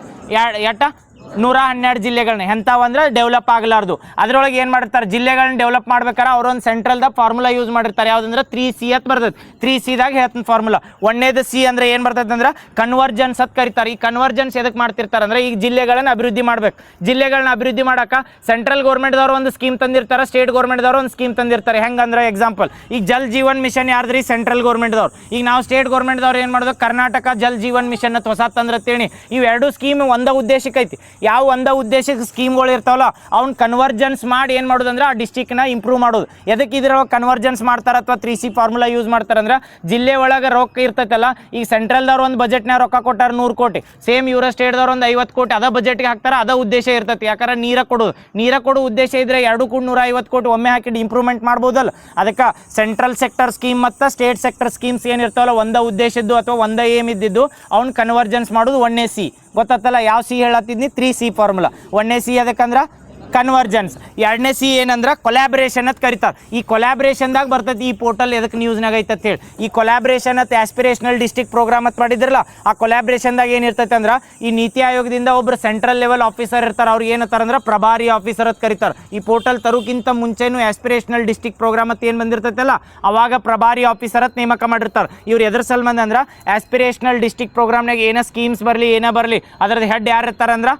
112 ಜಿಲ್ಲೆಗಳನ್ನ. ಎಂಥವಂದ್ರೆ ಡೆವಲಪ್ ಆಗಲಾರ್ದು. ಅದರೊಳಗೆ ಏನು ಮಾಡಿರ್ತಾರೆ? ಜಿಲ್ಲೆಗಳನ್ನ ಡೆವಲಪ್ ಮಾಡ್ಬೇಕಾರೆ ಅವರೊಂದು ಸೆಂಟ್ರಲ್ದಾಗ ಫಾರ್ಮುಲಾ ಯೂಸ್ ಮಾಡಿರ್ತಾರೆ. ಯಾವುದಂದ್ರೆ 3C ಅಂತ ಬರ್ತದೆ. 3Cದಾಗ ಹೇಳ್ತಾನೆ ಫಾರ್ಮುಲಾ. ಒಂದೇದು C ಅಂದ್ರೆ ಏನು ಬರ್ತದೆ ಅಂದ್ರೆ ಕನ್ವರ್ಜೆನ್ಸ್ ಅಂತ ಕರೀತಾರೆ. ಈ ಕನ್ವರ್ಜೆನ್ಸ್ ಎದಕ್ಕೆ ಮಾಡ್ತಿರ್ತಾರೆ ಅಂದ್ರೆ ಈಗ ಜಿಲ್ಲೆಗಳನ್ನ ಅಭಿವೃದ್ಧಿ ಮಾಡ್ಬೇಕು. ಜಿಲ್ಲೆಗಳನ್ನ ಅಭಿವೃದ್ಧಿ ಮಾಡೋಕೆ ಸೆಂಟ್ರಲ್ ಗೌರ್ಮೆಂಟ್ದವ್ರು ಒಂದು ಸ್ಕೀಮ್ ತಂದಿರ್ತಾರೆ, ಸ್ಟೇಟ್ ಗೌರ್ಮೆಂಟ್ದವ್ರು ಒಂದು ಸ್ಕೀಮ್ ತಂದಿರ್ತಾರೆ. ಹೆಂಗಂದ್ರೆ ಎಕ್ಸಾಂಪಲ್ ಈಗ ಜಲ್ ಜೀವನ್ ಮಿಷನ್ ಯಾರ್ದ್ರಿ? ಸೆಂಟ್ರಲ್ ಗೌರ್ಮೆಂಟ್ದವ್ರು. ಈಗ ನಾವು ಸ್ಟೇಟ್ ಗೌರ್ಮೆಂಟ್ದವ್ರು ಏನು ಮಾಡೋದು? ಕರ್ನಾಟಕ ಜಲ್ ಜೀವನ್ ಮಿಷನ್ ಅಂತ ಹೊಸ ತಂದ್ರತ್ತೇಳಿ. ಇವೆರಡು ಸ್ಕೀಮ್ ಒಂದೇ ಉದ್ದೇಶಕ್ಕೆ ಐತಿ. ಯಾವ ಒಂದೇ ಉದ್ದೇಶಕ್ಕೆ ಸ್ಕೀಮ್ಗಳು ಇರ್ತಾವಲ್ಲ ಅವ್ನು ಕನ್ವರ್ಜೆನ್ಸ್ ಮಾಡಿ ಏನು ಮಾಡೋದು ಅಂದ್ರೆ ಆ ಡಿಸ್ಟಿಕ್ನ ಇಂಪ್ರೂವ್ ಮಾಡೋದು. ಎದಕ್ಕೆ ಇದ್ರೊಳಗೆ ಕನ್ವರ್ಜೆನ್ಸ್ ಮಾಡ್ತಾರೆ ಅಥವಾ 3C ಫಾರ್ಮುಲಾ ಯೂಸ್ ಮಾಡ್ತಾರೆ ಅಂದ್ರೆ ಜಿಲ್ಲೆ ಒಳಗೆ ರೊಕ್ಕ ಇರ್ತೈತಲ್ಲ. ಈಗ ಸೆಂಟ್ರಲ್ದವ್ರು ಒಂದು ಬಜೆಟ್ನಾಗ ರೊಕ್ಕ ಕೊಟ್ಟಾರ 100 ಕೋಟಿ, ಸೇಮ್ ಇವರ ಸ್ಟೇಟ್ದವ್ರು ಒಂದು 50 ಕೋಟಿ ಅದ ಬಜೆಟ್ಗೆ ಹಾಕ್ತಾರೆ. ಅದ ಉದ್ದೇಶ ಇರ್ತೈತಿ. ಯಾಕಂದ್ರೆ ನೀರ ಕೊಡೋ ಉದ್ದೇಶ ಇದ್ರೆ 2 ಕೂಡ 150 ಕೋಟಿ ಒಮ್ಮೆ ಹಾಕಿ ಇಂಪ್ರೂವ್ಮೆಂಟ್ ಮಾಡ್ಬೋದಲ್ಲ. ಅದಕ್ಕೆ ಸೆಂಟ್ರಲ್ ಸೆಕ್ಟರ್ ಸ್ಕೀಮ್ ಮತ್ತು ಸ್ಟೇಟ್ ಸೆಕ್ಟರ್ ಸ್ಕೀಮ್ಸ್ ಏನಿರ್ತಾವಲ್ಲ ಒಂದೇ ಉದ್ದೇಶದ್ದು ಅಥವಾ ಒಂದೇ ಏಮ್ ಇದ್ದಿದ್ದು ಅವ್ನು ಕನ್ವರ್ಜೆನ್ಸ್ ಮಾಡೋದು 1A C. ಗೊತ್ತಲ್ಲ ಯಾವ C ಹೇಳತ್ತಿದ್ನಿ? 3C formula. 1A C ಅದಕ್ಕಂದ್ರೆ ಕನ್ವರ್ಜೆನ್ಸ್. ಎರಡನೇ ಸಿ ಏನಂದ್ರೆ ಕೊಲ್ಯಾಬ್ರೇಷನ್ ಅಂತ ಕರಿತಾರೆ. ಈ ಕೊಲ್ಯಾಬ್ರೇಷನ್ದಾಗ ಬರ್ತೈತಿ ಈ ಪೋರ್ಟಲ್ ಎದಕ್ಕೆ ನ್ಯೂಸ್ನಾಗ ಐತೆ ಅಂತ ಹೇಳಿ. ಈ ಕೊಲ್ಯಾಬ್ರೇಷನ್ ಅಂತ ಆಸ್ಪಿರೇಷನಲ್ ಡಿಸ್ಟ್ರಿಕ್ಟ್ ಪ್ರೋಗ್ರಾಮ್ ಅಂತ ಮಾಡಿದ್ರಲ್ಲ, ಆ ಕೊಲ್ಯಾಬ್ರೇಷನ್ದಾಗ ಏನಿರ್ತೈತೆ ಅಂದ್ರೆ ಈ ನೀತಿ ಆಯೋಗದಿಂದ ಒಬ್ರು ಸೆಂಟ್ರಲ್ ಲೆವೆಲ್ ಆಫೀಸರ್ ಇರ್ತಾರೆ, ಅವ್ರಿಗೆ ಏನಂತಾರೆ ಅಂದ್ರೆ ಪ್ರಭಾರಿ ಆಫೀಸರ್ ಅಂತ ಕರಿತಾರೆ. ಈ ಪೋರ್ಟಲ್ ತರೋಕ್ಕಿಂತ ಮುಂಚೆನೂ ಆಸ್ಪಿರೇಷನಲ್ ಡಿಸ್ಟ್ರಿಕ್ಟ್ ಪ್ರೋಗ್ರಾಮ್ ಅಂತ ಏನು ಬಂದಿರ್ತೈತಲ್ಲ, ಅವಾಗ ಪ್ರಭಾರಿ ಆಫೀಸರ್ ಅಂತ ನೇಮಕ ಮಾಡಿರ್ತಾರೆ. ಇವ್ರು ಎದ್ರ ಸಲ್ಮಂದ್ ಅಂದ್ರೆ ಆಸ್ಪಿರೇಷನಲ್ ಡಿಸ್ಟ್ರಿಕ್ಟ್ ಪ್ರೋಗ್ರಾಮ್ನಾಗ ಏನೋ ಸ್ಕೀಮ್ಸ್ ಬರಲಿ ಏನೋ ಬರಲಿ ಅದ್ರದ್ದು ಹೆಡ್ ಯಾರು ಇರ್ತಾರೆ ಅಂದ್ರೆ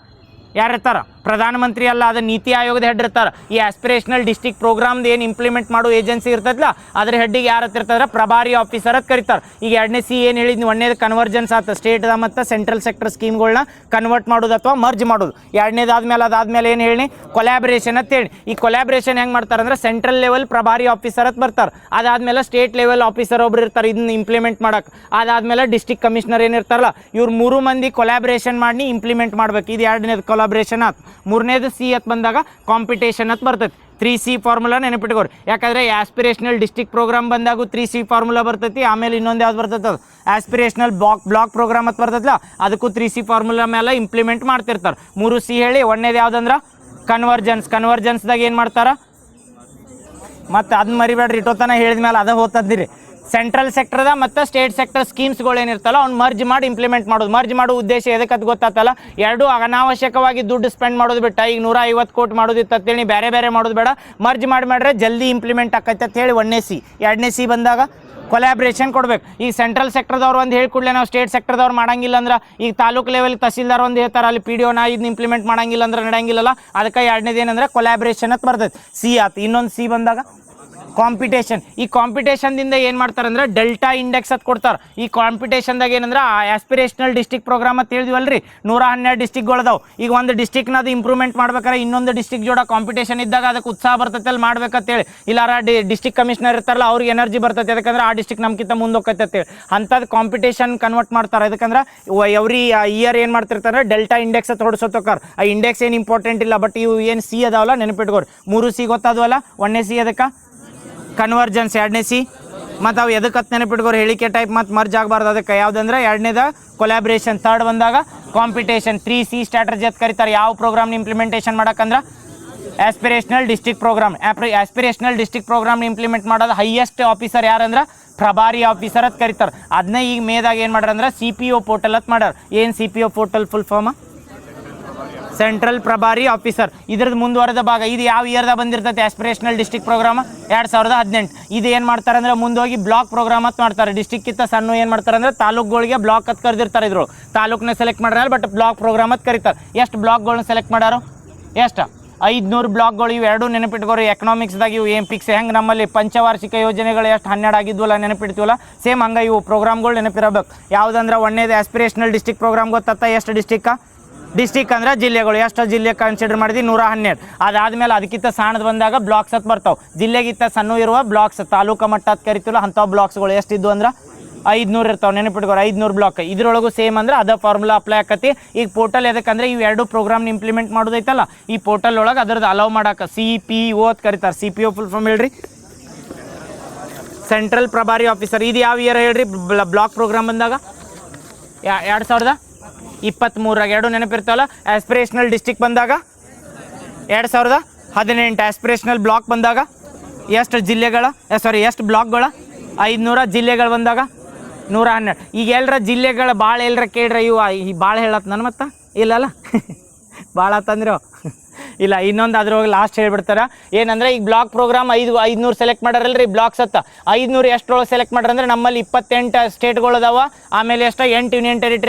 ಯಾರಿರ್ತಾರ? ಪ್ರಧಾನಮಂತ್ರಿ ಅಲ್ಲ, ಅದು ನೀತಿ ಆಯೋಗದ ಹೆಡ್ ಇರ್ತಾರೆ. ಈ ಆಸ್ಪಿರೇಷನಲ್ ಡಿಸ್ಟ್ರಿಕ್ಟ್ ಪ್ರೋಗ್ರಾಮ್ದು ಏನು ಇಂಪ್ಲಿಮೆಂಟ್ ಮಾಡೋ ಏಜೆನ್ಸಿ ಇರ್ತದಲ್ಲ, ಅದ್ರ ಹೆಡ್ಡಿಗೆ ಯಾರು ಇರ್ತಾರೆ? ಪ್ರಭಾರಿ ಆಫೀಸರ್ ಅಂತ ಕರಿತಾರೆ. ಈಗ ಎರಡನೇ ಸಿ ಏನು ಹೇಳಿದ್ನಿ, ಒಂದೇದು ಕನ್ವರ್ಜೆನ್ಸ್ ಆತ, ಸ್ಟೇಟ್ದ ಮತ್ತು ಸೆಂಟ್ರಲ್ ಸೆಕ್ಟರ್ ಸ್ಕೀಮ್ಗಳನ್ನ ಕನ್ವರ್ಟ್ ಮಾಡೋದು ಅಥವಾ ಮರ್ಜ್ ಮಾಡೋದು. ಅದಾದ್ಮೇಲೆ ಏನು ಹೇಳಿ, ಕೊಲ್ಯಾಬ್ರೇಷನ್ ಅಂತ ಹೇಳಿ. ಈ ಕೊಲ್ಯಾಬ್ರೇಷನ್ ಹೆಂಗೆ ಮಾಡ್ತಾರೆ ಅಂದ್ರೆ ಸೆಂಟ್ರಲ್ ಲೆವೆಲ್ ಪ್ರಭಾರಿ ಆಫೀಸರ್ ಅಂತ ಬರ್ತಾರೆ. ಅದಾದ್ಮೇಲೆ ಸ್ಟೇಟ್ ಲೆವೆಲ್ ಆಫೀಸರ್ ಒಬ್ರು ಇರ್ತಾರೆ ಇದನ್ನ ಇಂಪ್ಲಿಮೆಂಟ್ ಮಾಡಕ್ಕೆ. ಅದಾದ್ಮೇಲೆ ಡಿಸ್ಟ್ರಿಕ್ಟ್ ಕಮಿಷನರ್ ಏನಿರ್ತಾರಲ್ಲ, ಇವ್ರು 3 ಮಂದಿ ಕೊಲ್ಯಾಬ್ರೇಷನ್ ಮಾಡಿ ಇಂಪ್ಲಿಮೆಂಟ್ ಮಾಡ್ಬೇಕು. ಇದು ಎರಡನೇದು ಕೊಲಾಬ್ರೇಷನ್ ಆಯ್ತು. ಮೂರನೇದು ಸಿ ಅಂತ ಬಂದಾಗ ಕಾಂಪಿಟೇಷನ್ ಅಂತ ಬರ್ತೈತಿ. 3C ಫಾರ್ಮುಲಾ ನೆನಪಿಟ್ಕೋರಿ. ಯಾಕಂದರೆ ಆಸ್ಪಿರೇಷನಲ್ ಡಿಸ್ಟ್ರಿಕ್ಟ್ ಪ್ರೋಗ್ರಾಮ್ ಬಂದಾಗೂ 3C ಫಾರ್ಮುಲಾ ಬರ್ತೈತಿ. ಆಮೇಲೆ ಇನ್ನೊಂದು ಯಾವ್ದು ಬರ್ತೈತೆ, ಅದು ಆಸ್ಪಿರೇಷನಲ್ ಬ್ಲಾಕ್ ಪ್ರೋಗ್ರಾಮ್ ಅಂತ ಬರ್ತೈತಲ್ಲ, ಅದಕ್ಕೂ 3C ಫಾರ್ಮುಲಾ ಮೇಲೆ ಇಂಪ್ಲಿಮೆಂಟ್ ಮಾಡ್ತಿರ್ತಾರೆ. 3C ಹೇಳಿ. ಒಂದೇದು ಯಾವ್ದಂದ್ರೆ ಕನ್ವರ್ಜೆನ್ಸ್ದಾಗ ಏನು ಮಾಡ್ತಾರೆ, ಮತ್ತು ಅದನ್ನ ಮರಿಬೇಡ್ರಿ, ಇಟ್ಟೋತನ ಹೇಳಿದ ಮೇಲೆ ಅದ ಹೋಗ್ತದ್ದಿರಿ. ಸೆಂಟ್ರಲ್ ಸೆಕ್ಟರ್ದ ಮತ್ತು ಸ್ಟೇಟ್ ಸೆಕ್ಟರ್ ಸ್ಕೀಮ್ಸ್ಗಳು ಏನಿರ್ತಲ್ಲ ಅವ್ನು ಮರ್ಜ್ ಮಾಡಿ ಇಂಪ್ಲಿಮೆಂಟ್ ಮಾಡೋದು. ಮರ್ಜ್ ಮಾಡೋ ಉದ್ದೇಶ ಎದಕ್ಕೆ ಅದು ಗೊತ್ತಾತಲ್ಲ, ಎರಡು ಅನಾವಶ್ಯಕವಾಗಿ ದುಡ್ಡು ಸ್ಪೆಂಡ್ ಮಾಡೋದು ಬಿಟ್ಟ, ಈಗ 150 ಕೋಟಿ ಮಾಡೋದಿತ್ತು ಅಂತೇಳಿ ಬೇರೆ ಮಾಡೋದು ಬೇಡ, ಮರ್ಜ್ ಮಾಡಿದ್ರೆ ಜಲ್ದಿ ಇಂಪ್ಲಿಮೆಂಟ್ ಆಕೈತೆ ಅಂತ ಹೇಳಿ 1ನೇ ಸಿ. 2ನೇ ಸಿ ಬಂದಾಗ ಕೊಲ್ಯಾಬ್ರೇಷನ್ ಕೊಡ್ಬೇಕು. ಈಗ ಸೆಂಟ್ರಲ್ ಸೆಕ್ಟರ್ದವ್ರು ಒಂದು ಹೇಳ್ಕೊಡ್ಲೆ ನಾವು ಸ್ಟೇಟ್ ಸೆಕ್ಟರ್ದವ್ರು ಮಾಡಂಗಿಲ್ಲ ಅಂದ್ರೆ, ಈಗ ತಾಲೂಕು ಲೆವೆಲ್ ತಹಸೀಲ್ದಾರ್ ಒಂದು ಹೇಳ್ತಾರೆ, ಅಲ್ಲಿ PDO ಇದನ್ನ ಇಂಪ್ಲಿಮೆಂಟ್ ಮಾಡಂಗಿಲ್ಲ ಅಂದ್ರೆ ನಡೆಯಂಗಿಲ್ಲಲ್ಲ. ಅದಕ್ಕೆ 2ನೇದು ಏನಂದ್ರೆ ಕೊಲ್ಯಾಬ್ರೇಷನ್ ಅಂತ ಬರ್ತೈತೆ, ಸಿ ಆತು. ಇನ್ನೊಂದು ಸಿ ಬಂದಾಗ ಕಾಂಪಿಟೇಷನ್. ಈ ಕಾಂಪಿಟೇಷನ್ದಿಂದ ಏನು ಮಾಡ್ತಾರೆ ಅಂದ್ರೆ ಡೆಲ್ಟಾ ಇಂಡೆಕ್ಸ್ ಅಂತ ಕೊಡ್ತಾರೆ. ಈ ಕಾಂಪಿಟೇಷನ್ದಾಗ ಏನಂದ್ರೆ ಆಸ್ಪಿರೇಷನಲ್ ಡಿಸ್ಟ್ರಿಕ್ಟ್ ಪ್ರೋಗ್ರಾಮ್ ಅಂತ ಹೇಳಿದ್ವಲ್ರಿ, 112 ಡಿಸ್ಟ್ರಿಕ್ಟ್ಗಳದಾವು. ಈಗ ಒಂದು ಡಿಸ್ಟ್ರಿಕ್ನ ಅದು ಇಂಪ್ರೂವ್ಮೆಂಟ್ ಮಾಡ್ಬೇಕಾದ್ರೆ ಇನ್ನೊಂದು ಡಿಸ್ಟ್ರಿಕ್ಟ್ ಜೋಡ ಕಾಂಪಿಟೇಷನ್ ಇದ್ದಾಗ ಅದಕ್ಕೆ ಉತ್ಸಾಹ ಬರ್ತೈತೆ ಅಲ್ಲಿ ಮಾಡ್ಬೇಕಂತೇಳಿ. ಇಲ್ಲಾರ ಡಿಸ್ಟ್ರಿಕ್ಟ್ ಕಮಿಷನರ್ ಇರ್ತಾರಲ್ಲ, ಅವ್ರಿಗೆ ಎನರ್ಜಿ ಬರ್ತೈತೆ, ಯಾಕಂದ್ರೆ ಆ ಡಿಸ್ಟ್ರಿಕ್ಟ್ ನಮ್ಗಿಂತ ಮುಂದೆ ಹೋಗ್ತೈತೆ ಅಂತೇಳಿ ಅಂಥದ್ದು ಕಾಂಪಿಟೇಷನ್ ಕನ್ವರ್ಟ್ ಮಾಡ್ತಾರೆ. ಯಾಕಂದ್ರೆ ಎವ್ರಿ ಇಯರ್ ಏನು ಮಾಡ್ತಿರ್ತಾರೆ, ಡೆಲ್ಟಾ ಇಂಡೆಕ್ಸ್ ಅಂತ ಹೊಡ್ಸೋತೋಕಾರ. ಆ ಇಂಡೆಕ್ಸ್ ಏನು ಇಂಪಾರ್ಟೆಂಟ್ ಇಲ್ಲ, ಬಟ್ ಇವು ಏನು ಸಿ ಅದಾವಲ್ಲ ನೆನಪಿಟ್ಕೋರಿ. 3C ಗೊತ್ತಾದವಲ್ಲ. 1ನೇ ಸಿ ಅದಕ್ಕೆ ಕನ್ವರ್ಜೆನ್ಸ್, 2ನೇ ಸಿ ಮತ್ತು ಅವು ಎದಕ್ಕೆ ನೆನಪಿಟ್ಕೋರಿ, ಹೇಳಿಕೆ ಟೈಪ್ ಮತ್ತು ಮರ್ಜ್ ಆಗಬಾರ್ದು. ಅದಕ್ಕೆ ಯಾವುದಂದ್ರೆ 2ನೇದ ಕೊಲ್ಯಾಬ್ರೇಷನ್. 3rd ಬಂದಾಗ ಕಾಂಪಿಟೇಷನ್. 3C ಸ್ಟ್ರಾಟಜಿ ಅಂತ ಕರೀತಾರೆ. ಯಾವ ಪ್ರೋಗ್ರಾಮ್ನ ಇಂಪ್ಲಿಮೆಂಟೇಷನ್ ಮಾಡಕ್ಕಂದ್ರೆ aspirational district program. Aspirational district ಪ್ರೋಗ್ರಾಮ್ನ ಇಂಪ್ಲಿಮೆಂಟ್ ಮಾಡೋದು ಹೈಯೆಸ್ಟ್ ಆಫೀಸರ್ ಯಾರಂದ್ರೆ ಪ್ರಭಾರಿ ಆಫೀಸರ್ ಅಂತ ಕರೀತಾರೆ. ಅದನ್ನೇ ಈಗ ಮೇದಾಗ ಏನು ಮಾಡ್ಯಾರ ಅಂದ್ರೆ CPO ಪೋರ್ಟಲ್ ಅಂತ ಮಾಡ್ಯಾರ. ಏನು CPO portal full form? Central Prabhari officer. ಇದ್ರದ್ದು ಮುಂದುವರೆದ ಭಾಗ. ಇದು ಯಾವ ಇಯರ್ದಾಗ ಬಂದಿರ್ತೈತೆ ಆಸ್ಪಿರೇಷನಲ್ ಡಿಸ್ಟ್ರಿಕ್ಟ್ ಪ್ರೋಗ್ರಾಮ್? 2018. ಇದು ಏನು ಮಾಡ್ತಾರೆ ಅಂದ್ರೆ ಮುಂದೋಗಿ ಬ್ಲಾಕ್ ಪ್ರೋಗ್ರಾಮ್ ಅಂತ ಮಾಡ್ತಾರೆ. ಡಿಸ್ಟ್ರಿಕ್ಕಿಂತ ಸಣ್ಣ ಏನು ಮಾಡ್ತಾರೆ ಅಂದ್ರೆ ತಾಲೂಕುಗಳಿಗೆ ಬ್ಲಾಕ್ ಅಂತ ಕರೆದಿರ್ತಾರೆ. ಇದ್ರು ತಾಲೂಕನ್ನ ಸೆಲೆಕ್ಟ್ ಮಾಡ್ಯಾರ, ಬಟ್ ಬ್ಲಾಕ್ ಪ್ರೋಗ್ರಾಮ್ ಅಂತ ಕರೀತಾರೆ. ಎಷ್ಟು ಬ್ಲಾಕ್ಗಳನ್ನ ಸೆಲೆಕ್ಟ್ ಮಾಡ್ಯಾರೋ? ಎಷ್ಟು? 500 ಬ್ಲಾಕ್ಗಳು. ಇವು ಎರಡು ನೆನಪಿಟ್ಕೋರಿ. ಎಕನಾಮಿಕ್ಸ್ದಾಗ ಇವು ಏನು ಫಿಕ್ಸ್. ಹೆಂಗೆ ನಮ್ಮಲ್ಲಿ ಪಂಚವಾರ್ಷಿಕ ಯೋಜನೆಗಳು ಎಷ್ಟು 12 ಆಗಿದ್ವಲ್ಲ ನೆನಪಿಡ್ತೀವಲ್ಲ, ಸೇಮ್ ಹಂಗೆ ಇವು ಪ್ರೋಗ್ರಾಮ್ಗಳು ನೆನಪಿರಬೇಕು. ಯಾವುದಂದ್ರೆ 1ನೇದು ಆಸ್ಪಿರೇಷನಲ್ ಡಿಸ್ಟ್ರಿಕ್ಟ್ ಪ್ರೋಗ್ರಾಮ್ ಗೊತ್ತಾತ? ಎಷ್ಟು ಡಿಸ್ಟಿಕ್ ಅಂದ್ರೆ ಜಿಲ್ಲೆಗಳು. ಎಷ್ಟು ಜಿಲ್ಲೆ ಕನ್ಸಿಡರ್ ಮಾಡಿದ್ವಿ? 112. ಅದಾದ್ಮೇಲೆ ಅದಕ್ಕಿಂತ ಸಣ್ಣದು ಬಂದಾಗ ಬ್ಲಾಕ್ಸ್ ಅಂತ ಬರ್ತಾವೆ. ಜಿಲ್ಲೆಗಿಂತ ಸಣ್ಣ ಇರುವ ಬ್ಲಾಕ್ಸ್, ತಾಲೂಕು ಮಟ್ಟ ಅಂತ ಕರಿತೀವಲ್ಲ ಅಂಥವು ಬ್ಲಾಕ್ಸ್ಗಳು ಎಷ್ಟಿದ್ವು ಅಂದ್ರೆ 500 ಇರ್ತಾವೆ. ನೆನಪಿಟ್ಕೋರು 500 ಬ್ಲಾಕ್. ಇದ್ರೊಳಗೂ ಸೇಮ್ ಅಂದ್ರೆ ಅದೇ ಫಾರ್ಮುಲಾ ಅಪ್ಲೈ ಆಕತಿ. ಈಗ ಪೋರ್ಟಲ್ ಎದಕ್ಕಂದ್ರೆ ಇವು ಎರಡು ಪ್ರೋಗ್ರಾಮ್ನ ಇಂಪ್ಲಿಮೆಂಟ್ ಮಾಡೋದೈತಲ್ಲ, ಈ ಪೋರ್ಟಲ್ ಒಳಗೆ ಅದ್ರದ್ದು ಅಲೌ ಮಾಡಕ್ಕೆ CPO ಅಂತ ಕರೀತಾರೆ. CPO ಫುಲ್ ಫಾರ್ಮ್ ಹೇಳ್ರಿ, ಸೆಂಟ್ರಲ್ ಪ್ರಭಾರಿ ಆಫೀಸರ್. ಇದು ಯಾವ ಇಯರ್ ಹೇಳ್ರಿ ಬ್ಲಾಕ್ ಪ್ರೋಗ್ರಾಮ್ ಬಂದಾಗ? 2023. ಎರಡು ನೆನಪಿರ್ತಾವಲ್ಲ. ಆಸ್ಪಿರೇಷನಲ್ ಡಿಸ್ಟ್ರಿಕ್ಟ್ ಬಂದಾಗ 2018. ಆಸ್ಪಿರೇಷನಲ್ ಬ್ಲಾಕ್ ಬಂದಾಗ ಎಷ್ಟು ಜಿಲ್ಲೆಗಳ ಎಷ್ಟು ಬ್ಲಾಕ್ಗಳ? 500. ಜಿಲ್ಲೆಗಳು ಬಂದಾಗ 112. ಈಗ ಎಲ್ಲರ ಜಿಲ್ಲೆಗಳ ಭಾಳ ಎಲ್ಲರ ಕೇಳ್ರಿ. ಇವು ಭಾಳ ಹೇಳತ್ತ ನನ್ನ ಮತ್ತೆ ಇಲ್ಲಲ್ಲ ಭಾಳ ಆತಂದ್ರೆ ಇಲ್ಲ. ಇನ್ನೊಂದು ಅದ್ರೊಳಗೆ ಲಾಸ್ಟ್ ಹೇಳ್ಬಿಡ್ತಾರೆ ಏನಂದ್ರೆ, ಈಗ ಬ್ಲಾಕ್ ಪ್ರೋಗ್ರಾಮ್ 500 ಸೆಲೆಕ್ಟ್ ಮಾಡ್ಯಾರಲ್ರಿ ಬ್ಲಾಕ್ಸ್ ಹತ್ತ. 500 ಎಷ್ಟರೊಳಗೆ ಸೆಲೆಕ್ಟ್ ಮಾಡ್ಯಾರ ಅಂದ್ರೆ ನಮ್ಮಲ್ಲಿ 28 ಸ್ಟೇಟ್ಗಳು ಅದಾವ. ಆಮೇಲೆ ಎಷ್ಟು 8 ಯೂನಿಯನ್ ಟೆರಿಟರಿ